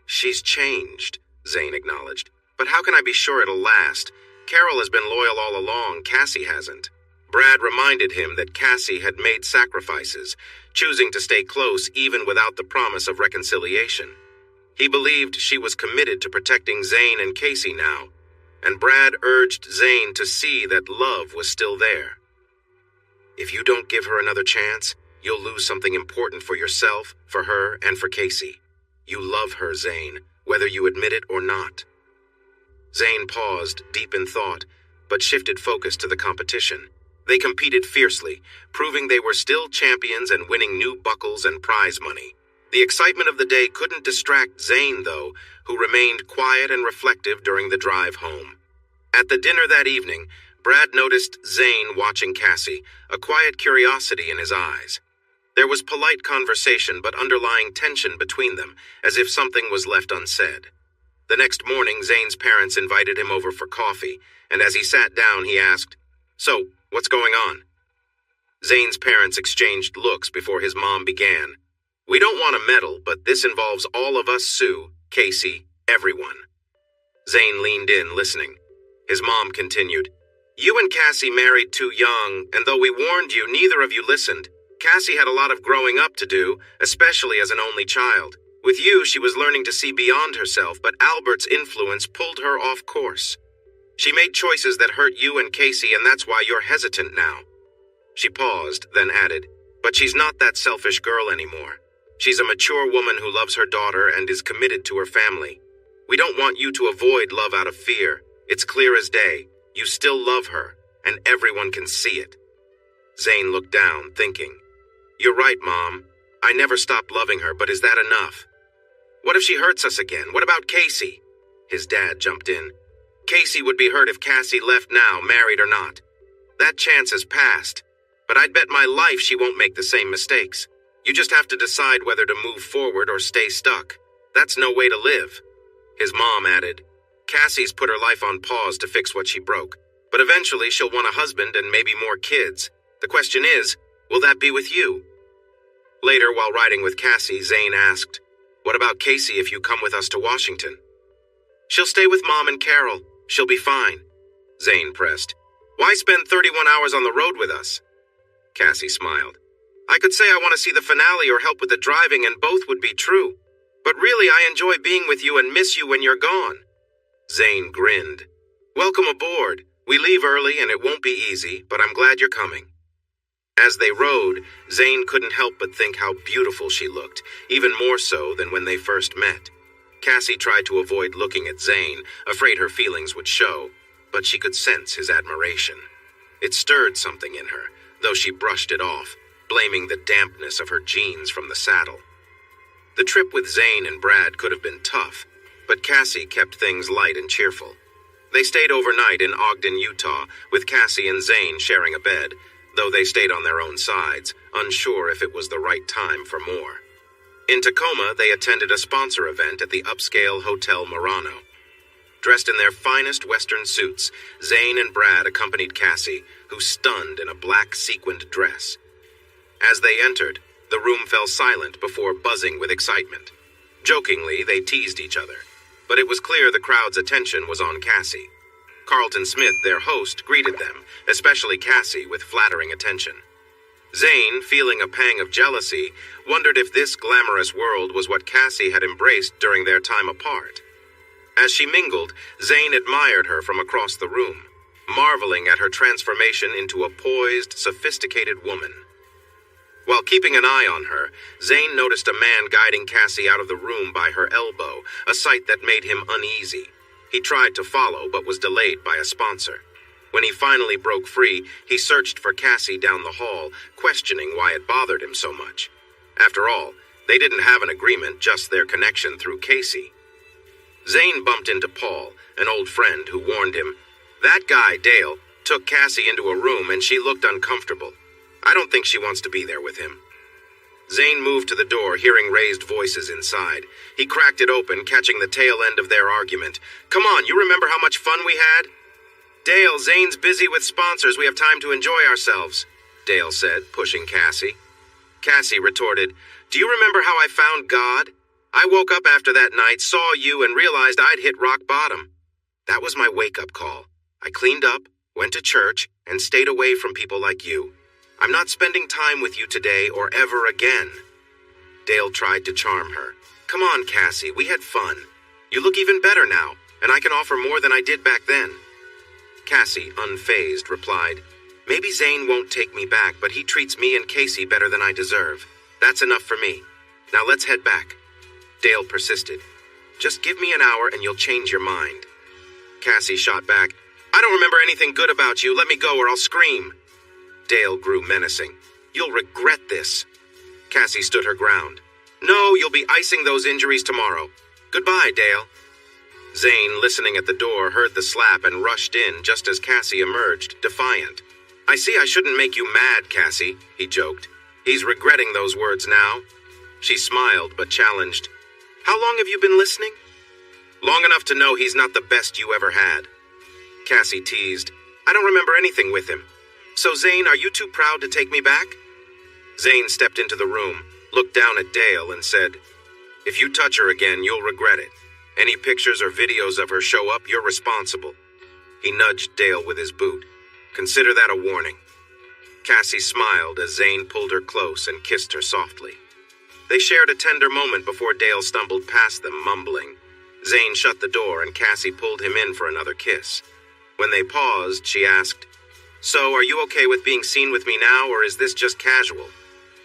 S1: "She's changed," Zane acknowledged. "But how can I be sure it'll last? Carol has been loyal all along, Cassie hasn't." Brad reminded him that Cassie had made sacrifices, choosing to stay close even without the promise of reconciliation. He believed she was committed to protecting Zane and Casey now, and Brad urged Zane to see that love was still there. "If you don't give her another chance, you'll lose something important for yourself, for her, and for Casey. You love her, Zane, whether you admit it or not." Zane paused, deep in thought, but shifted focus to the competition. They competed fiercely, proving they were still champions and winning new buckles and prize money. The excitement of the day couldn't distract Zane, though, who remained quiet and reflective during the drive home. At the dinner that evening, Brad noticed Zane watching Cassie, a quiet curiosity in his eyes. There was polite conversation but underlying tension between them, as if something was left unsaid. The next morning, Zane's parents invited him over for coffee, and as he sat down, he asked, "So, what's going on?" Zane's parents exchanged looks before his mom began. "We don't want to meddle, but this involves all of us, Sue, Casey, everyone." Zane leaned in, listening. His mom continued, "You and Cassie married too young, and though we warned you, neither of you listened. Cassie had a lot of growing up to do, especially as an only child. With you, she was learning to see beyond herself, but Albert's influence pulled her off course. She made choices that hurt you and Casey, and that's why you're hesitant now." She paused, then added, "But she's not that selfish girl anymore. She's a mature woman who loves her daughter and is committed to her family. We don't want you to avoid love out of fear. It's clear as day. You still love her, and everyone can see it." Zane looked down, thinking, "You're right, Mom. I never stopped loving her, but is that enough? What if she hurts us again? What about Casey?" His dad jumped in. "Casey would be hurt if Cassie left now, married or not. That chance has passed, but I'd bet my life she won't make the same mistakes. You just have to decide whether to move forward or stay stuck. That's no way to live." His mom added, "Cassie's put her life on pause to fix what she broke, but eventually she'll want a husband and maybe more kids. The question is, will that be with you?" Later, while riding with Cassie, Zane asked, "What about Casey if you come with us to Washington?" "She'll stay with Mom and Carol. She'll be fine." Zane pressed, "Why spend 31 hours on the road with us?" Cassie smiled. "I could say I want to see the finale or help with the driving, and both would be true. But really, I enjoy being with you and miss you when you're gone." Zane grinned. "Welcome aboard. We leave early and it won't be easy, but I'm glad you're coming." As they rode, Zane couldn't help but think how beautiful she looked, even more so than when they first met. Cassie tried to avoid looking at Zane, afraid her feelings would show, but she could sense his admiration. It stirred something in her, though she brushed it off, blaming the dampness of her jeans from the saddle. The trip with Zane and Brad could have been tough, but Cassie kept things light and cheerful. They stayed overnight in Ogden, Utah, with Cassie and Zane sharing a bed, though they stayed on their own sides, unsure if it was the right time for more. In Tacoma, they attended a sponsor event at the upscale Hotel Murano. Dressed in their finest Western suits, Zane and Brad accompanied Cassie, who stunned in a black sequined dress. As they entered, the room fell silent before buzzing with excitement. Jokingly, they teased each other, but it was clear the crowd's attention was on Cassie. Carlton Smith, their host, greeted them, especially Cassie, with flattering attention. Zane, feeling a pang of jealousy, wondered if this glamorous world was what Cassie had embraced during their time apart. As she mingled, Zane admired her from across the room, marveling at her transformation into a poised, sophisticated woman. While keeping an eye on her, Zane noticed a man guiding Cassie out of the room by her elbow, a sight that made him uneasy. He tried to follow, but was delayed by a sponsor. When he finally broke free, he searched for Cassie down the hall, questioning why it bothered him so much. After all, they didn't have an agreement, just their connection through Casey. Zane bumped into Paul, an old friend, who warned him, "That guy, Dale, took Cassie into a room and she looked uncomfortable. I don't think she wants to be there with him." Zane moved to the door, hearing raised voices inside. He cracked it open, catching the tail end of their argument. "Come on, you remember how much fun we had?" "Dale, Zane's busy with sponsors. We have time to enjoy ourselves," Dale said, pushing Cassie. Cassie retorted, "Do you remember how I found God? I woke up after that night, saw you, and realized I'd hit rock bottom. That was my wake-up call. I cleaned up, went to church, and stayed away from people like you. I'm not spending time with you today or ever again." Dale tried to charm her. "Come on, Cassie, we had fun. You look even better now, and I can offer more than I did back then." Cassie, unfazed, replied, "Maybe Zane won't take me back, but he treats me and Casey better than I deserve. That's enough for me. Now let's head back." Dale persisted. "Just give me an hour and you'll change your mind." Cassie shot back, "I don't remember anything good about you. Let me go or I'll scream." Dale grew menacing. "You'll regret this." Cassie stood her ground. "No, you'll be icing those injuries tomorrow. Goodbye, Dale." Zane, listening at the door, heard the slap and rushed in just as Cassie emerged, defiant. "I see I shouldn't make you mad, Cassie," he joked. "He's regretting those words now." She smiled but challenged, "How long have you been listening?" "Long enough to know he's not the best you ever had." Cassie teased, "I don't remember anything with him. So, Zane, are you too proud to take me back?" Zane stepped into the room, looked down at Dale, and said, "If you touch her again, you'll regret it. Any pictures or videos of her show up, you're responsible." He nudged Dale with his boot. "Consider that a warning." Cassie smiled as Zane pulled her close and kissed her softly. They shared a tender moment before Dale stumbled past them, mumbling. Zane shut the door and Cassie pulled him in for another kiss. When they paused, she asked, "So, are you okay with being seen with me now, or is this just casual?"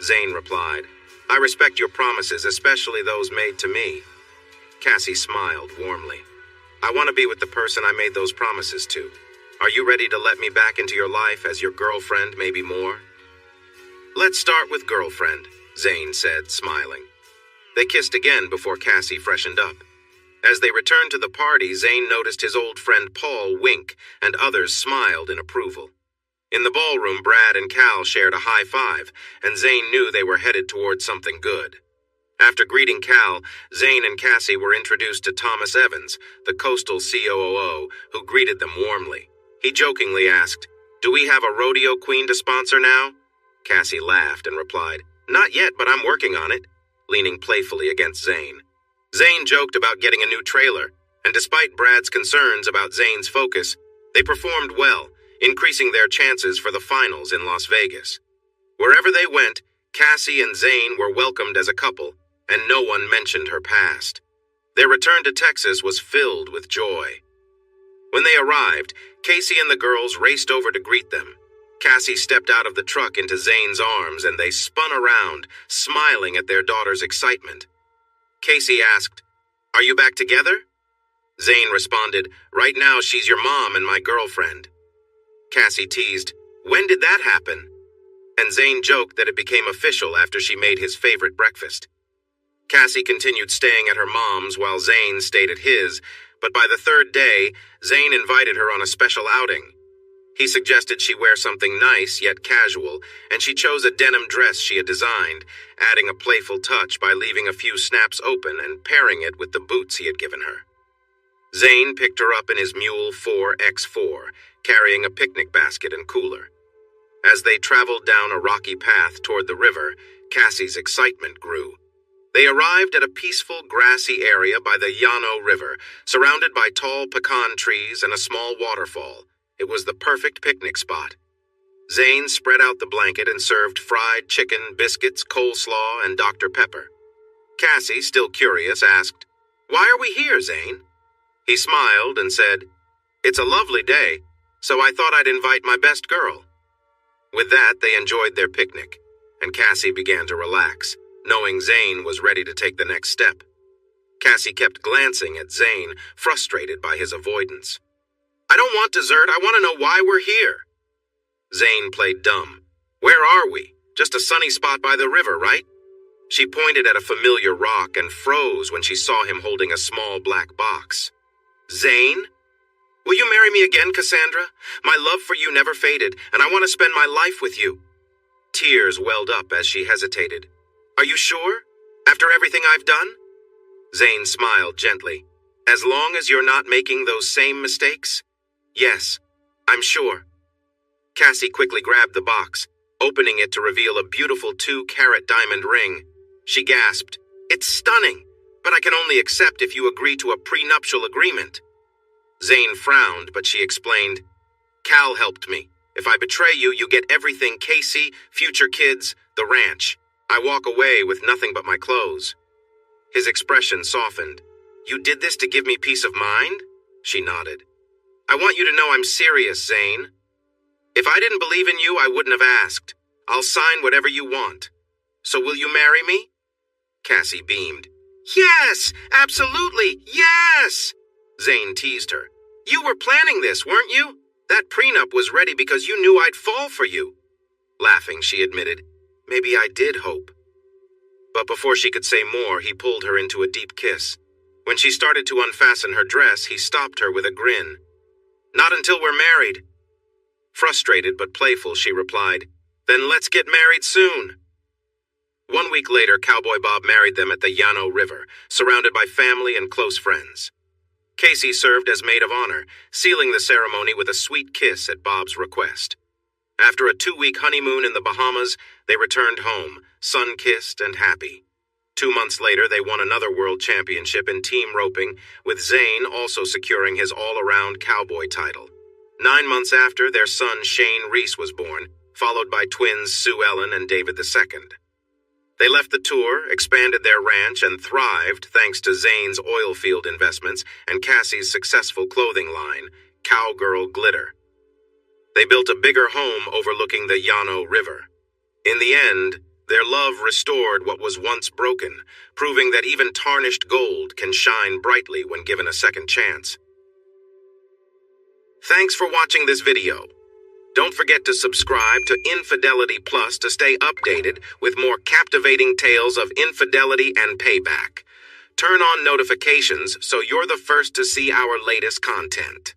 S1: Zane replied, "I respect your promises, especially those made to me." Cassie smiled warmly. "I want to be with the person I made those promises to. Are you ready to let me back into your life as your girlfriend, maybe more?" "Let's start with girlfriend," Zane said, smiling. They kissed again before Cassie freshened up. As they returned to the party, Zane noticed his old friend Paul wink, and others smiled in approval. In the ballroom, Brad and Cal shared a high five, and Zane knew they were headed towards something good. After greeting Cal, Zane and Cassie were introduced to Thomas Evans, the coastal COO, who greeted them warmly. He jokingly asked, "Do we have a rodeo queen to sponsor now?" Cassie laughed and replied, "Not yet, but I'm working on it," leaning playfully against Zane. Zane joked about getting a new trailer, and despite Brad's concerns about Zane's focus, they performed well, increasing their chances for the finals in Las Vegas. Wherever they went, Cassie and Zane were welcomed as a couple, and no one mentioned her past. Their return to Texas was filled with joy. When they arrived, Casey and the girls raced over to greet them. Cassie stepped out of the truck into Zane's arms, and they spun around, smiling at their daughter's excitement. Casey asked, "Are you back together?" Zane responded, "Right now she's your mom and my girlfriend." Cassie teased, "When did that happen?" And Zane joked that it became official after she made his favorite breakfast. Cassie continued staying at her mom's while Zane stayed at his, but by the third day, Zane invited her on a special outing. He suggested she wear something nice yet casual, and she chose a denim dress she had designed, adding a playful touch by leaving a few snaps open and pairing it with the boots he had given her. Zane picked her up in his Mule 4X4, carrying a picnic basket and cooler. As they traveled down a rocky path toward the river, Cassie's excitement grew. They arrived at a peaceful, grassy area by the Llano River, surrounded by tall pecan trees and a small waterfall. It was the perfect picnic spot. Zane spread out the blanket and served fried chicken, biscuits, coleslaw, and Dr. Pepper. Cassie, still curious, asked, "Why are we here, Zane?" He smiled and said, "It's a lovely day, so I thought I'd invite my best girl." With that, they enjoyed their picnic, and Cassie began to relax, knowing Zane was ready to take the next step. Cassie kept glancing at Zane, frustrated by his avoidance. "I don't want dessert. I want to know why we're here." Zane played dumb. "Where are we? Just a sunny spot by the river, right?" She pointed at a familiar rock and froze when she saw him holding a small black box. "Zane? Will you marry me again, Cassandra? My love for you never faded, and I want to spend my life with you." Tears welled up as she hesitated. "Are you sure? After everything I've done?" Zane smiled gently. "As long as you're not making those same mistakes? Yes, I'm sure." Cassie quickly grabbed the box, opening it to reveal a beautiful 2-carat diamond ring. She gasped, "It's stunning, but I can only accept if you agree to a prenuptial agreement." Zane frowned, but she explained, "Cal helped me. If I betray you, you get everything: Casey, future kids, the ranch. I walk away with nothing but my clothes." His expression softened. "You did this to give me peace of mind?" She nodded. "I want you to know I'm serious, Zane. If I didn't believe in you, I wouldn't have asked. I'll sign whatever you want. So will you marry me?" Cassie beamed. "Yes, absolutely, yes!" Zane teased her. "You were planning this, weren't you? That prenup was ready because you knew I'd fall for you." Laughing, she admitted, "Maybe I did hope." But before she could say more, he pulled her into a deep kiss. When she started to unfasten her dress, he stopped her with a grin. "Not until we're married." Frustrated but playful, she replied, "Then let's get married soon." 1 week later, Cowboy Bob married them at the Llano River, surrounded by family and close friends. Casey served as maid of honor, sealing the ceremony with a sweet kiss at Bob's request. After a 2-week honeymoon in the Bahamas, they returned home, sun-kissed and happy. 2 months later, they won another world championship in team roping, with Zane also securing his all-around cowboy title. 9 months after, their son Shane Reese was born, followed by twins Sue Ellen and David II. They left the tour, expanded their ranch, and thrived thanks to Zane's oil field investments and Cassie's successful clothing line, Cowgirl Glitter. They built a bigger home overlooking the Llano River. In the end, their love restored what was once broken, proving that even tarnished gold can shine brightly when given a second chance. Thanks for watching this video. Don't forget to subscribe to Infidelity Plus to stay updated with more captivating tales of infidelity and payback. Turn on notifications so you're the first to see our latest content.